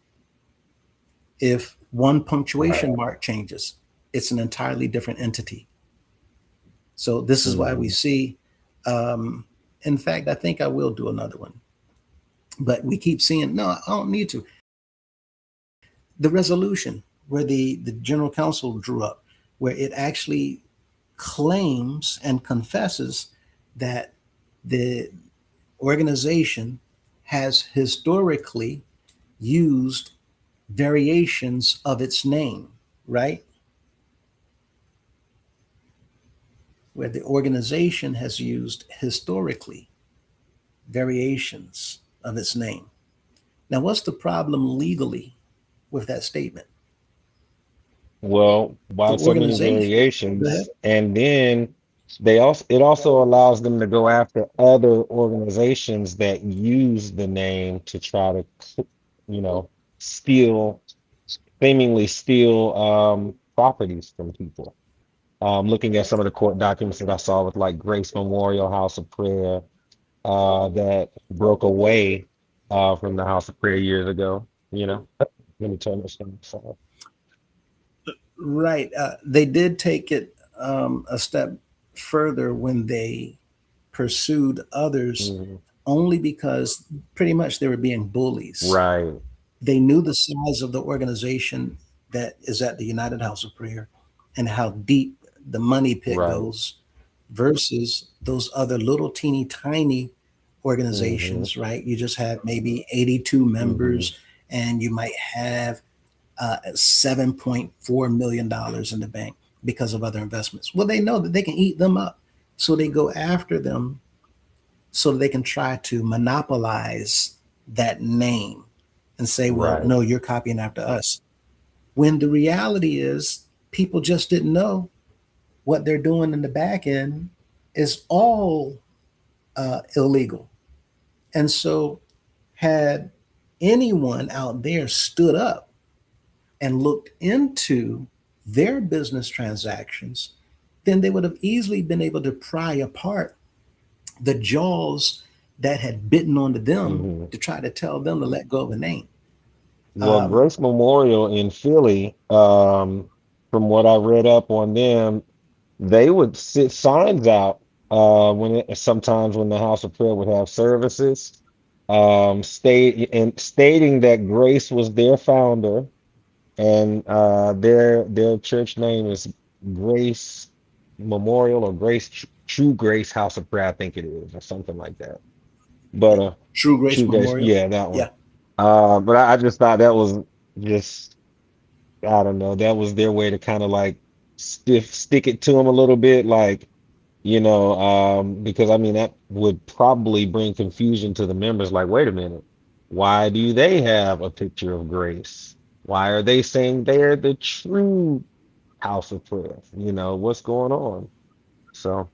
If one punctuation mark changes, it's an entirely different entity. So this is why we Mhm. see, in fact, I think I will do another one, but we keep seeing, no, I don't need to. The resolution where the general counsel drew up, where it actually claims and confesses that the organization has historically used variations of its name, right? Where the organization has used historically variations of its name. Now, what's the problem legally with that statement? Well, The why so many organization, go ahead. variations? And then it also allows them to go after other organizations that use the name to try to, you know, steal, seemingly steal properties from people. Looking at some of the court documents that I saw with like Grace Memorial House of Prayer, that broke away from the House of Prayer years ago, you know. Let me turn this thing off. Right. They did take it a step further when they pursued others Mhm. only because pretty much they were being bullies. Right. They knew the size of the organization that is at the United House of Prayer and how deep the money pit Right. goes versus those other little teeny tiny Mm-hmm. organizations, right? You just have maybe 82 Mm-hmm. members and you might have $7.4 million in the bank because of other investments. Well, they know that they can eat them up. So they go after them so they can try to monopolize that name and say, well, Right. no, you're copying after us. When the reality is, people just didn't know what they're doing in the back end is all illegal. And so, had anyone out there stood up and looked into their business transactions, then they would have easily been able to pry apart the jaws that had bitten onto them Mm-hmm. to try to tell them to let go of a name. Well, Um, Grace Memorial in Philly, from what I read up on them, they would sit signs out sometimes when the House of Prayer would have services, stating that Grace was their founder, and their church name is Grace Memorial or True Grace House of Prayer, I think it is, or something like that. But True Grace True Grace, Memorial. yeah, that one. Yeah. But I just thought that was just, I don't know, that was their way to kind of like stick it to them a little bit, like, because I mean that would probably bring confusion to the members. Like, wait a minute, why do they have a picture of Grace? Why are they saying they're the true House of Prayer? What's going on? So,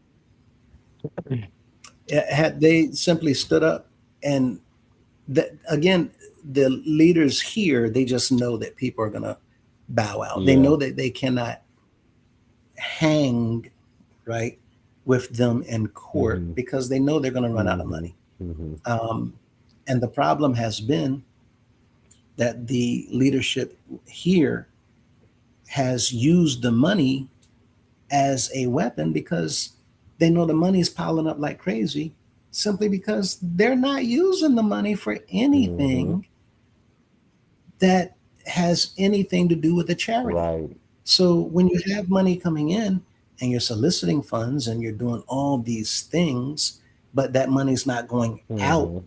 Had they simply stood up and that again, the leaders here, they just know that people are going to bow out. They yeah. know that they cannot hang, right, with them in court Hmm. because they know they're going to run out of Hmm. money. Hmm. Um, and the problem has been that the leadership here has used the money as a weapon because they know the money's piling up like crazy simply because they're not using the money for Hmm. anything that has anything to do with the charity. Right. So when you have money coming in and you're soliciting funds and you're doing all these things, but that money's not going out Hmm.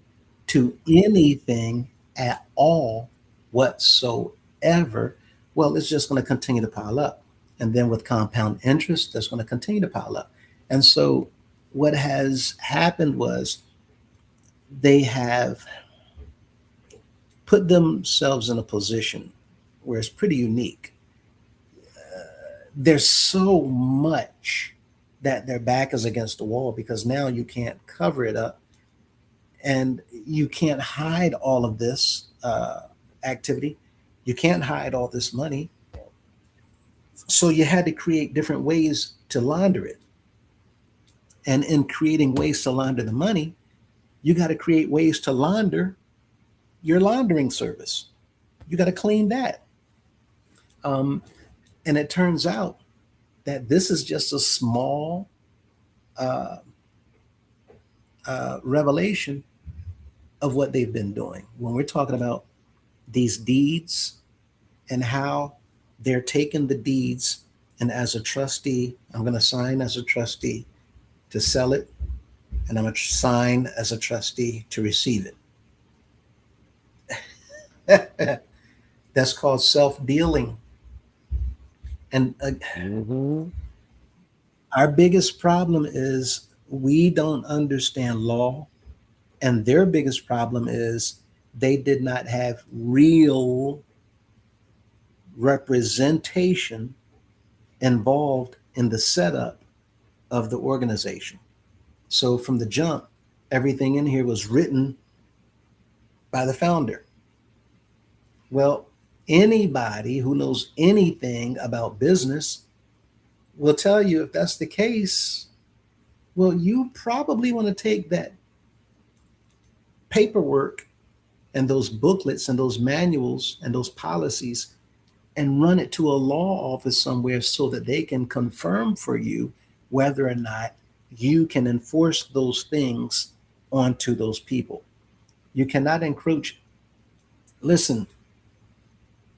to anything at all whatsoever, well, it's just going to continue to pile up. And then with compound interest, that's going to continue to pile up. And so what has happened was they have put themselves in a position where it's pretty unique. There's so much that their back is against the wall because now you can't cover it up and you can't hide all of this activity. You can't hide all this money. So you had to create different ways to launder it. And in creating ways to launder the money, you got to create ways to launder your laundering service. You got to clean that. Um, and it turns out that this is just a small uh, revelation of what they've been doing. When we're talking about these deeds and how they're taking the deeds, and as a trustee, I'm going to sign as a trustee to sell it, and I'm going to sign as a trustee to receive it. That's called self dealing. And Hmm. our biggest problem is we don't understand law, and their biggest problem is they did not have real representation involved in the setup of the organization. So from the jump, everything in here was written by the founder. Well, anybody who knows anything about business will tell you if that's the case, well, you probably want to take that paperwork and those booklets and those manuals and those policies and run it to a law office somewhere so that they can confirm for you whether or not you can enforce those things onto those people. You cannot encroach. Listen,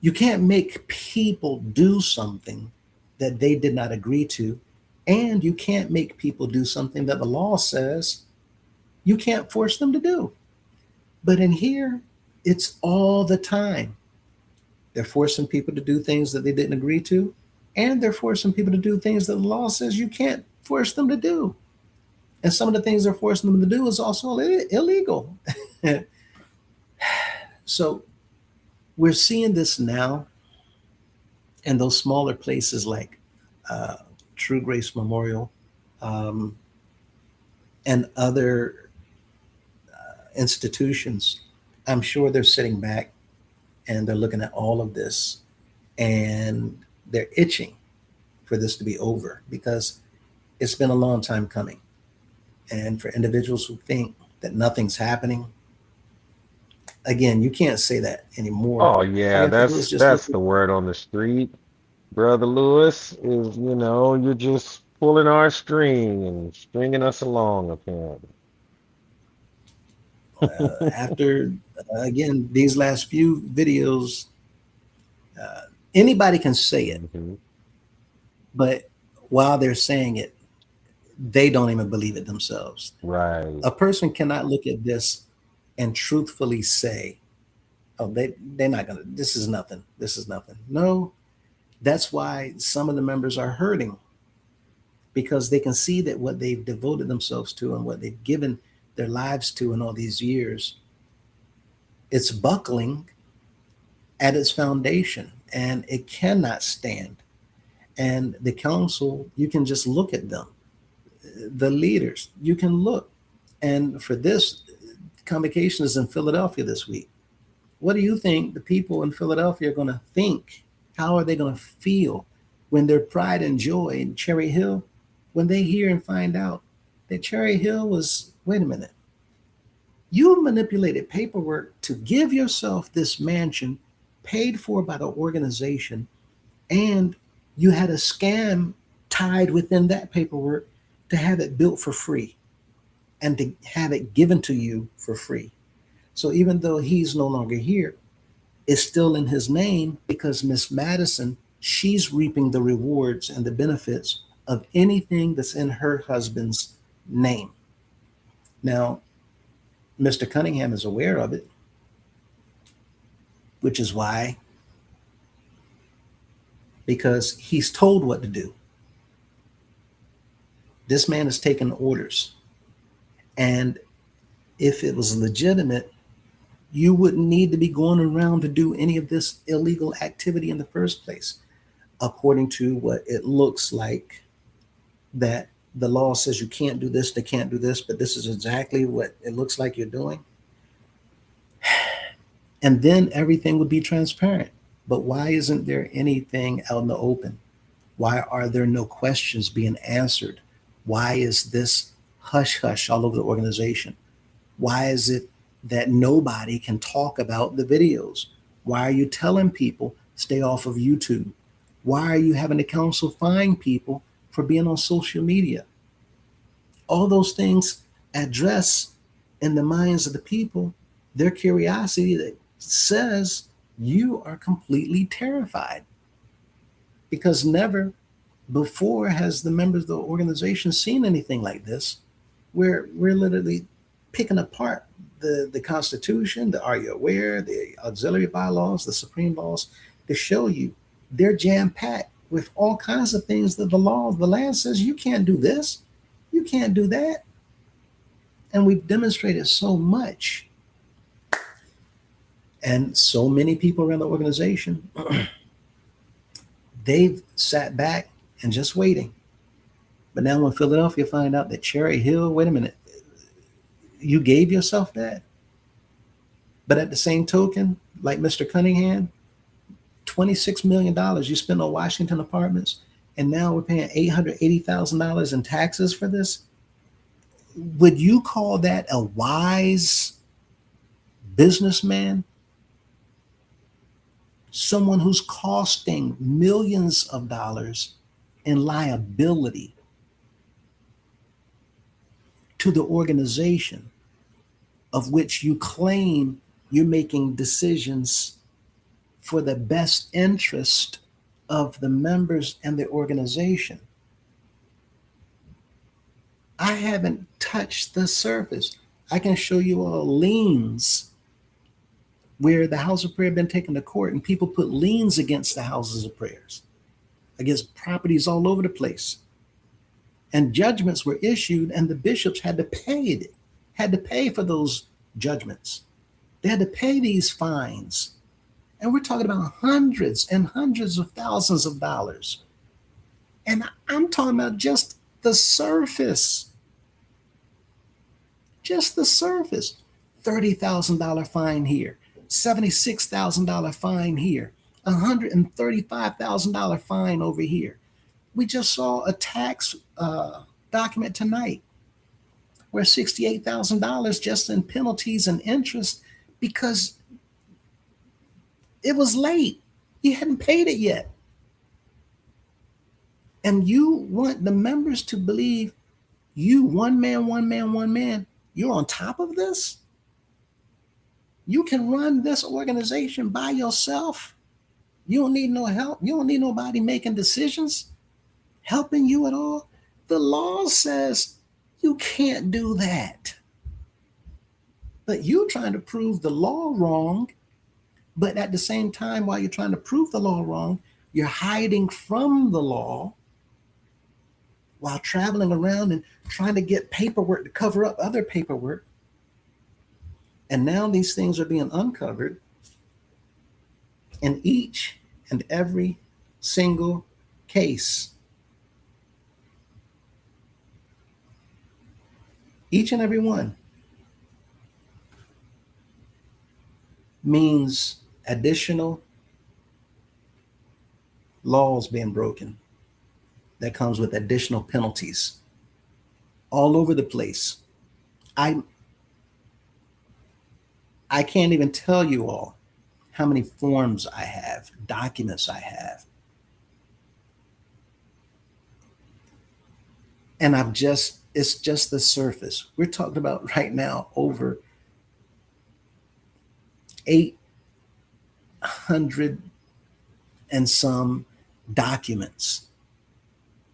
You can't make people do something that they did not agree to, and you can't make people do something that the law says you can't force them to do. But in here, it's all the time. They're forcing people to do things that they didn't agree to, and they're forcing people to do things that the law says you can't force them to do. And some of the things they're forcing them to do is also illegal. So we're seeing this now in those smaller places like uh, True Grace Memorial, um, and other institutions. I'm sure they're sitting back and they're looking at all of this and they're itching for this to be over because it's been a long time coming. And for individuals who think that nothing's happening, again, you can't say that anymore. Oh All you yeah, have to do is just look that's at the word on the street, Brother Lewis, is you're just pulling our string and stringing us along, apparently. after, again, these last few videos, uh, anybody can say it, Hmm. but while they're saying it, they don't even believe it themselves. Right. A person cannot look at this and truthfully say, "Oh, they're not gonna. This is nothing. This is nothing." No, that's why some of the members are hurting because they can see that what they've devoted themselves to and what they've given their lives to in all these years, it's buckling at its foundation and it cannot stand. And the council, you can just look at them, the leaders, you can look. And for this, convocation is in Philadelphia this week. What do you think the people in Philadelphia are going to think? How are they going to feel when their pride and joy in Cherry Hill, when they hear and find out that Cherry Hill was, wait a minute, you manipulated paperwork to give yourself this mansion paid for by the organization, and you had a scam tied within that paperwork to have it built for free and to have it given to you for free. So even though he's no longer here, is still in his name because Miss Madison, she's reaping the rewards and the benefits of anything that's in her husband's name. Now, Mr. Cunningham is aware of it, which is why, because he's told what to do. This man has taken orders. And if it was legitimate, you wouldn't need to be going around to do any of this illegal activity in the first place, according to what it looks like that the law says you can't do this, they can't do this, but this is exactly what it looks like you're doing. And then everything would be transparent. But why isn't there anything out in the open? Why are there no questions being answered? Why is this hush hush all over the organization? Why is it that nobody can talk about the videos? Why are you telling people stay off of YouTube? Why are you having the council fine people for being on social media? All those things address in the minds of the people their curiosity that says you are completely terrified because never before has the members of the organization seen anything like this. We're literally picking apart the Constitution, the Are You Aware, the auxiliary bylaws, the Supreme laws to show you they're jam packed with all kinds of things that the land says you can't do this, you can't do that. And we've demonstrated so much. And so many people around the organization, they've sat back and just waiting. But now when Philadelphia find out that Cherry Hill, wait a minute, you gave yourself that. But at the same token, like Mr. Cunningham, $26 million you spent on Washington apartments, and now we're paying $880,000 in taxes for this. Would you call that a wise businessman? Someone who's costing millions of dollars in liability to the organization of which you claim you're making decisions for the best interest of the members and the organization. I haven't touched the surface. I can show you all liens where the house of prayer have been taken to court and people put liens against the houses of prayers, against properties all over the place. And judgments were issued, and the bishops had to pay it, had to pay for those judgments. They had to pay these fines. And we're talking about hundreds and hundreds of thousands of dollars. And I'm talking about just the surface. Just the surface. $30,000 fine here, $76,000 fine here, $135,000 fine over here. We just saw a tax document tonight where $68,000 just in penalties and interest because it was late. You hadn't paid it yet. And you want the members to believe you, one man, you're on top of this? You can run this organization by yourself. You don't need no help. You don't need nobody making decisions, helping you at all. The law says you can't do that. But you're trying to prove the law wrong. But at the same time, while you're trying to prove the law wrong, you're hiding from the law while traveling around and trying to get paperwork to cover up other paperwork. And now these things are being uncovered in each and every single case. Each and every one means additional laws being broken. That comes with additional penalties all over the place. I can't even tell you all how many forms I have, documents I have. And it's just the surface. We're talking about right now over 800 and some documents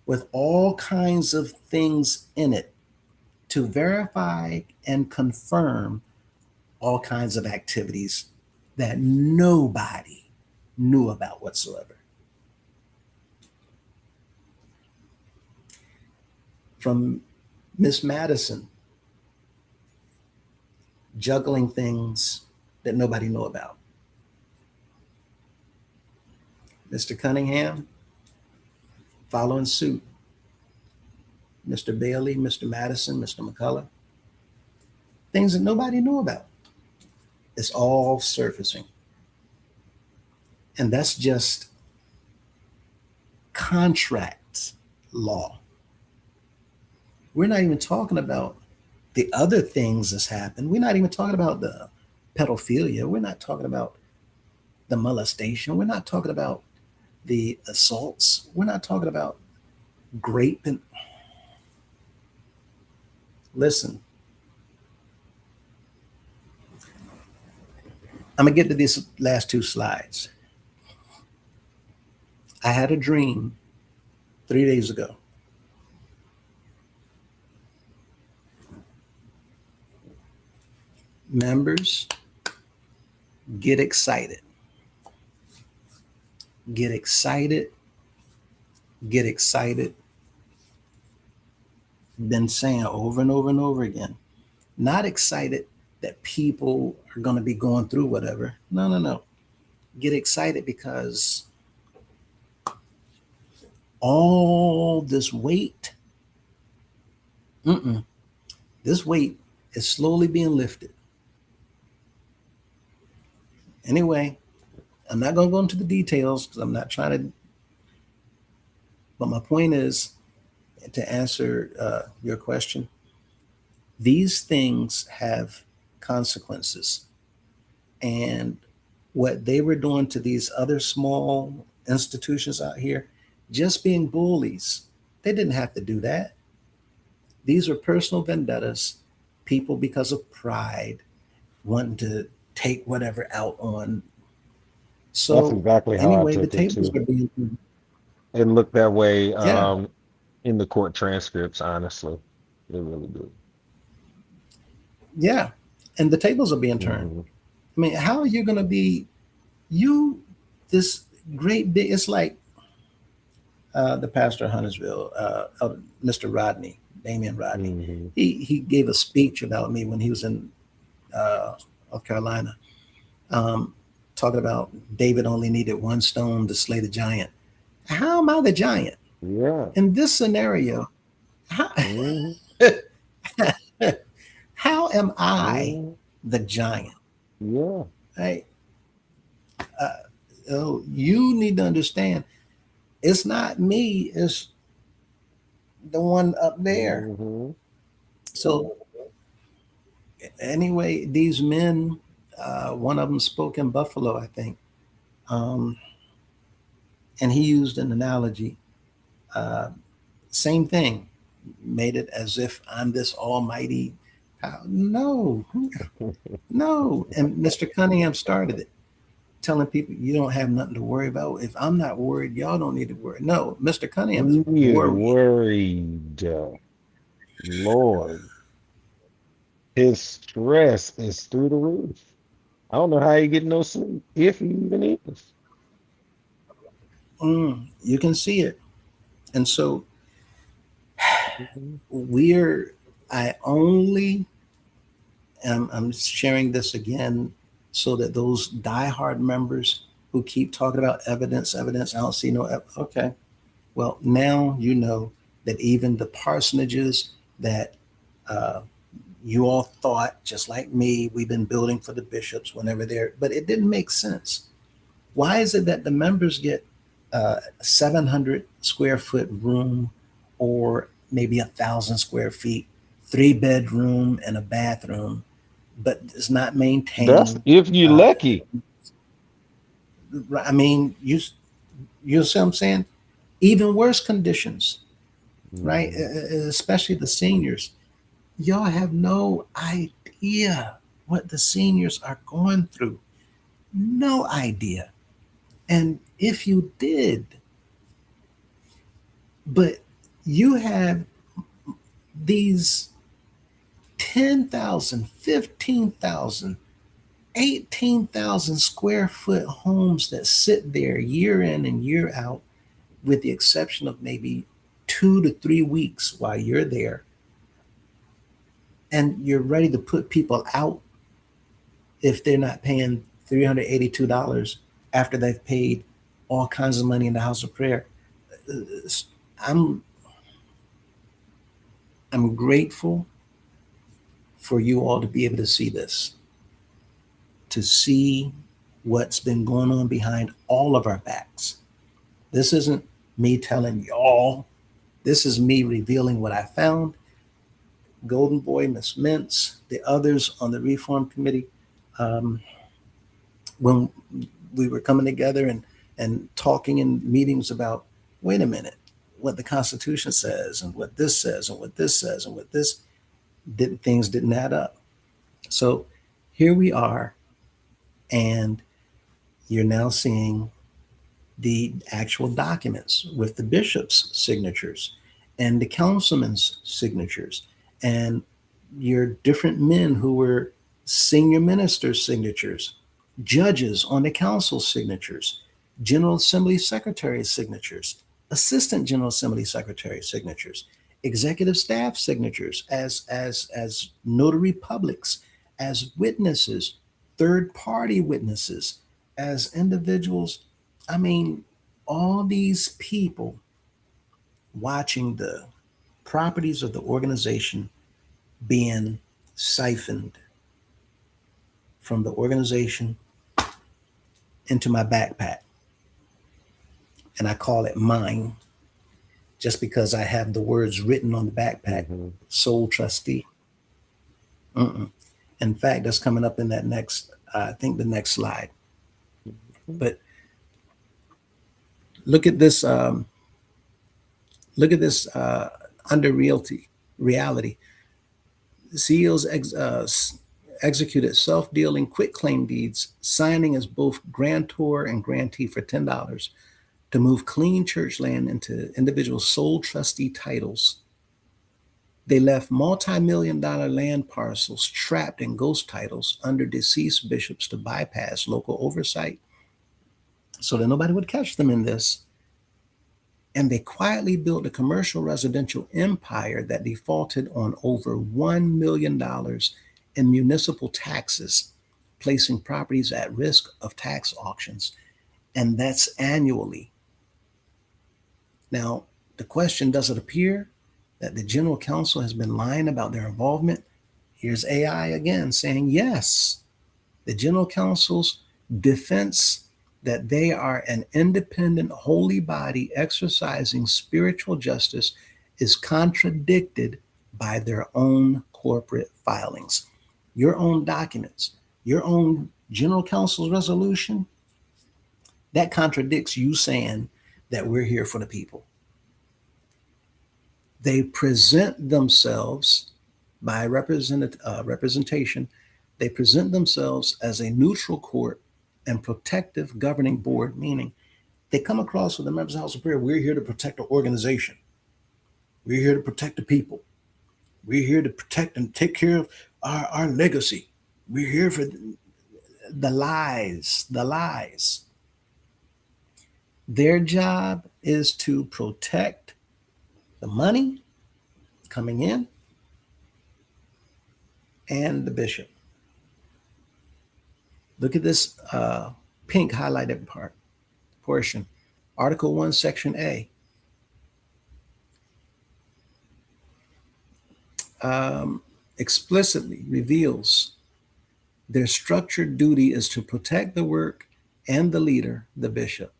with all kinds of things in it to verify and confirm all kinds of activities that nobody knew about whatsoever. From Miss Madison juggling things that nobody knew about. Mr. Cunningham following suit. Mr. Bailey, Mr. Madison, Mr. McCullough. Things that nobody knew about. It's all surfacing. And that's just contract law. We're not even talking about the other things that's happened. We're not even talking about the pedophilia. We're not talking about the molestation. We're not talking about the assaults. We're not talking about rape. And listen, I'm going to get to these last two slides. I had a dream 3 days ago. Members, get excited. Get excited. Get excited. Been saying over and over and over again. Not excited that people are going to be going through whatever. No. Get excited because all this weight, this weight is slowly being lifted. Anyway, I'm not going to go into the details because I'm not trying to, but my point is to answer your question. These things have consequences. And what they were doing to these other small institutions out here, just being bullies, they didn't have to do that. These are personal vendettas, people because of pride, wanting to take whatever out on That's So exactly how I anyway, the took it tables too. are being, It looked that way yeah, in the court transcripts, honestly. It really did. yeah, and the tables are being turned. Hmm. I mean, how are you going to be you this great big? It's like the pastor of Huntersville, Mr. Rodney, Damian Rodney. Hmm. He gave a speech about me when he was in North Carolina, um, talking about David only needed one stone to slay the giant. How am I the giant Yeah. in this scenario? How, Hmm. how am I Hmm. the giant? Yeah. Right? Oh, you need to understand. It's not me. It's the one up there. Hmm. So anyway, these men, one of them spoke in Buffalo, I think, um, and he used an analogy. Uh, Same thing, made it as if I'm this almighty. No, no. And Mr. Cunningham started it, telling people you don't have nothing to worry about. If I'm not worried, y'all don't need to worry. No, Mr. Cunningham is He is worrying. worried. Lord, his stress is through the roof. I don't know how he get no sleep, if he even is. You can see it. And so Mhm. we're, I only I'm sharing this again so that those diehard members who keep talking about evidence, evidence, I don't see no, okay. Well, now you know that even the parsonages that uh, you all thought, just like me, we've been building for the bishops whenever they're, but it didn't make sense. Why is it that the members get a 700 square foot room or maybe 1,000 square feet, 3 bedroom and a bathroom, but it's not That's maintained? if you Uh, lucky. I mean, you see what I'm saying? Even worse conditions, right? Mhm. Especially the seniors. Y'all have no idea what the seniors are going through. No idea. And if you did, but you have these 10,000, 15,000, 18,000 square foot homes that sit there year in and year out, with the exception of maybe 2 to 3 weeks while you're there, and you're ready to put people out if they're not paying $382 after they've paid all kinds of money in the house of prayer. I'm I'm grateful for you all to be able to see this, to see what's been going on behind all of our backs. This isn't me telling y'all. This is me revealing what I found. Golden Boy, Miss Mintz, the others on the Reform Committee, um, when we were coming together and talking in meetings about, wait a minute, what the Constitution says and what this says and what this says and what this didn't, things didn't add up. So here we are, and you're now seeing the actual documents with the bishop's signatures and the councilman's signatures and your different men who were senior ministers' signatures, judges on the council signatures, General Assembly secretary signatures, Assistant General Assembly secretary signatures, executive staff signatures as notary publics, as witnesses, third party witnesses, as individuals. I mean, all these people watching the properties of the organization being siphoned from the organization into my backpack. And I call it mine just because I have the words written on the backpack, Mhm. sole trustee. Mm-mm. In fact, that's coming up in that next, I think the next slide. But look at this, look at this under reality. CEO's executed self-dealing quitclaim deeds, signing as both grantor and grantee for $10 to move clean church land into individual sole trustee titles. They left multi-million dollar land parcels trapped in ghost titles under deceased bishops to bypass local oversight so that nobody would catch them in this. And they quietly built a commercial residential empire that defaulted on over $1 million in municipal taxes, placing properties at risk of tax auctions. And that's annually. Now, the question, does it appear that the general counsel has been lying about their involvement? Here's AI again saying yes. The general counsel's defense that they are an independent, holy body exercising spiritual justice is contradicted by their own corporate filings. Your own documents, your own general counsel's resolution, that contradicts you saying that we're here for the people. They present themselves by representation. They present themselves as a neutral court and protective governing board, meaning they come across with the members of the House of Prayer. We're here to protect the organization. We're here to protect the people. We're here to protect and take care of our legacy. We're here for the lies, the lies. Their job is to protect the money coming in and the bishop. Look at this pink highlighted portion. Article 1, Section A. Explicitly reveals their structured duty is to protect the work and the leader, the bishop,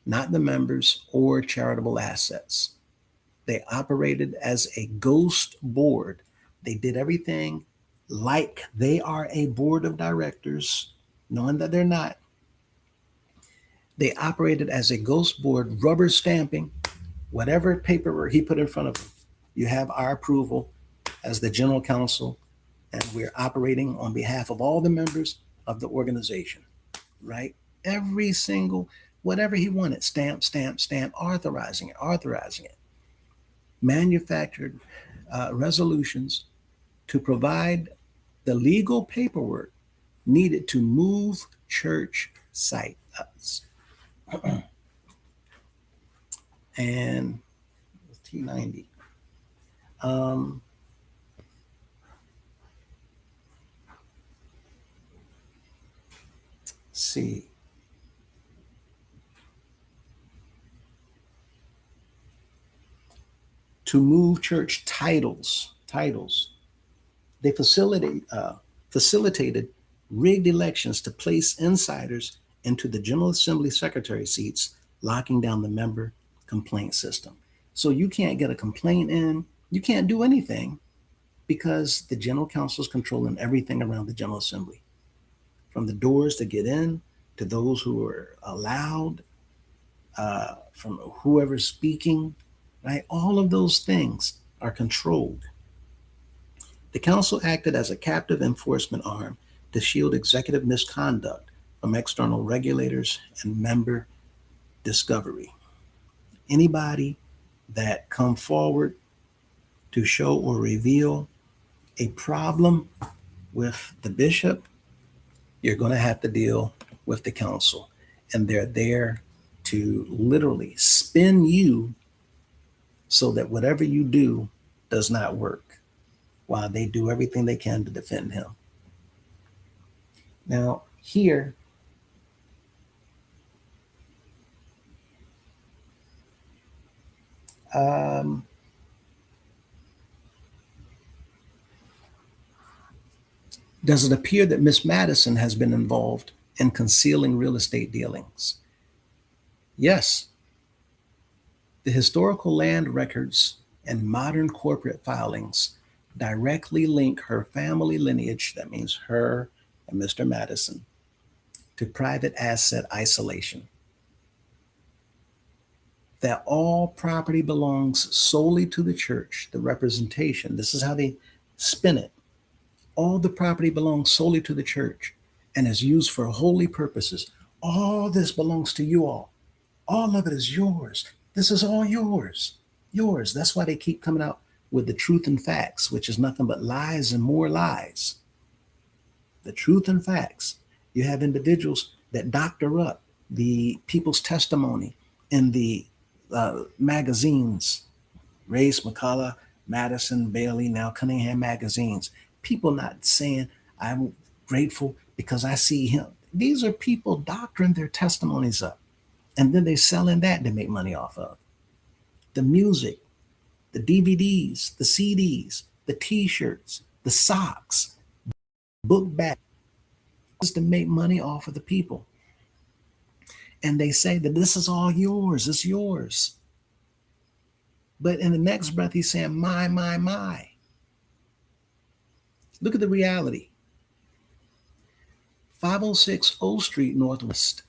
not the members or charitable assets. They operated as a ghost board. They did everything like they are a board of directors, knowing that they're not. They operated as a ghost board, rubber stamping whatever paperwork he put in front of them. You have our approval as the general counsel, and we're operating on behalf of all the members of the organization, right? Every single, whatever he wanted, stamp, stamp, stamp, authorizing it. Manufactured resolutions to provide the legal paperwork needed to move church sites. And T90. See. To move church titles. They facilitated rigged elections to place insiders into the General Assembly secretary seats, locking down the member complaint system. So you can't get a complaint in, you can't do anything because the general counsel is controlling everything around the General Assembly, from the doors to get in to those who are allowed, from whoever's speaking, right? All of those things are controlled. The council acted as a captive enforcement arm to shield executive misconduct from external regulators and member discovery. Anybody that come forward to show or reveal a problem with the bishop, you're going to have to deal with the council. And they're there to literally spin you so that whatever you do does not work, while they do everything they can to defend him. Now, here, does it appear that Miss Madison has been involved in concealing real estate dealings? Yes. The historical land records and modern corporate filings directly link her family lineage, that means her and Mr. Madison, to private asset isolation. That all property belongs solely to the church, the representation, this is how they spin it, All the property belongs solely to the church and is used for holy purposes. All this belongs to you all. All of it is yours. This is all yours. Yours. That's why they keep coming out with the truth and facts, which is nothing but lies and more lies. The truth and facts. You have individuals that doctor up the people's testimony in the magazines, Race, McCullough, Madison, Bailey, now Cunningham magazines. People not saying, I'm grateful because I see him. These are people doctoring their testimonies up. And then they selling that to make money off of. The music, the DVDs, the CDs, the t-shirts, the socks, book bags to make money off of the people. And they say that this is all yours, it's yours. But in the next breath, he's saying, my, my, my. Look at the reality. 506 O Street Northwest.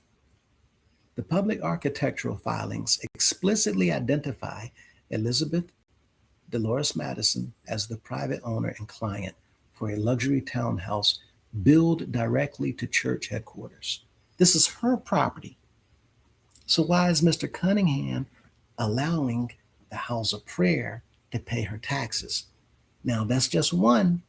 The public architectural filings explicitly identify Elizabeth Dolores Madison as the private owner and client for a luxury townhouse billed directly to church headquarters. This is her property. So why is Mr. Cunningham allowing the house of prayer to pay her taxes? Now, that's just one.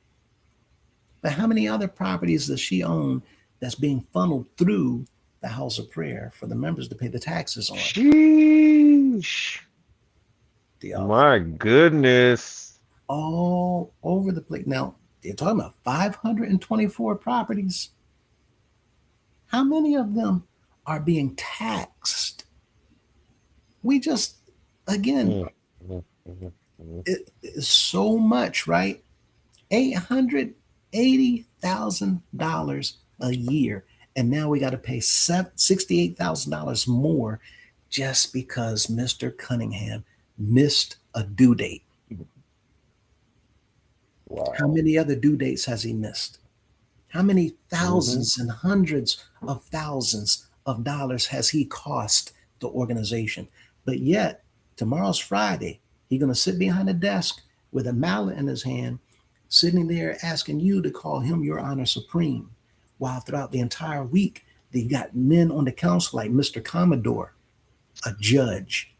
But how many other properties does she own that's being funneled through the house of prayer for the members to pay the taxes on? Sheesh. The My goodness. all over the place. Now, they're talking about 524 properties. How many of them are being taxed? We just, again, it's so much, right? $880,000 a year. And now we got to pay $68,000 more just because Mr. Cunningham missed a due date. Wow. How many other due dates has he missed? How many thousands and hundreds of thousands of dollars has he cost the organization? But yet, tomorrow's Friday. He's going to sit behind a desk with a mallet in his hand, sitting there asking you to call him your honor supreme. While throughout the entire week, they got men on the council like Mr. Commodore, a judge,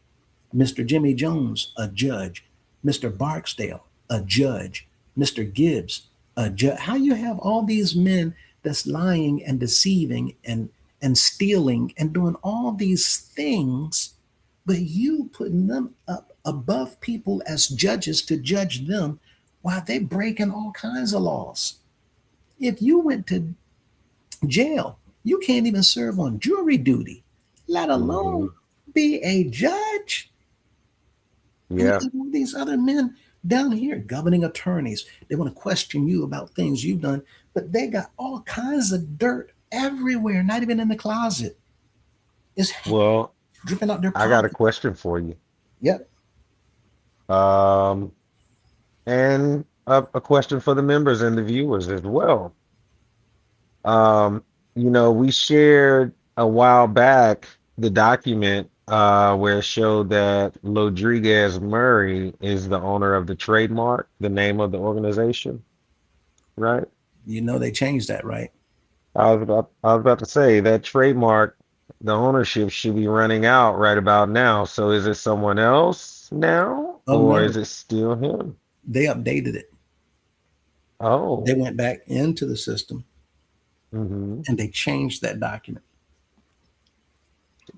Mr. Jimmy Jones, a judge, Mr. Barksdale, a judge, Mr. Gibbs, a judge. How you have all these men that's lying and deceiving and stealing and doing all these things, but you putting them up above people as judges to judge them while they breaking all kinds of laws. If you went to jail, you can't even serve on jury duty, let alone be a judge. Yeah. And all these other men down here, governing attorneys, they want to question you about things you've done, but they got all kinds of dirt everywhere, not even in the closet. It's Well, dripping out their I got a pocket. question for you. Yep. Um, and a question for the members and the viewers as well. We shared a while back the document where it showed that Rodriguez Murray is the owner of the trademark, the name of the organization, right? You know they changed that, right? I was about to say that trademark, the ownership should be running out right about now. So is it someone else now, Oh or is no, it still him? they updated it. They Oh, went back into the system hmm and they changed that document.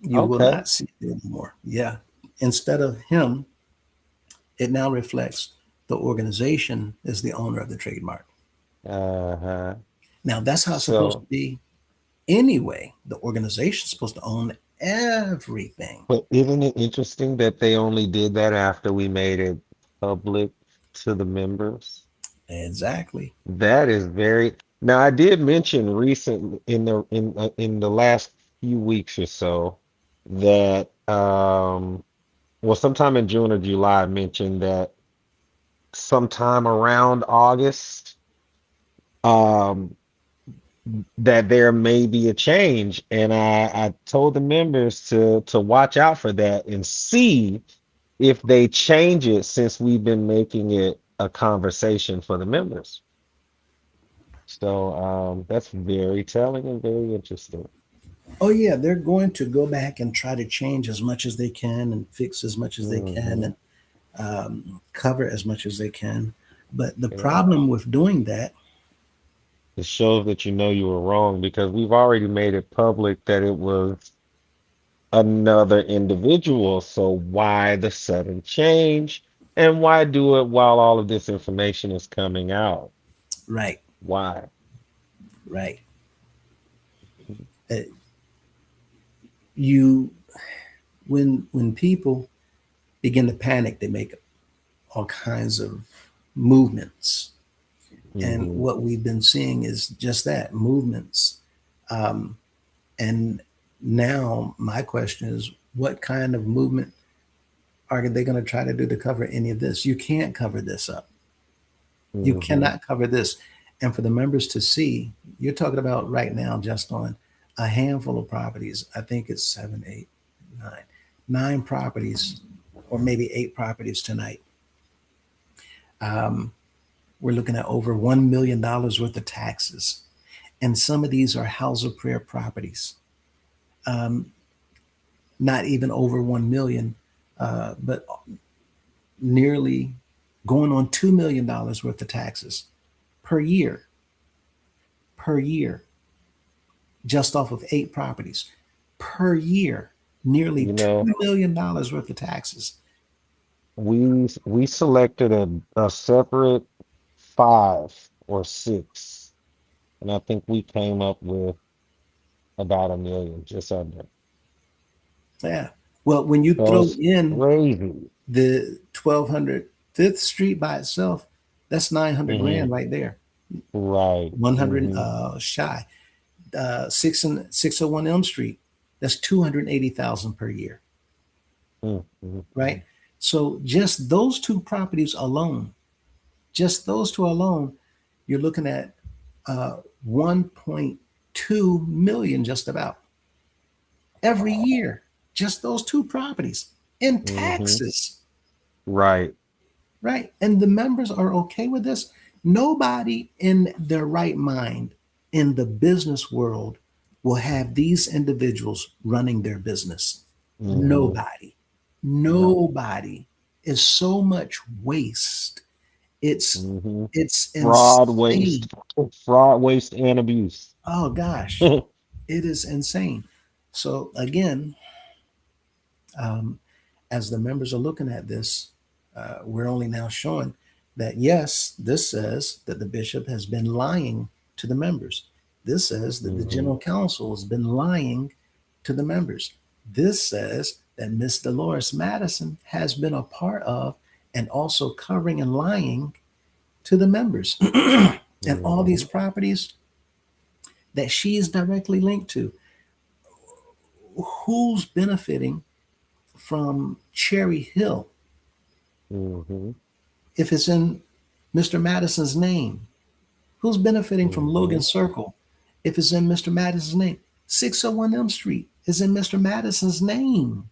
You will okay. not see it anymore. Yeah. Instead of him, it now reflects the organization is the owner of the trademark. Uh-huh. Now that's how it's supposed to So, be anyway. The organization is supposed to own everything. but isn't it interesting that they only did that after we made it public to the members? Exactly. That is very. Now, I did mention recently in the last few weeks or so that well, sometime in June or July, I mentioned that sometime around August, um, that there may be a change, and I told the members to watch out for that and see if they change it since we've been making it a conversation for the members. So that's very telling and very interesting. Oh yeah, they're going to go back and try to change as much as they can and fix as much as they can Hmm. and cover as much as they can. But the Yeah. problem with doing that, It shows that you know you were wrong because we've already made it public that it was another individual. So why the sudden change? And why do it while all of this information is coming out? right, Why? right, uh, you when people begin to panic, they make all kinds of movements, and Hmm. what we've been seeing is just that movements. Um, and now my question is, what kind of movement are they going to try to do to cover any of this? You can't cover this up. You Hmm. cannot cover this. And for the members to see, you're talking about right now just on a handful of properties. I think it's seven, eight, nine properties, or maybe eight properties tonight. Um, we're looking at over $1 million worth of taxes. And some of these are house of prayer properties. Um, not even over 1 million, but nearly going on $2 million worth of taxes per year, per year, just off of eight properties per year, nearly You $2 know, million worth of taxes. we selected a separate five or six, and I think we came up with about 1 million, just under. Yeah. Well, when you So throw it's in crazy. the 1200 Fifth Street by itself, that's 900 Hmm. grand right there. Right. 100 Hmm. shy. 601 Elm Street, that's 280,000 per year, right? Hmm. So just those two properties alone, just those two alone, you're looking at 1.2 million just about every Wow. year. Just those two properties in Hmm. taxes, Right. right? And the members are okay with this. Nobody in their right mind in the business world will have these individuals running their business. Hmm. Nobody. No. Nobody. Is so much waste. It's Hmm. it's Fraud, insane. waste, fraud, waste, and abuse. Oh gosh, it is insane. So again, um, as the members are looking at this, we're only now showing that yes, this says that the bishop has been lying to the members. This says that the Hmm. general council has been lying to the members. This says that Miss Dolores Madison has been a part of and also covering and lying to the members. And all these Hmm. properties that she is directly linked to, who's benefiting from Cherry Hill Hmm. if it's in Mr. Madison's name? Who's benefiting from Logan Hmm. Circle if it's in Mr. Madison's name? 601 Elm Street is in Mr. Madison's name.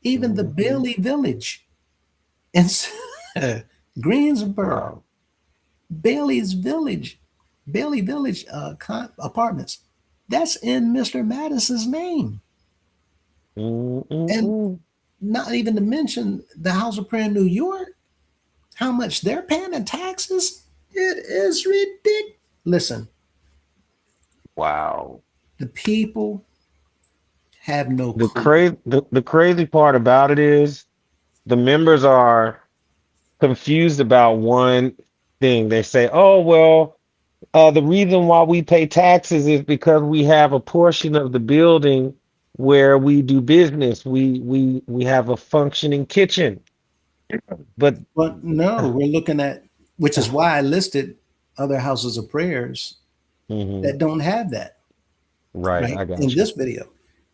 Even the Hmm. Bailey Village in Greensboro, Wow. Bailey's Village, Bailey Village apartments, that's in Mr. Madison's name. And Mm-mm-mm. not even to mention the House of Prayer in New York, how much they're paying in taxes. It is ridiculous. Listen, Wow. the people have no The clue. the crazy part about it is the members are confused about one thing. They say, "Oh, well, the reason why we pay taxes is because we have a portion of the building where we do business. We have a functioning kitchen." But But no, we're looking at, which is why I listed other houses of prayers Mhm. that don't have that, Right, right? I In got you. this video,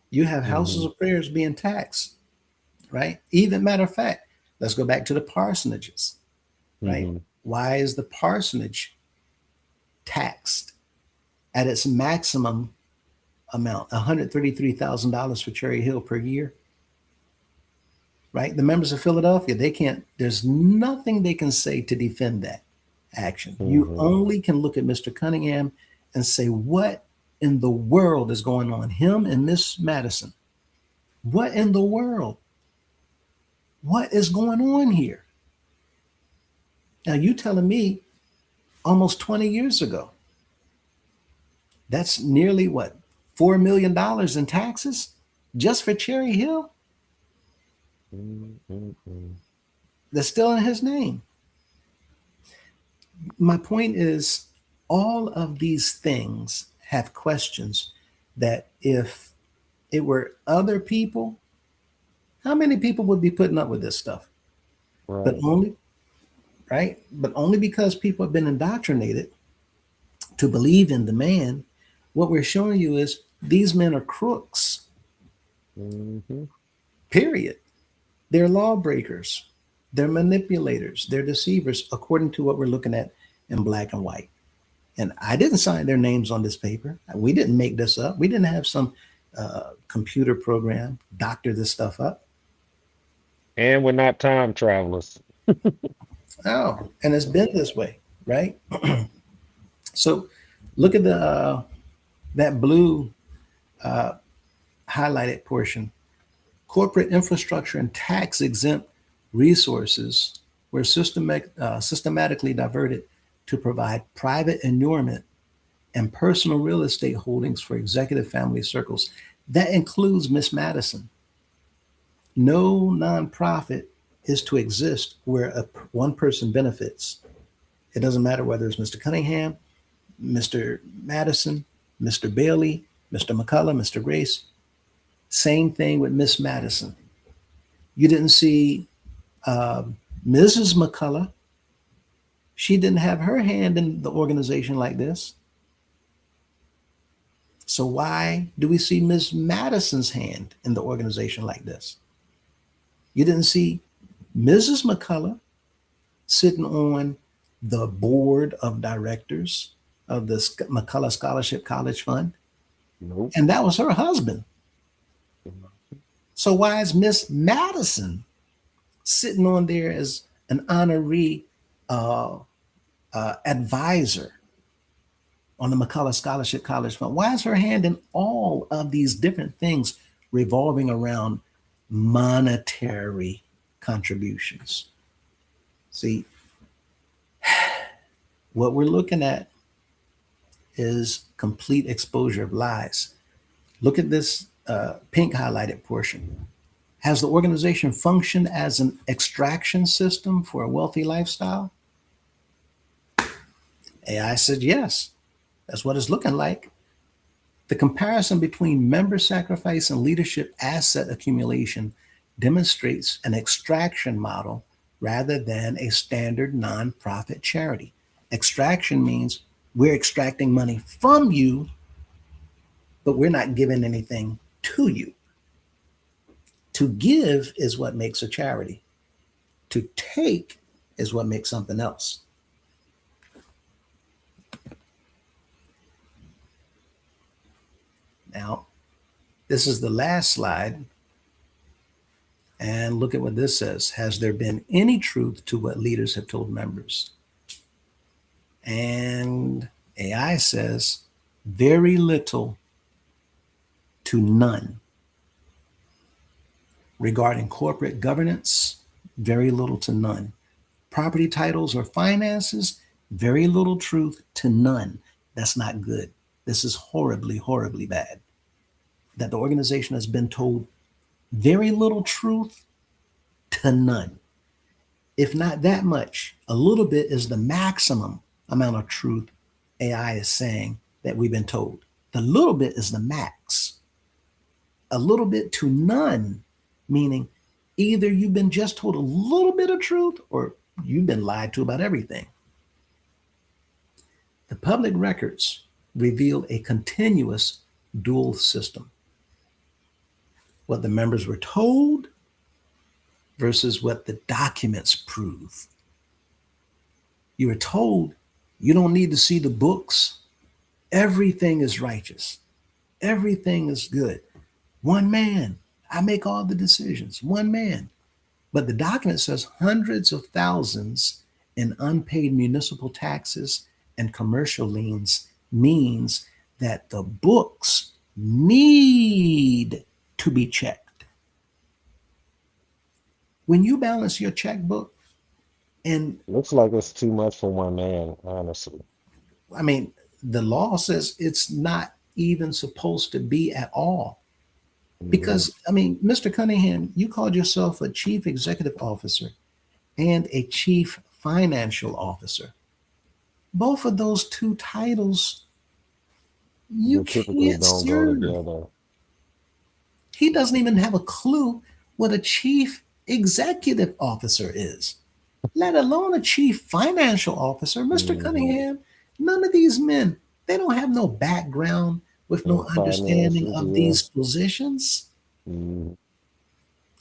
you have houses Hmm. of prayers being taxed, right? Even matter of fact, let's go back to the parsonages, right? Hmm. Why is the parsonage taxed at its maximum amount, $133,000 for Cherry Hill per year, right? The members of Philadelphia, they can't, there's nothing they can say to defend that action. You Mhm. only can look at Mr. Cunningham and say, what in the world is going on? Him and Miss Madison. What in the world? What is going on here? Now, you telling me almost 20 years ago, that's nearly what, $4 million in taxes just for Cherry Hill? Mhm. That's still in his name. My point is, all of these things have questions that if it were other people, how many people would be putting up with this stuff? But Right. only, right? But only because people have been indoctrinated to believe in the man. What we're showing you is these men are crooks, Mhm. period. They're lawbreakers, they're manipulators, they're deceivers, according to what we're looking at in black and white. And I didn't sign their names on this paper. We didn't make this up. We didn't have some computer program doctor this stuff up. And we're not time travelers. Oh, and it's been this way, right? So look at the that blue highlighted portion. Corporate infrastructure and tax exempt resources were systematically diverted to provide private inurement and personal real estate holdings for executive family circles. That includes Miss Madison. No nonprofit is to exist where one person benefits. It doesn't matter whether it's Mr. Cunningham, Mr. Madison, Mr. Bailey, Mr. McCullough, Mr. Grace. Same thing with Miss Madison. You didn't see uh, Mrs. McCullough. She didn't have her hand in the organization like this. So why do we see Miss Madison's hand in the organization like this? You didn't see Mrs. McCullough sitting on the board of directors of the McCullough Scholarship College Fund, Nope. and that was her husband. So why is Miss Madison sitting on there as an honoree uh, advisor on the McCullough Scholarship College Fund? Why is her hand in all of these different things revolving around monetary contributions? See, what we're looking at is complete exposure of lies. Look at this pink highlighted portion. Has the organization functioned as an extraction system for a wealthy lifestyle? AI said yes. That's what it's looking like. The comparison between member sacrifice and leadership asset accumulation demonstrates an extraction model rather than a standard nonprofit charity. Extraction means we're extracting money from you, but we're not giving anything to you. To give is what makes a charity, to take is what makes something else. Now, this is the last slide. And look at what this says. Has there been any truth to what leaders have told members? And AI says very little to none. Regarding corporate governance, very little to none. Property titles or finances, very little truth to none. That's not good. This is horribly, horribly bad. That the organization has been told very little truth to none. If not that much, a little bit is the maximum amount of truth AI is saying that we've been told. The little bit is the max. A little bit to none, meaning either you've been just told a little bit of truth or you've been lied to about everything. The public records reveal a continuous dual system. What the members were told versus what the documents prove. You were told you don't need to see the books. Everything is righteous. Everything is good. One man. I make all the decisions. One man. But the document says hundreds of thousands in unpaid municipal taxes and commercial liens means that the books need to be checked. When you balance your checkbook, and Looks like it's too much for one man, honestly. I mean, the law says it's not even supposed to be at all. Hmm. Because, I mean, Mr. Cunningham, you called yourself a chief executive officer and a chief financial officer. Both of those two titles you They typically can't don't go serve. together. He doesn't even have a clue what a chief executive officer is, let alone a chief financial officer. Mr. Hmm. Cunningham, none of these men, they don't have no background with no And understanding finances, of yeah. these positions. Hmm.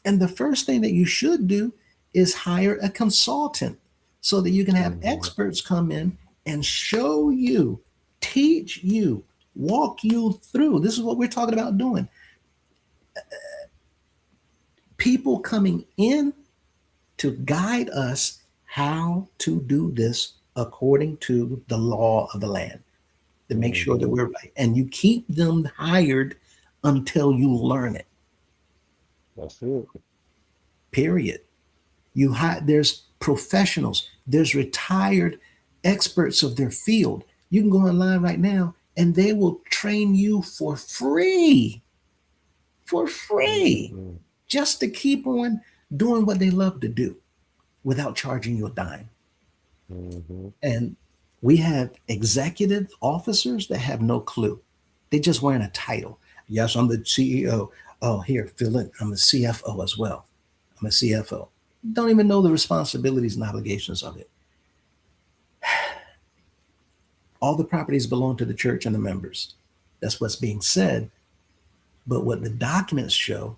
And the first thing that you should do is hire a consultant so that you can have Hmm. experts come in and show you, teach you, walk you through. This is what we're talking about doing. People coming in to guide us how to do this according to the law of the land, to make sure that Hmm. we're right. And you keep them hired until you learn it, That's it. period. There's professionals, there's retired experts of their field. You can go online right now and they will train you for free, Hmm. just to keep on doing what they love to do without charging you a dime. Hmm. And we have executive officers that have no clue. They just wearing a title. Yes, I'm the CEO. Oh, here, fill in. I'm a CFO as well. I'm a CFO. Don't even know the responsibilities and obligations of it. All the properties belong to the church and the members. That's what's being said. But what the documents show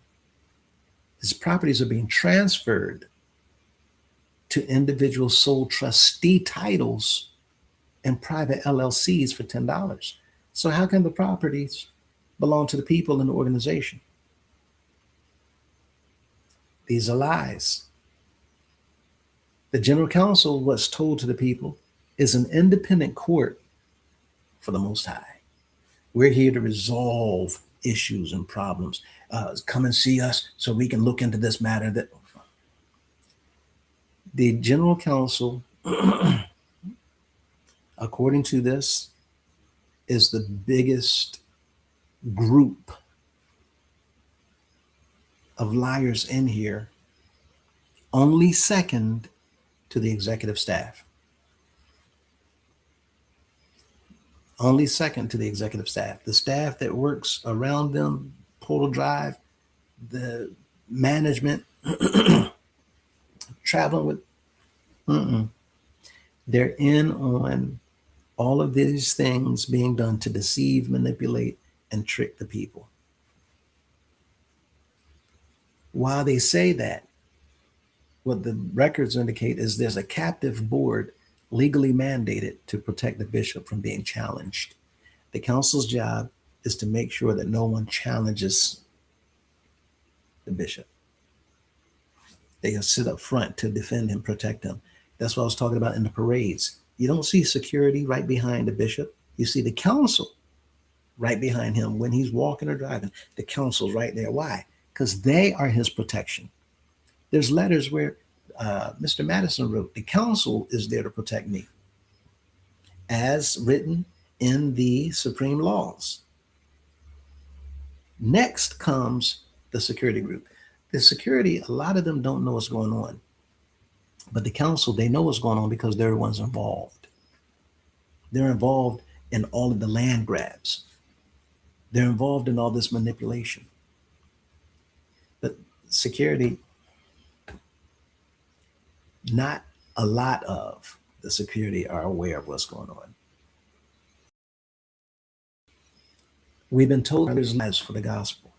is properties are being transferred to individual sole trustee titles and private LLCs for $10. So how can the properties belong to the people in the organization? These are lies. The general counsel, what's told to the people, is an independent court for the Most High. We're here to resolve issues and problems. Come and see us so we can look into this matter. That the general counsel, according to this, is the biggest group of liars in here, only second to the executive staff. Only second to the executive staff. The staff that works around them, Portal Drive, the management, traveling with, mm-mm. They're in on all of these things being done to deceive, manipulate, and trick the people. While they say that, what the records indicate is there's a captive board legally mandated to protect the bishop from being challenged. The council's job is to make sure that no one challenges the bishop. They sit up front to defend him, protect him. That's what I was talking about in the parades. You don't see security right behind the bishop. You see the council right behind him when he's walking or driving. The council's right there. Why? Because they are his protection. There's letters where Mr. Madison wrote, "The council is there to protect me," as written in the supreme laws. Next comes the security group. The security, a lot of them don't know what's going on, but the council, they know what's going on because they're the ones involved. They're involved in all of the land grabs. They're involved in all this manipulation. But security, not a lot of the security are aware of what's going on. We've been told there's lies for the gospel.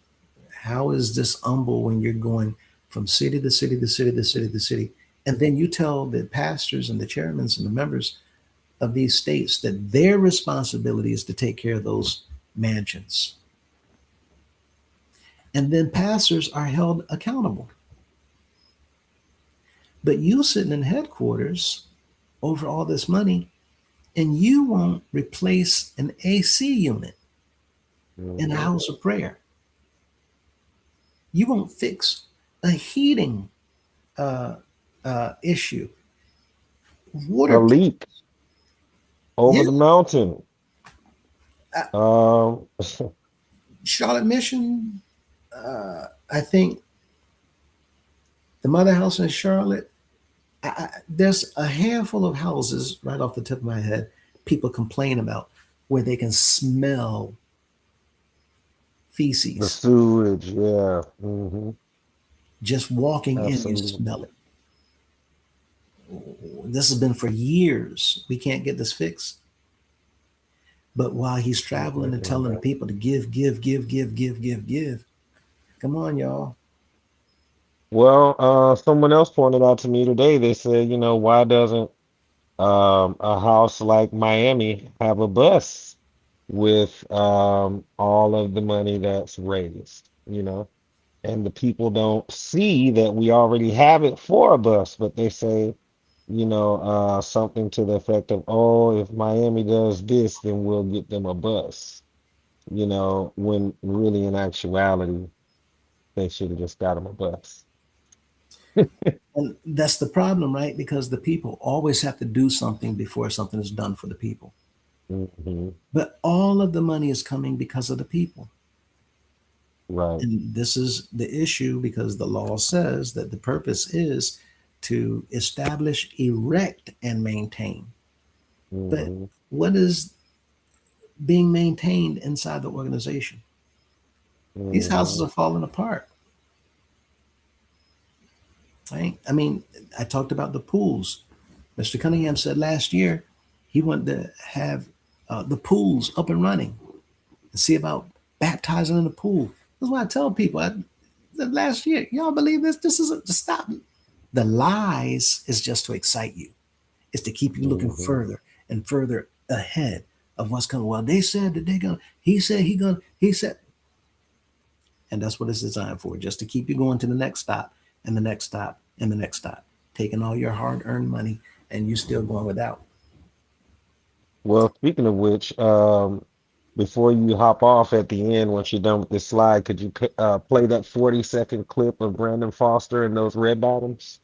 How is this humble when you're going from city to city to city to city to city? And then you tell the pastors and the chairmen and the members of these states that their responsibility is to take care of those mansions. And then pastors are held accountable. But you sitting in headquarters over all this money, and you won't replace an AC unit in a Mhm. house of prayer. You won't fix a heating uh, issue, A water. leak over Yeah, the mountain. uh, Um, Charlotte Mission. I think the Mother House in Charlotte. There's a handful of houses right off the tip of my head people complain about where they can smell the feces. sewage, yeah. Hmm. Just walking in, you Absolutely. smell it. This has been for years. We can't get this fixed. But while he's traveling and Mm-mm-mm. telling the people to give, give, give, give, give, give, give, come on, y'all. Well, someone else pointed out to me today, they said, why doesn't a house like Miami have a bus with all of the money that's raised, and the people don't see that we already have it for a bus, but they say, something to the effect of, oh, if Miami does this, then we'll get them a bus, when really in actuality, they should have just got them a bus. And that's the problem, right? Because the people always have to do something before something is done for the people. Hmm. But all of the money is coming because of the people. Right. And this is the issue because the law says that the purpose is to establish, erect, and maintain. But Hmm. what is being maintained inside the organization? These houses Hmm. are falling apart, right? I mean, I talked about the pools. Mr. Cunningham said last year he wanted to have the pools up and running and see about baptizing in the pool. That's why I tell people that last year, y'all believe this? This isn't to stop. The lies is just to excite you. It's to keep you looking Hmm. further and further ahead of what's coming. Well, they said that they're gonna. He said he said, and that's what it's designed for, just to keep you going to the next stop and the next stop and the next stop, taking all your hard-earned money and you still going without. Well, speaking of which, before you hop off at the end, once you're done with this slide, could you play that 40-second clip of Brandon Foster and those red bottoms?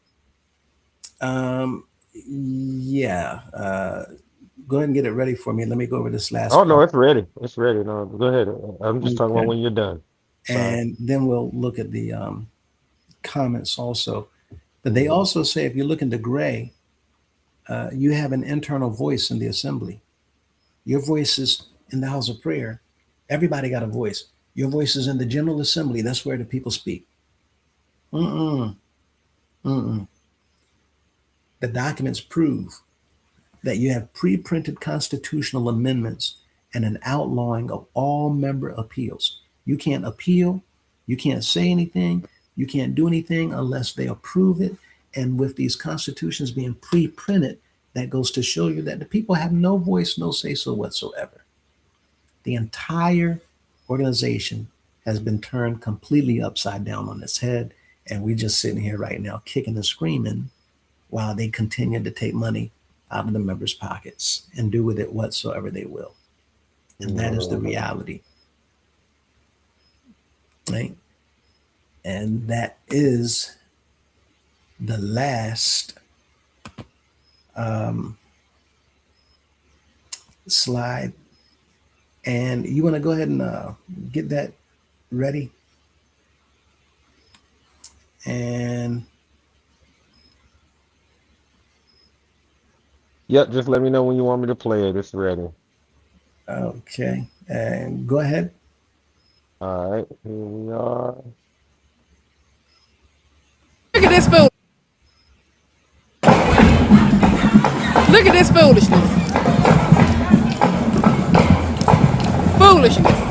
Yeah. Go ahead and get it ready for me. Let me go over this Oh last no, part. it's ready. It's ready. No, go ahead. I'm just talking about Okay. when you're done. Sorry. And then we'll look at the comments also. But they Hmm. also say if you look into gray, you have an internal voice in the assembly. Your voice is in the house of prayer. Everybody got a voice. Your voice is in the general assembly. That's where the people speak. Mm-mm, mm-mm. The documents prove that you have pre-printed constitutional amendments and an outlawing of all member appeals. You can't appeal. You can't say anything. You can't do anything unless they approve it. And with these constitutions being pre-printed, that goes to show you that the people have no voice, no say so whatsoever. The entire organization has been turned completely upside down on its head. And we're just sitting here right now kicking and screaming while they continue to take money out of the members' pockets and do with it whatsoever they will. And that is the Hmm. reality, right? And that is the last um, slide. And you want to go ahead and get that ready? And Yep, just let me know when you want me to play it. It's ready. okay, and go ahead. All right, here we are. Look at this fool. Look at this foolishness. Foolishness.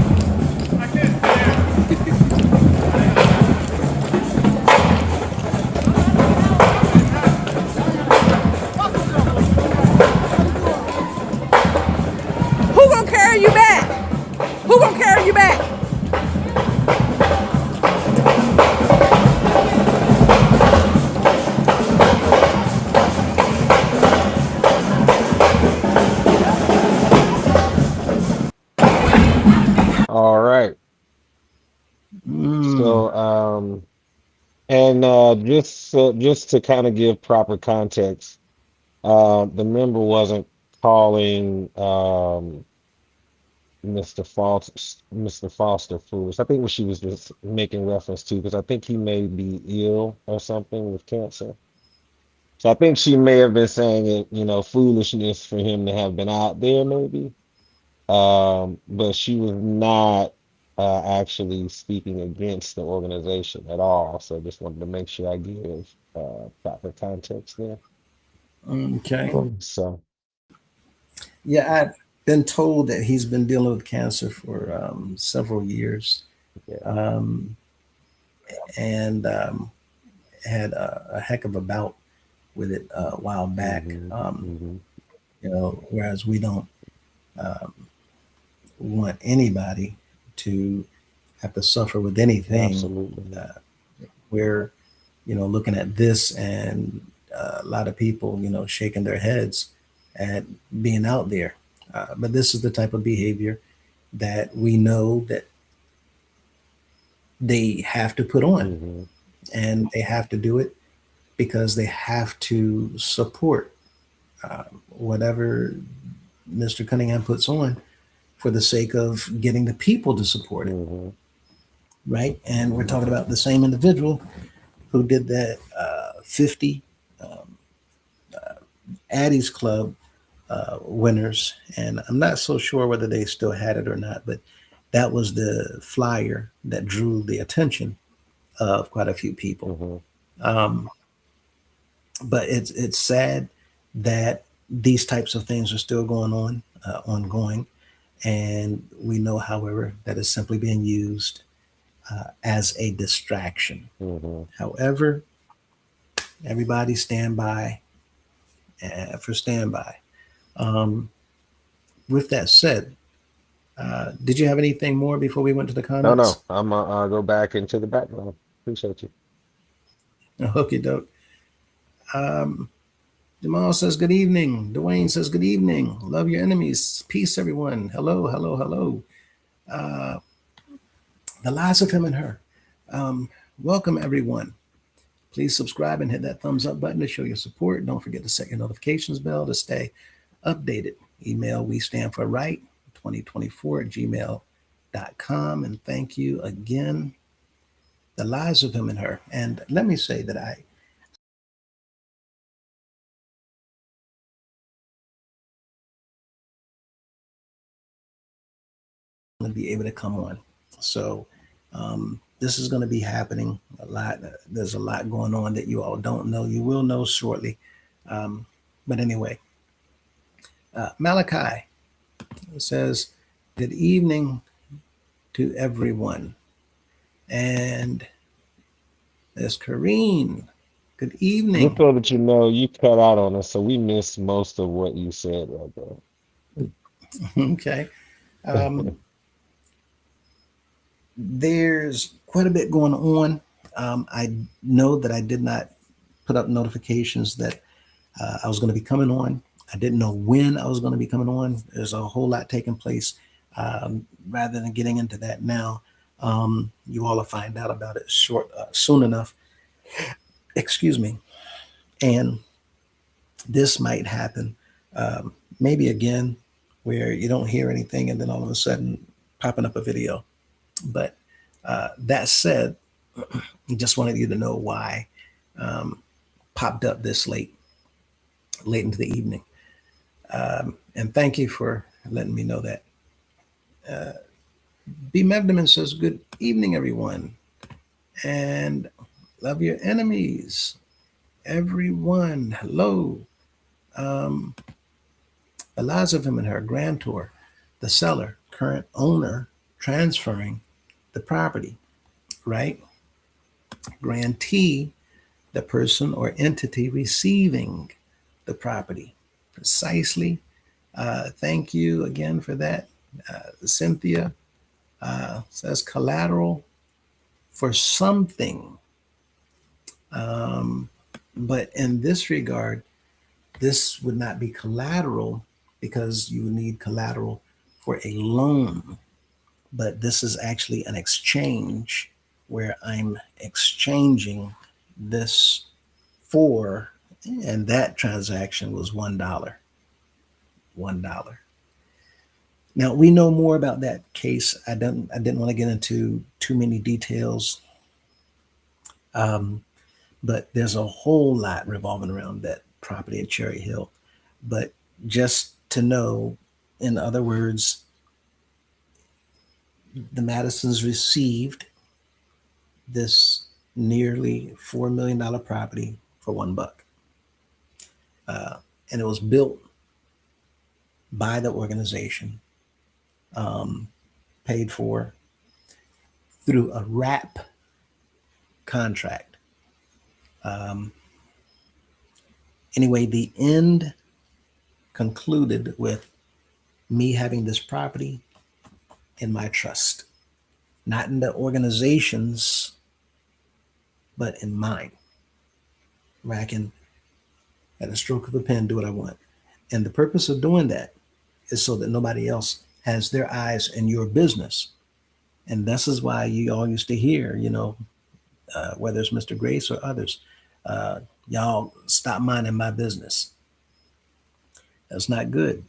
Who gonna carry you back? Who gonna carry you back? So, and just to kind of give proper context, the member wasn't calling Mr. Foster foolish. I think what she was just making reference to, because I think he may be ill or something with cancer. So I think she may have been saying it, foolishness for him to have been out there, maybe. But she was not actually speaking against the organization at all. So just wanted to make sure I give proper context there. Okay. So, Yeah, I've been told that he's been dealing with cancer for several years, yeah. um, and had a heck of a bout with it a while back. Hmm. Hmm. Whereas we don't um, want anybody to have to suffer with anything. Absolutely not. Uh, we're, looking at this, and a lot of people, shaking their heads at being out there. But this is the type of behavior that we know that they have to put on, Hmm. and they have to do it because they have to support whatever Mr. Cunningham puts on for the sake of getting the people to support it, Hmm. right? And we're talking about the same individual who did that 50 um, Addie's Club winners. And I'm not so sure whether they still had it or not, but that was the flyer that drew the attention of quite a few people. Hmm. Um, but it's sad that these types of things are still going on, ongoing. And we know, however, that it's simply being used as a distraction. Hmm. However, everybody stand by for standby. Um, with that said, did you have anything more before we went to the No, comments? no, I'll go back into the background. Appreciate you. Okay, doke. Um, Jamal says good evening. Dwayne says good evening. Love your enemies. Peace, everyone. Hello, hello, hello. Uh, the lies of him and her. Um, welcome, everyone. Please subscribe and hit that thumbs up button to show your support. Don't forget to set your notifications bell to stay updated. Email we stand for right 2024 at gmail.com. And thank you again. The lies of him and her. And let me say that I want to be able to come on. So this is going to be happening a lot. There's a lot going on that you all don't know. You will know shortly. But anyway, Malachi says, good evening to everyone. And there's Kareen. Good Just evening. so that you know, you cut out on us, so we missed most of what you said right Okay. there. There's quite a bit going on. I know that I did not put up notifications that I was going to be coming on. I didn't know when I was going to be coming on. There's a whole lot taking place. Rather than getting into that now, you all will find out about it soon enough. Excuse me. And this might happen maybe again where you don't hear anything and then all of a sudden popping up a video. But that said, just wanted you to know why popped up this late into the evening. And thank you for letting me know that. B. Mevdeman says, good evening, everyone. And love your enemies. Everyone, hello. Um, Eliza of him and her grantor, the seller, current owner, transferring the property, right? Grantee, the person or entity receiving the property. Precisely. Thank you again for that. Cynthia says collateral for something. Um, but in this regard, this would not be collateral because you need collateral for a loan. But this is actually an exchange where I'm exchanging this for, and that transaction was $1. $1. Now we know more about that case. I didn't want to get into too many details, but there's a whole lot revolving around that property at Cherry Hill. But just to know, in other words, the Madisons received this nearly $4 million property for $1. And it was built by the organization, paid for through a wrap contract. Anyway, the end concluded with me having this property in my trust, not in the organization's, but in mine, where I can, at a stroke of a pen, do what I want. And the purpose of doing that is so that nobody else has their eyes in your business. And this is why you all used to hear, whether it's Mr. Grace or others, y'all stop minding my business. That's not good.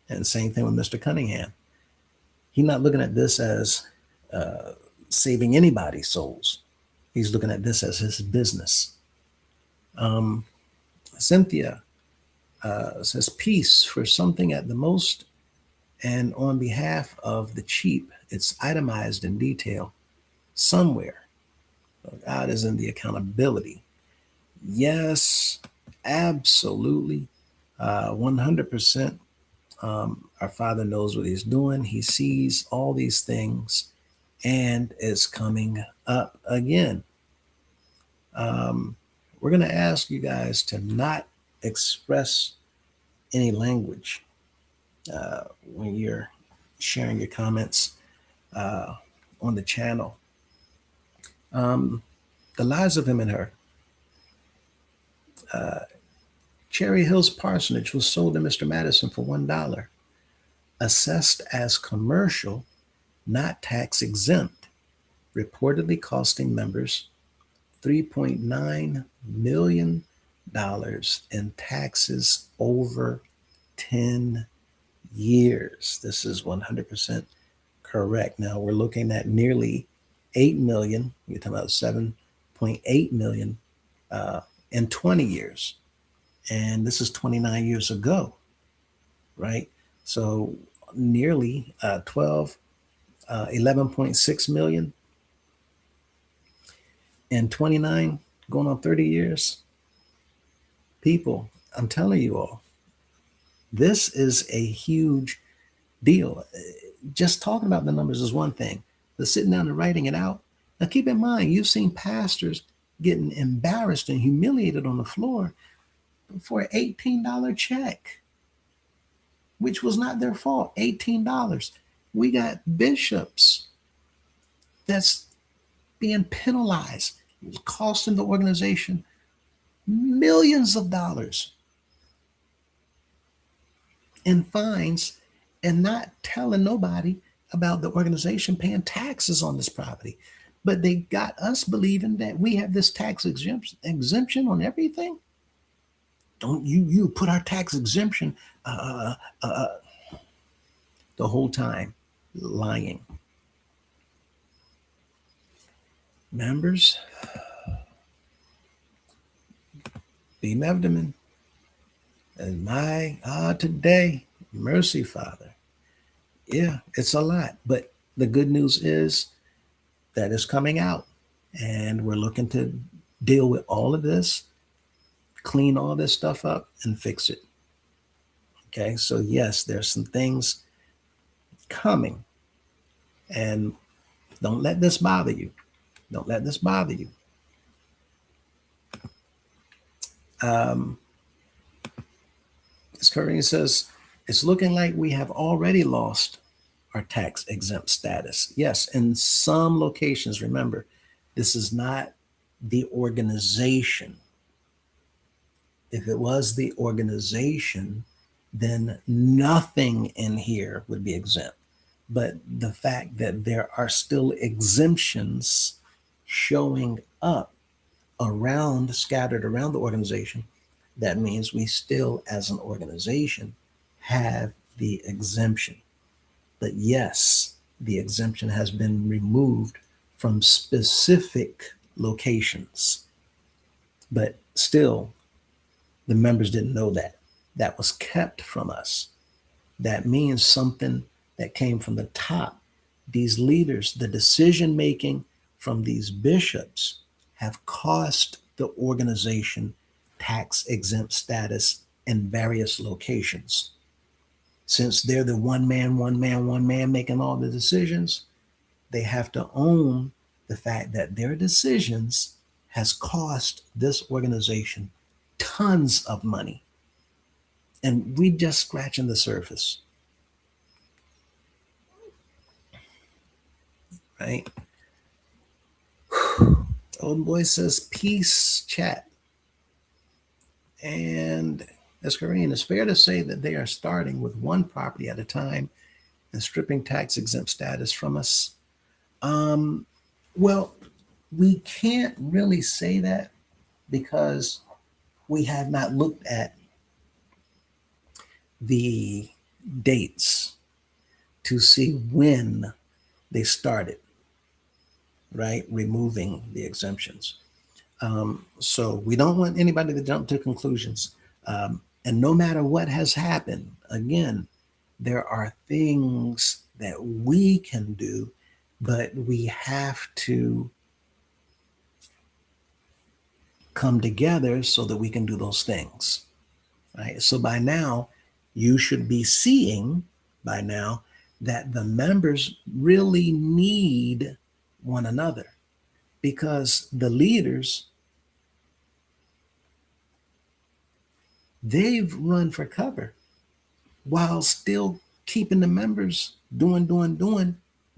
And same thing with Mr. Cunningham. He's not looking at this as saving anybody's souls. He's looking at this as his business. Cynthia says, peace for something at the most and on behalf of the cheap. It's itemized in detail somewhere. God is in the accountability. Yes, absolutely. 100%. Our Father knows what he's doing. He sees all these things and is coming up again. We're going to ask you guys to not express any language when you're sharing your comments on the channel. The lives of him and her. Cherry Hills Parsonage was sold to Mr. Madison for $1, assessed as commercial, not tax exempt, reportedly costing members $3.9 million in taxes over 10 years. This is 100% correct. Now we're looking at nearly 8 million. You're talking about 7.8 million in 20 years. And this is 29 years ago, right? So nearly 11.6 million in 29, going on 30 years. People, I'm telling you all, this is a huge deal. Just talking about the numbers is one thing, but sitting down and writing it out. Now, keep in mind, you've seen pastors getting embarrassed and humiliated on the floor for an $18 check, which was not their fault. $18. We got bishops that's being penalized, costing the organization millions of dollars in fines and not telling nobody about the organization paying taxes on this property. But they got us believing that we have this tax exemption on everything. Don't you put our tax exemption the whole time lying. Members, be Mevdeman. And my today, mercy, Father. Yeah, it's a lot. But the good news is that it's coming out. And we're looking to deal with all of this, clean all this stuff up, and fix it. Okay, so yes, there's some things coming. And don't let this bother you. Don't let this bother you. As Corinne says, it's looking like we have already lost our tax exempt status. Yes, in some locations, remember, this is not the organization. If it was the organization, then nothing in here would be exempt. But the fact that there are still exemptions showing up around, scattered around the organization, that means we still, as an organization, have the exemption. But yes, the exemption has been removed from specific locations. But still, the members didn't know that. That was kept from us. That means something that came from the top. These leaders, the decision making from these bishops have cost the organization tax exempt status in various locations. Since they're the one man making all the decisions, they have to own the fact that their decisions has cost this organization tons of money. And we just scratching the surface, right? Old boy says peace chat. And as Corinne, it's fair to say that they are starting with one property at a time and stripping tax exempt status from us. Well, we can't really say that because we have not looked at the dates to see when they started, right? Removing the exemptions. So we don't want anybody to jump to conclusions. And no matter what has happened, again, there are things that we can do, but we have to come together so that we can do those things, right? So by now, you should be seeing by now that the members really need one another, because the leaders, they've run for cover while still keeping the members doing.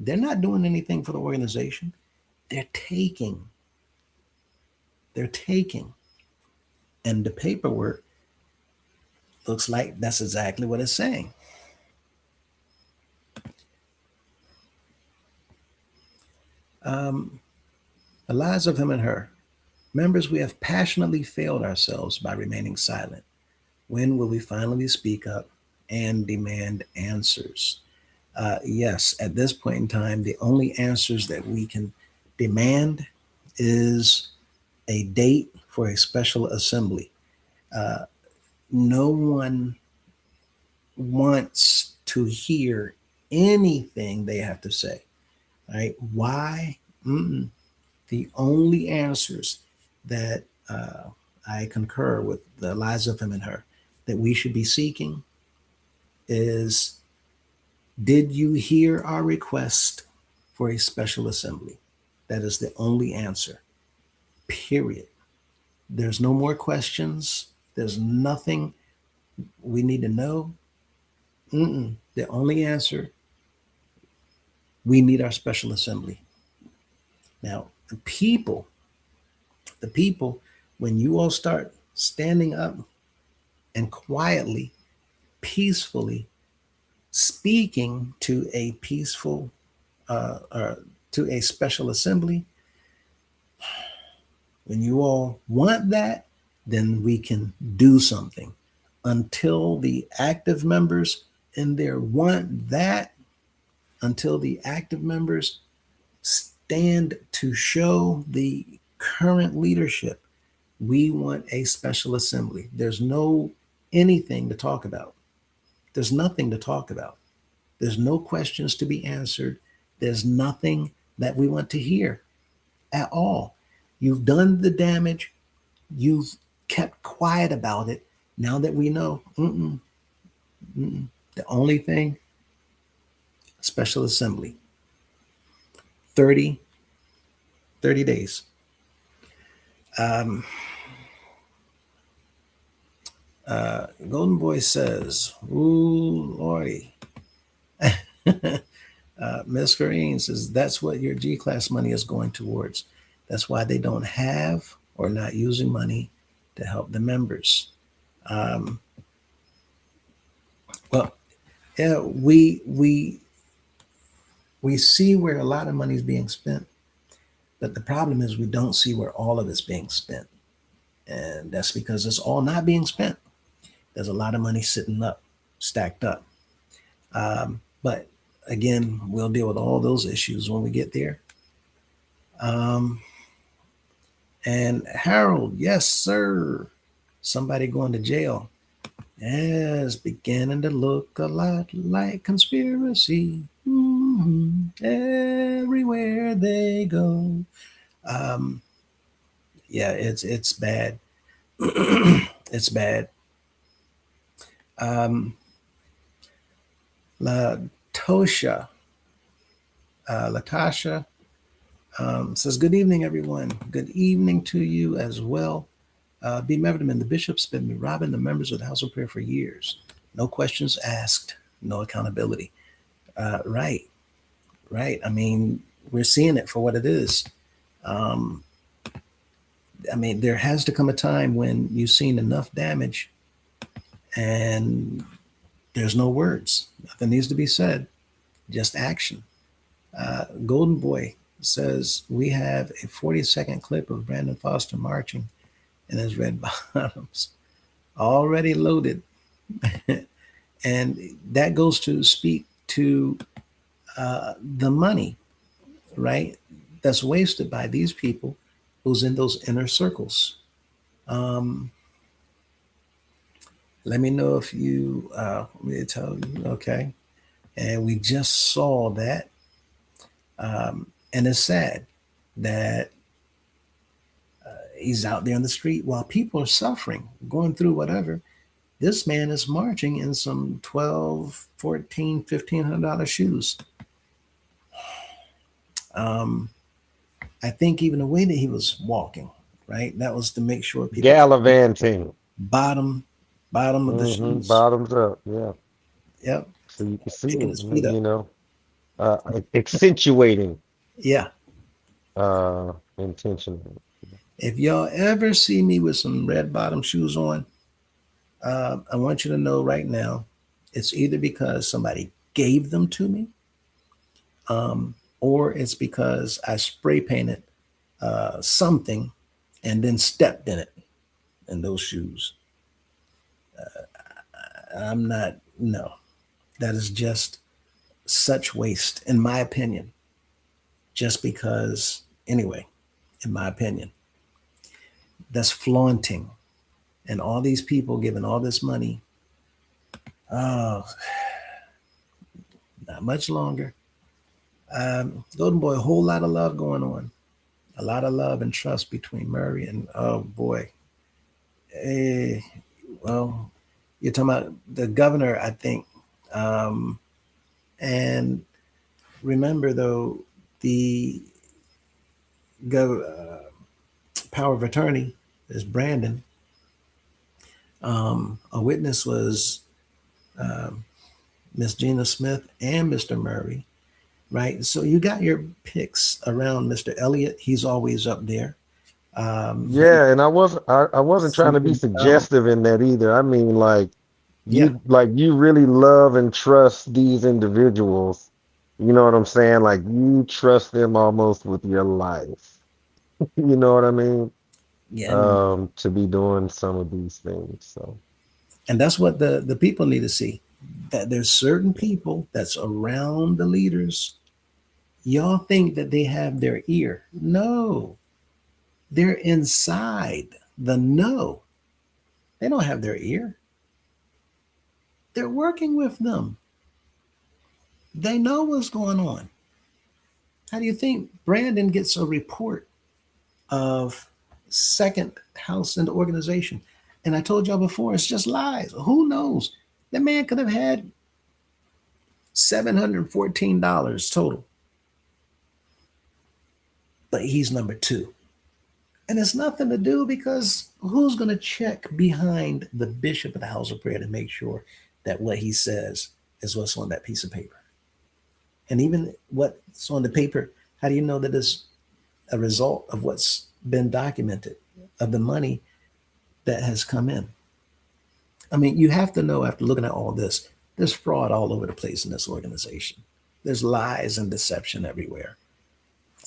They're not doing anything for the organization. They're taking. And the paperwork looks like that's exactly what it's saying. The lies of him and her. Members, we have passionately failed ourselves by remaining silent. When will we finally speak up and demand answers? Yes, at this point in time, the only answers that we can demand is a date for a special assembly. No one wants to hear anything they have to say, right? Why? The only answers that I concur with the lies of him and her that we should be seeking is, did you hear our request for a special assembly? That is the only answer, period. There's no more questions. There's nothing we need to know. The only answer, we need our special assembly. Now, the people, when you all start standing up and quietly, peacefully speaking to a peaceful, or to a special assembly, when you all want that, then we can do something. Until the active members in there want that, until the active members stand to show the current leadership, we want a special assembly. There's no anything to talk about. There's nothing to talk about. There's no questions to be answered. There's nothing that we want to hear at all. You've done the damage. You've kept quiet about it. Now that we know, the only thing, special assembly. 30 days. Golden Boy says, ooh, Lordy. Miss Corrine says, that's what your G-Class money is going towards. That's why they don't have or not using money to help the members. Well, yeah, we see where a lot of money is being spent, But the problem is we don't see where all of it's being spent. And that's because it's all not being spent. There's a lot of money sitting up, stacked up. But again, we'll deal with all those issues when we get there. Um, and Harold, yes, sir. Somebody going to jail. It's beginning to look a lot like conspiracy. Everywhere they go. Um, yeah, it's bad. It's bad. Latosha, Latasha says, "Good evening, everyone. Good evening to you as well. B. Meverman, the bishop's been robbing the members of the House of Prayer for years. No questions asked, no accountability." Right, right. I mean, we're seeing it for what it is. Um, I mean, there has to come a time when you've seen enough damage and there's no words. Nothing needs to be said, just action. Golden Boy says, "We have a 40-second clip of Brandon Foster marching in his red bottoms, already loaded." And that goes to speak to the money, right? That's wasted by these people who's in those inner circles. Um, Let me know if you, me tell you, okay. And we just saw that. And it's sad that he's out there in the street while people are suffering, going through whatever. This man is marching in some 12, 14, $1,500 shoes. I think even the way that he was walking, right? That was to make sure people Gallivanting. bottom of the shoes. Bottoms up. Yeah. Yep. So you can see Picking it, his feet up. you know, accentuating Yeah. intentionally. If y'all ever see me with some red bottom shoes on, I want you to know right now, it's either because somebody gave them to me, or it's because I spray painted something and then stepped in it in those shoes. I'm not, no, that is just such waste, in my opinion, just because, anyway, in my opinion, that's flaunting. And all these people giving all this money, oh, not much longer. Golden Boy, a whole lot of love going on. A lot of love and trust between Murray and, oh boy. Well, you're talking about the governor, I think. And remember, though, the power of attorney is Brandon. A witness was Miss Gina Smith and Mr. Murray, right? So you got your picks around Mr. Elliott. He's always up there. Yeah, and I wasn't trying to be suggestive in that either. I mean, like you really love and trust these individuals. You know what I'm saying? Like you trust them almost with your life. You know what I mean? Yeah. To be doing some of these things. So, And that's what the people need to see. That there's certain people that's around the leaders. Y'all think that they have their ear. No, they're inside the know. They don't have their ear. They're working with them. They know what's going on. How do you think Brandon gets a report of second house in the organization? And I told y'all before, it's just lies. Who knows? That man could have had $714 total. But he's number 2. And it's nothing to do because who's going to check behind the bishop of the House of Prayer to make sure that what he says is what's on that piece of paper? And even what's on the paper, how do you know that it's a result of what's been documented, of the money that has come in? I mean, you have to know after looking at all this, there's fraud all over the place in this organization. There's lies and deception everywhere.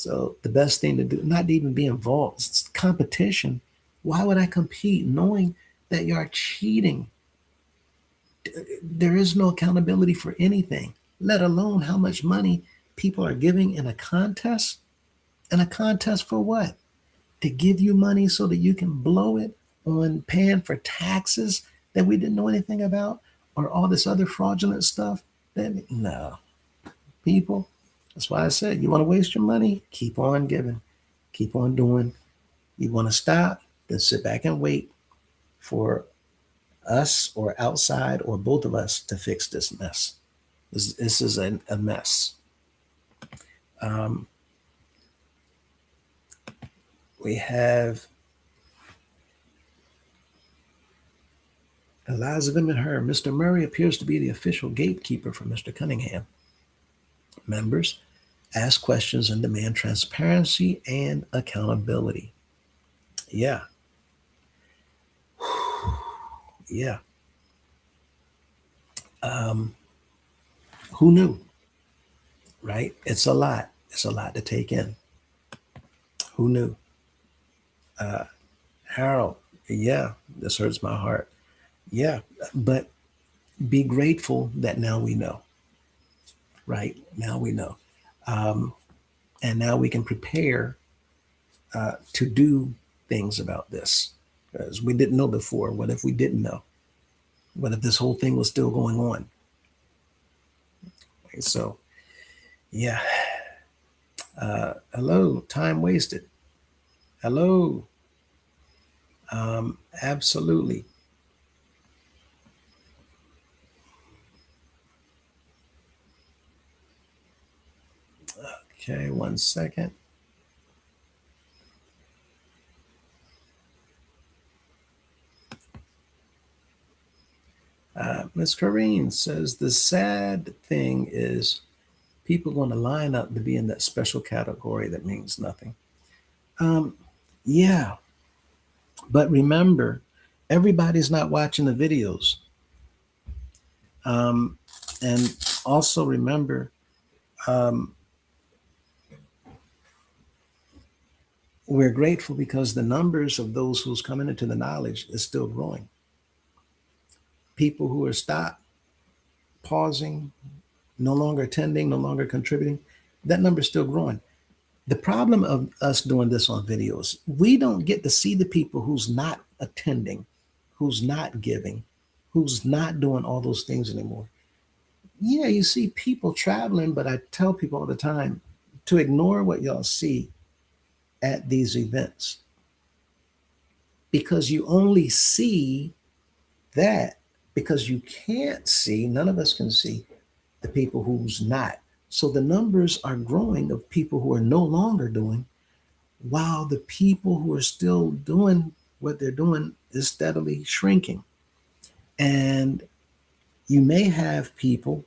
So the best thing to do, not to even be involved, it's competition. Why would I compete knowing that you are cheating? There is no accountability for anything, let alone how much money people are giving in a contest. And a contest for what? To give you money so that you can blow it on paying for taxes that we didn't know anything about, or all this other fraudulent stuff. Then no, people. That's why I said, you want to waste your money, keep on giving, keep on doing. You want to stop, then sit back and wait for us or outside or both of us to fix this mess. This is a mess. Um, we have Eliza and her. Mr. Murray appears to be the official gatekeeper for Mr. Cunningham. Members ask questions and demand transparency and accountability. Yeah. Yeah. Who knew? Right? It's a lot. It's a lot to take in. Who knew? Harold, yeah, this hurts my heart. Yeah, but be grateful that now we know, right? Now we know. Um, and now we can prepare to do things about this. Because we didn't know before. What if we didn't know? What if this whole thing was still going on? So, yeah. Hello, time wasted. Hello. Absolutely. Okay, 1 second. Miss Corrine says the sad thing is people going to line up to be in that special category that means nothing. Yeah, but remember, everybody's not watching the videos. And also remember, um, we're grateful because the numbers of those who's coming into the knowledge is still growing. People who are stopped, pausing, no longer attending, no longer contributing, that number is still growing. The problem of us doing this on videos, we don't get to see the people who's not attending, who's not giving, who's not doing all those things anymore. Yeah, you see people traveling, but I tell people all the time to ignore what y'all see at these events because you only see that because you can't see, none of us can see the people who's not. So the numbers are growing of people who are no longer doing, while the people who are still doing what they're doing is steadily shrinking. And you may have people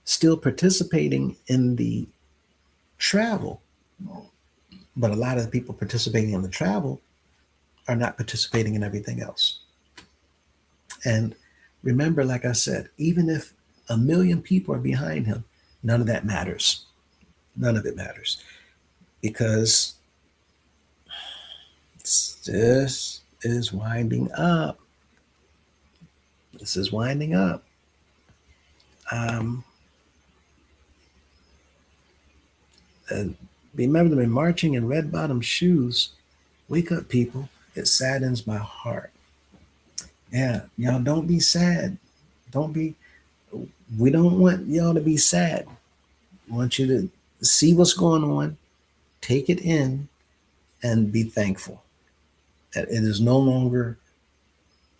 still participating in the travel, but a lot of the people participating in the travel are not participating in everything else. And remember, like I said, even if 1 million people are behind him, none of that matters. None of it matters because this is winding up. This is winding up. And remember them marching in red bottom shoes. Wake up, people. It saddens my heart. Yeah, y'all don't be sad. Don't be, we don't want y'all to be sad. We want you to see what's going on, take it in, and be thankful that it is no longer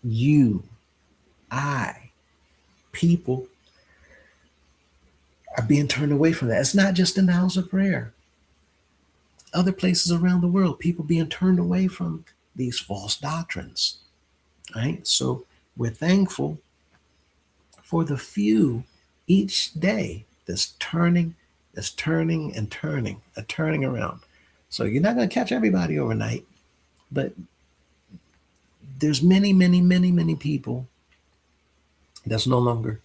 you, I, people are being turned away from that. It's not just in the house of prayer. Other places around the world, people being turned away from these false doctrines. Right? So we're thankful for the few each day that's turning and turning around. So you're not going to catch everybody overnight, but there's many people that's no longer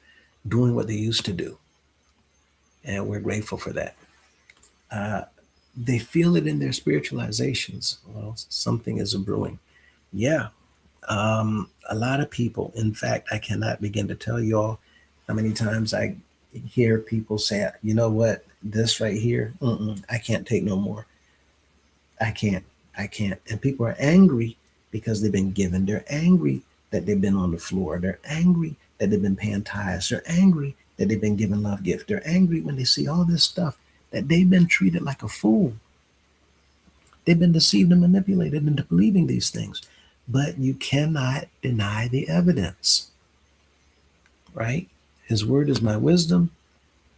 doing what they used to do. And we're grateful for that. Uh, they feel it in their spiritualizations. Well, something is a brewing. Yeah. A lot of people, in fact, I cannot begin to tell y'all how many times I hear people say, you know what, this right here, I can't take no more. I can't. I can't. And people are angry because they've been given. They're angry that they've been on the floor. They're angry that they've been paying tithes. They're angry that they've been given love gift. They're angry when they see all this stuff that they've been treated like a fool. They've been deceived and manipulated into believing these things. But you cannot deny the evidence, right? His word is my wisdom.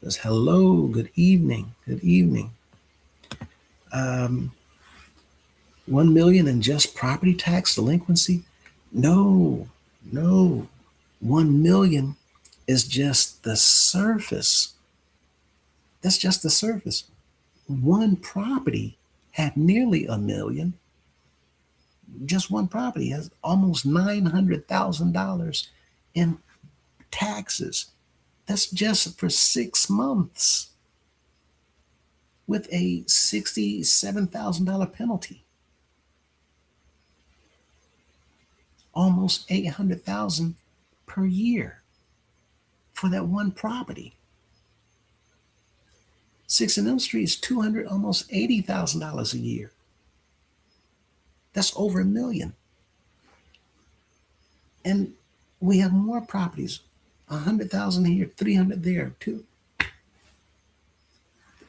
Says hello, good evening, good evening. Um, 1 million in just property tax delinquency? No, no. 1 million is just the surface. That's just the surface. One property had nearly a million. Just one property has almost $900,000 in taxes. That's just for 6 months with a $67,000 penalty. Almost 800,000 per year for that one property. 6 and M Street is 200, almost $80,000 a year. That's over a million. And we have more properties, 100,000 here, 300 there, too.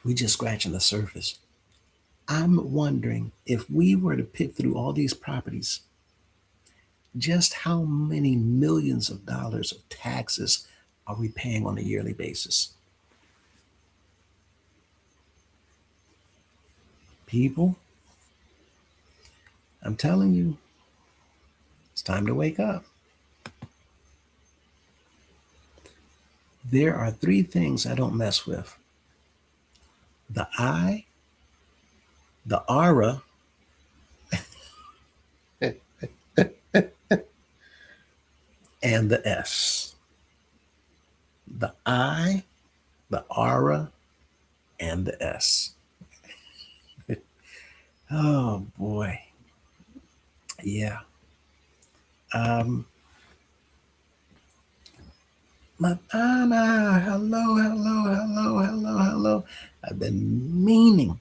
We just scratching the surface. I'm wondering if we were to pick through all these properties, just how many millions of dollars of taxes are we paying on a yearly basis? People, I'm telling you, it's time to wake up. There are 3 things I don't mess with: the I, the aura, and the S. The I, the aura, and the S. Oh boy. Yeah. Um, Madonna, hello, hello, hello, hello, hello. I've been meaning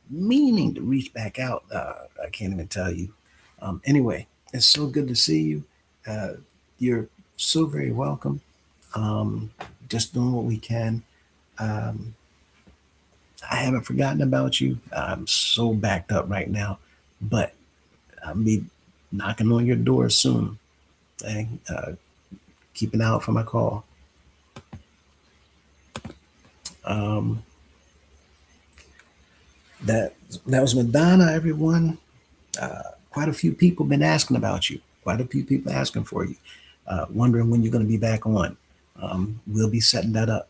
to reach back out. I can't even tell you. Anyway, it's so good to see you. Uh, you're so very welcome. Um, just doing what we can. Um, I haven't forgotten about you. I'm so backed up right now, but I'll be knocking on your door soon. Okay? Keep an eye out for my call. Um, that was Madonna, everyone. Quite a few people been asking about you. Quite a few people asking for you, wondering when you're going to be back on. We'll be setting that up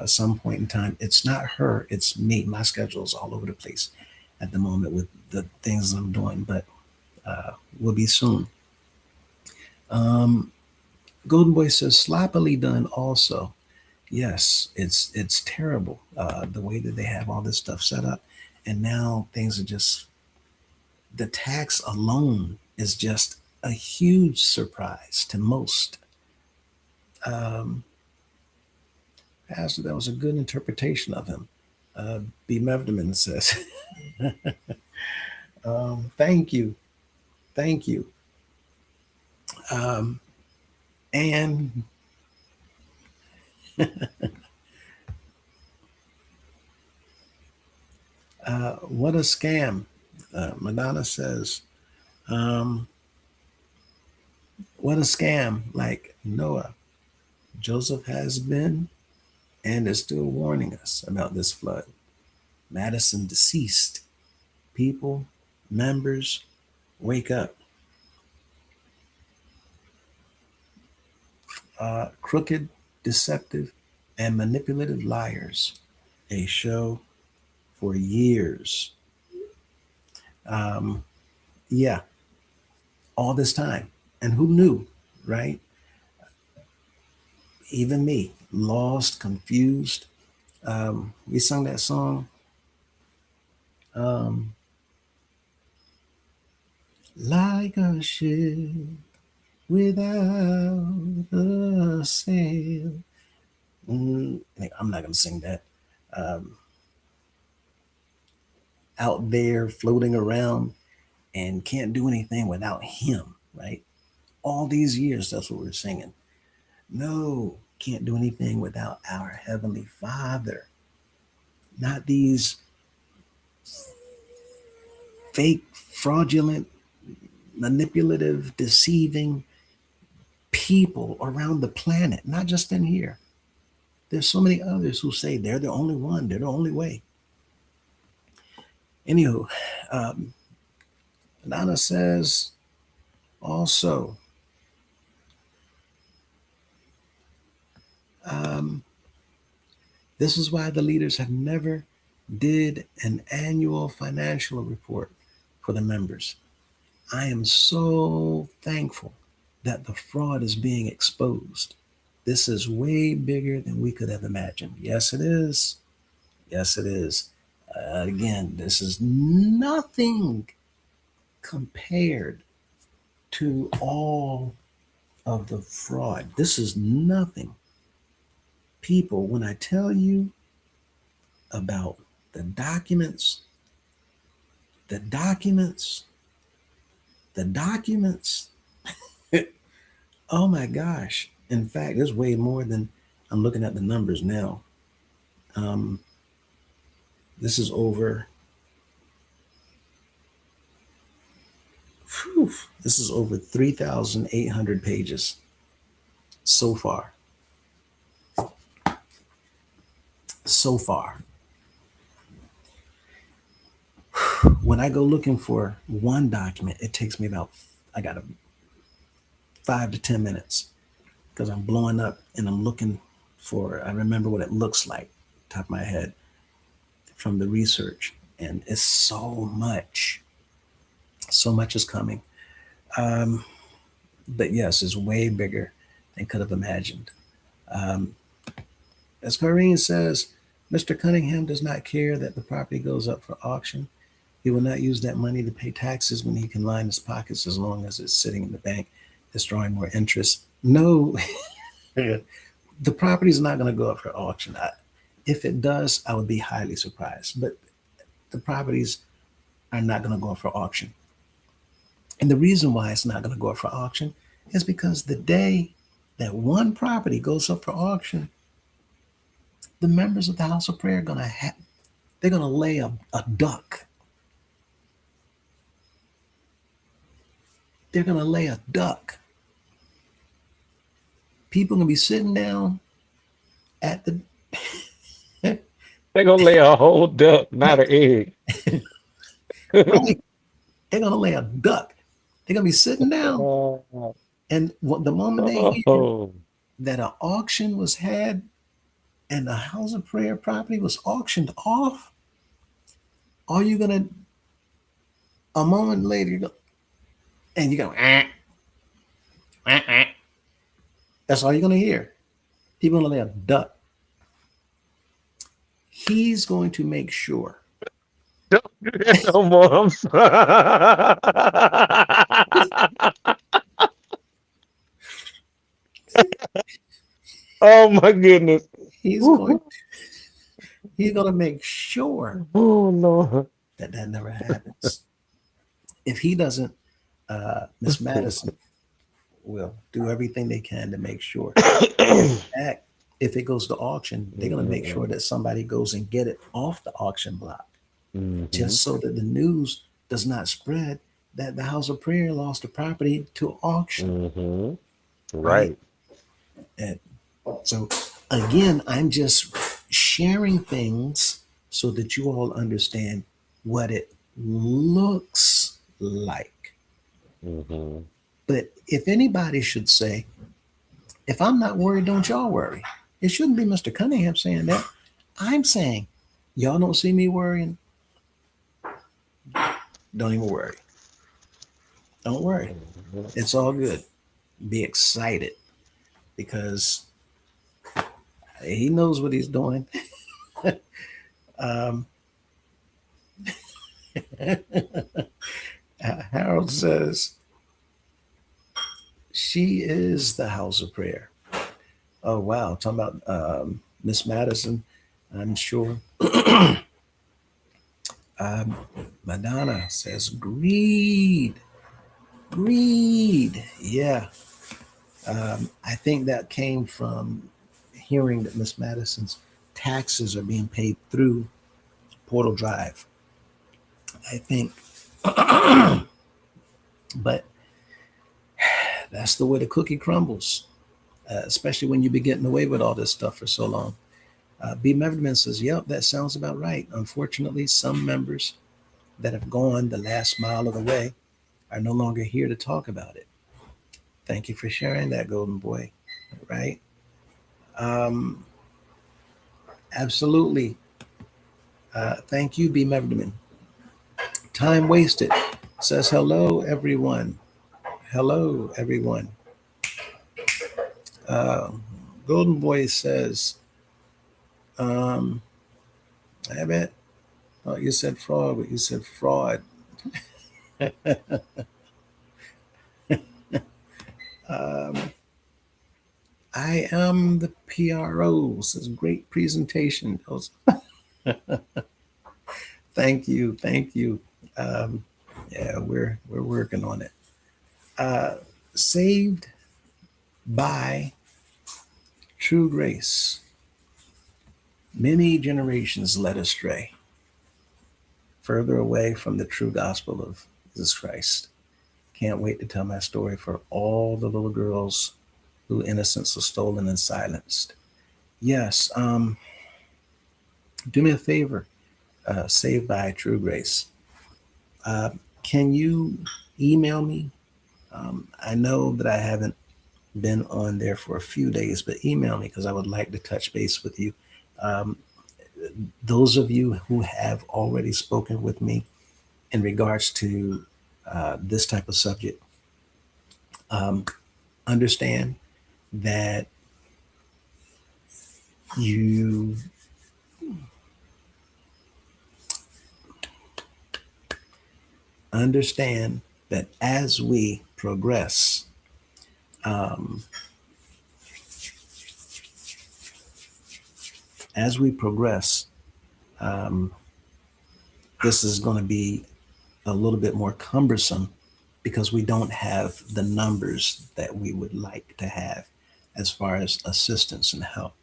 some point in time. It's not her, it's me. My schedule is all over the place at the moment with the things I'm doing, but we'll be soon. Um, Golden Boy says sloppily done. Also, yes, it's terrible the way that they have all this stuff set up, and now things are just, the tax alone is just a huge surprise to most. Um, Pastor, that was a good interpretation of him. B. Mevderman says, thank you. Thank you. Um, and what a scam. Madonna says, um, what a scam. Like Noah, Joseph has been and is still warning us about this flood. Madison deceased. People, members, wake up. Crooked, deceptive, and manipulative liars. A show for years. Um, yeah, all this time. And who knew, right? Even me, lost, confused. We sung that song, Um, like a ship without a sail. I'm not going to sing that. Um, out there floating around and can't do anything without him, right? All these years, that's what we're singing. No, can't do anything without our Heavenly Father. Not these fake, fraudulent, manipulative, deceiving people around the planet, not just in here. There's so many others who say they're the only one, they're the only way. Anywho, um, Donna says also, um, this is why the leaders have never did an annual financial report for the members. I am so thankful that the fraud is being exposed. This is way bigger than we could have imagined. Yes, it is. Yes, it is. Again, this is nothing compared to all of the fraud. This is nothing. People, when I tell you about the documents, the documents, the documents, oh my gosh. In fact, there's way more than I'm looking at the numbers now. Um, this is over, whew, this is over 3,800 pages so far. So far. When I go looking for one document, it takes me about, I got 5 to 10 minutes because I'm blowing up and I'm looking for, I remember what it looks like, top of my head from the research. And it's so much is coming. Um, but yes, it's way bigger than could have imagined. Um, as Corrine says, Mr. Cunningham does not care that the property goes up for auction. He will not use that money to pay taxes when he can line his pockets as long as it's sitting in the bank. It's drawing more interest. No, the property is not going to go up for auction. If it does, I would be highly surprised. But the properties are not going to go up for auction. And the reason why it's not going to go up for auction is because the day that one property goes up for auction, the members of the House of Prayer are going to they're going to lay a duck. They're going to lay a duck. People going to be sitting down at the They're gonna lay a whole duck, not an egg. right. They're going to lay a duck. They're going to be sitting down, Oh, and the moment they hear oh, that an auction was had and the House of Prayer property was auctioned off, are you going to a moment later you go, and you go, that's all you're going to hear. People going to lay a duck. He's going to make sure. don't do that no more. I'm sorry. Oh my goodness. He's going he's going to make sure Oh Lord. that that never happens. If he doesn't, Miss Madison will do everything they can to make sure. In fact, if it goes to auction, they're going to make sure that somebody goes and get it off the auction block, Mhm, just so that the news does not spread that the House of Prayer lost the property to auction. mhm. Right. Right. And so, again, I'm just sharing things so that you all understand what it looks like. Mhm. But if anybody should say, if I'm not worried, don't y'all worry. It shouldn't be Mr. Cunningham saying that. I'm saying, y'all don't see me worrying. Don't even worry. Don't worry. Mhm. It's all good. Be excited because he knows what he's doing. um, Harold says she is the house of prayer. Oh wow, talking about Miss Madison. I'm sure. um, Madonna says greed, greed. Yeah, I think that came from hearing that Miss Madison's taxes are being paid through Portal Drive. I think, but that's the way the cookie crumbles, especially when you've been getting away with all this stuff for so long. B. Meverman says, yep, that sounds about right. Unfortunately, some members that have gone the last mile of the way are no longer here to talk about it. Thank you for sharing that, Golden Boy. Right? Um, absolutely. Thank you, B. Meverman. Time wasted says, hello, everyone. Hello, everyone. Uh, Golden Boy says, I bet. Oh, you said fraud, but you said fraud. Um, I am the PRO. Says great presentation. Thank you, thank you. Um, yeah, we're working on it. Uh, saved by true grace. Many generations led astray, further away from the true gospel of Jesus Christ. Can't wait to tell my story for all the little girls whose innocence was stolen and silenced. Yes, do me a favor, saved by true grace. Uh, can you email me? I know that I haven't been on there for a few days, but email me because I would like to touch base with you. Um, those of you who have already spoken with me in regards to this type of subject, um, understand that you understand that um, as we progress, um, this is going to be a little bit more cumbersome because we don't have the numbers that we would like to have as far as assistance and help.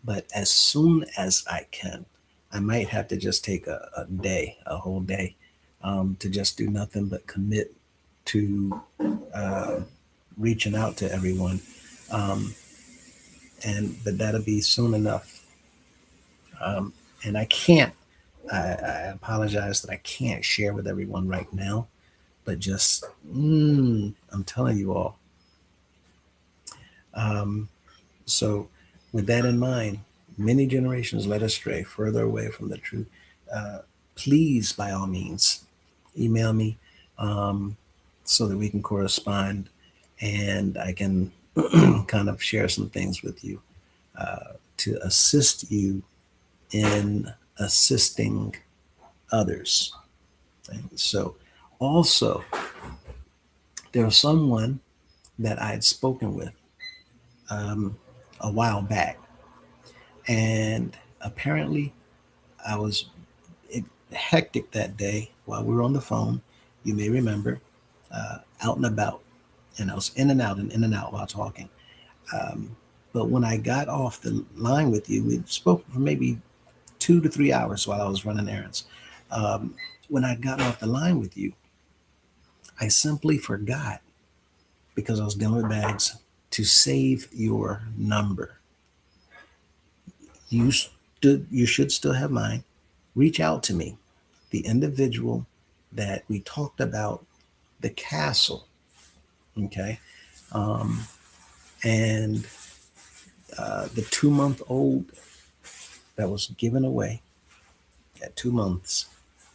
But as soon as I can, I might have to just take a day, a whole day, to just do nothing but commit to uh, reaching out to everyone. Um, but that'll be soon enough. And I can't, I apologize that I can't share with everyone right now, but just, I'm telling you all. Um, so, with that in mind, many generations led astray further away from the truth. Uh, Please, by all means, email me um, so that we can correspond and I can kind of share some things with you to assist you in assisting others. And so, also, there was someone that I had spoken with um, a while back, and apparently I was hectic that day while we were on the phone. You may remember, out and about, and I was in and out and in and out while talking. Um, but when I got off the line with you, we spoke for maybe 2 to 3 hours while I was running errands. Um, when I got off the line with you, I simply forgot because I was dealing with bags to save your number. You should still have mine. Reach out to me. The individual that we talked about the castle, okay, um, and the 2-month-old that was given away at 2 months.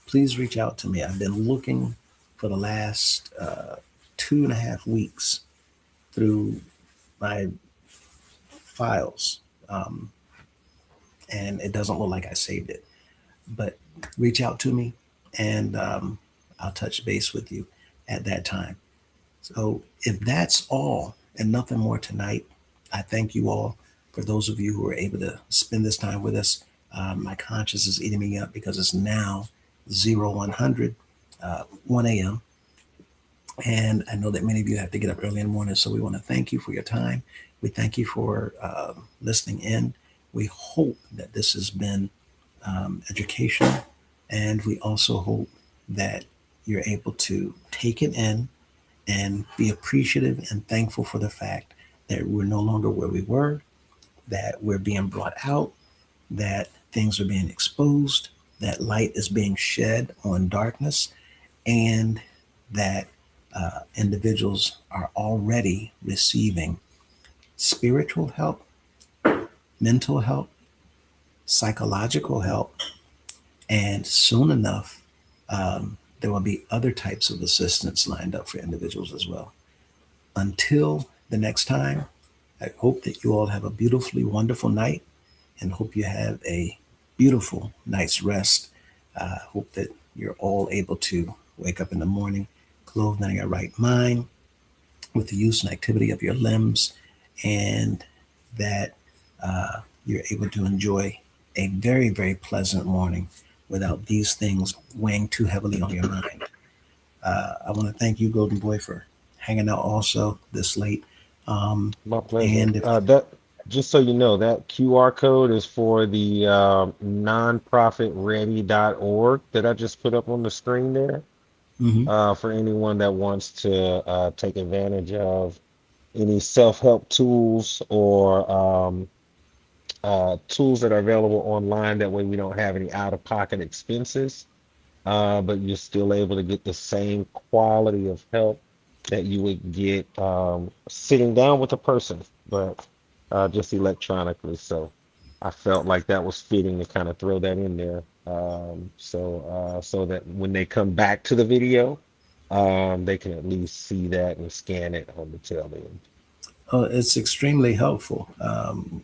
Please reach out to me. I've been looking for the last 2.5 weeks through my files, and it doesn't look like I saved it. But reach out to me, and I'll touch base with you at that time. So if that's all and nothing more tonight, I thank you all. For those of you who are able to spend this time with us, my conscience is eating me up because it's now 0100, 1 a.m. And I know that many of you have to get up early in the morning. So we want to thank you for your time. We thank you for listening in. We hope that this has been educational. And we also hope that you're able to take it in and be appreciative and thankful for the fact that we're no longer where we were, that we're being brought out, that things are being exposed, that light is being shed on darkness, and that individuals are already receiving spiritual help, mental help, psychological help, and soon enough, there will be other types of assistance lined up for individuals as well. Until the next time, I hope that you all have a beautifully wonderful night and hope you have a beautiful night's rest. Hope that you're all able to wake up in the morning clothed in your right mind with the use and activity of your limbs, and that you're able to enjoy a very, very pleasant morning without these things weighing too heavily on your mind. I want to thank you, Golden Boy, for hanging out also this late. My pleasure. And if That just so you know, that QR code is for the nonprofitready.org that I just put up on the screen there. Mhm. For anyone that wants to take advantage of any self-help tools or tools that are available online. That way we don't have any out-of-pocket expenses, but you're still able to get the same quality of help that you would get sitting down with a person, but just electronically. So I felt like that was fitting to kind of throw that in there, so that when they come back to the video, they can at least see that and scan it on the tail end. it's extremely helpful,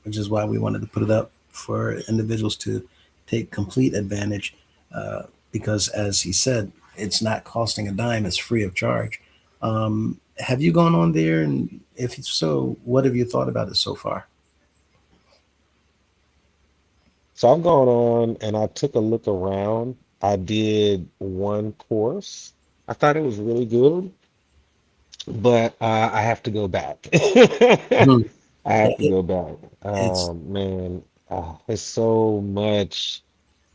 which is why we wanted to put it up for individuals to take complete advantage. Because, as he said, it's not costing a dime; it's free of charge. Have you gone on there, and if so, what have you thought about it so far? So I've gone on and I took a look around. I did one course. I thought it was really good, but I have to go back. Mhm. I have to It, go back. it's Man, there's so much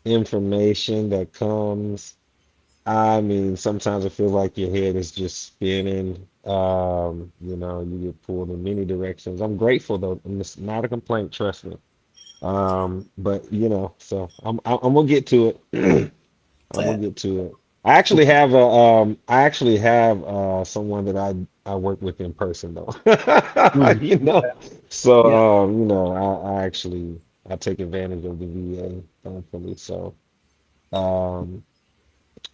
information that comes. I mean, sometimes it feels like your head is just spinning. You get pulled in many directions. I'm grateful though, and it's not a complaint, trust me. But so I'm gonna get to it. I'm uh, gonna get to it. I actually have someone that I work with in person though. mm, You know. okay. Yeah, So I actually I take advantage of the VA, thankfully. So um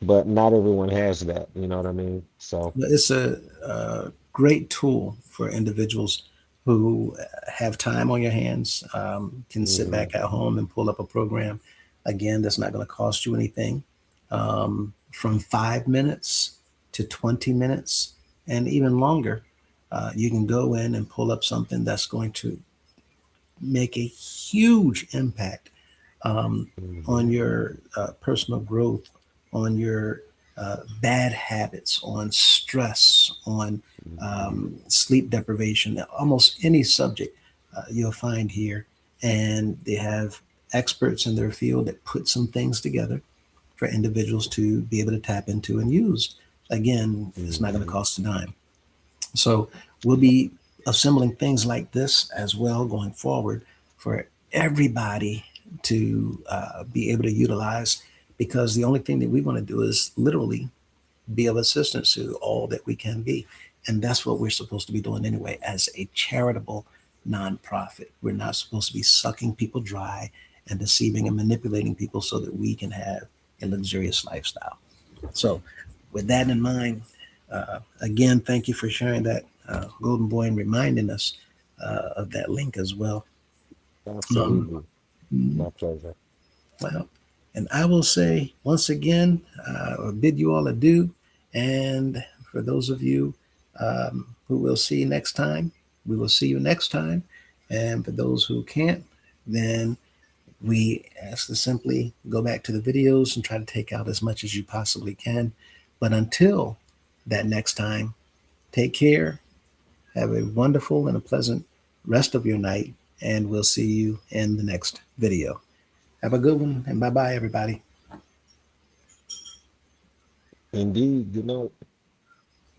but not everyone has that, you know what I mean? So it's a great tool for individuals who have time on your hands, can sit mhm, back at home and pull up a program. Again, that's not going to cost you anything. From 5 minutes to 20 minutes and even longer, you can go in and pull up something that's going to make a huge impact on mhm, your personal growth, on your bad habits, on stress, on mhm, sleep deprivation, almost any subject you'll find here. And they have experts in their field that put some things together for individuals to be able to tap into and use. Again, it's not going to mhm, cost a dime. So we'll be assembling things like this as well going forward for everybody to be able to utilize, because the only thing that we want to do is literally be of assistance to all that we can be. And that's what we're supposed to be doing anyway as a charitable nonprofit. We're not supposed to be sucking people dry and deceiving and manipulating people so that we can have a luxurious lifestyle. So, with that in mind, again, thank you for sharing that, Golden Boy, and reminding us of that link as well. Um, absolutely. My pleasure. well, And I will say once again, bid you all adieu. And for those of you who will see next time, we will see you next time. And for those who can't, then we ask to simply go back to the videos and try to take out as much as you possibly can. But until that next time, take care. Have a wonderful and a pleasant rest of your night. And we'll see you in the next video. Have a good one and bye bye, everybody. Indeed, good night.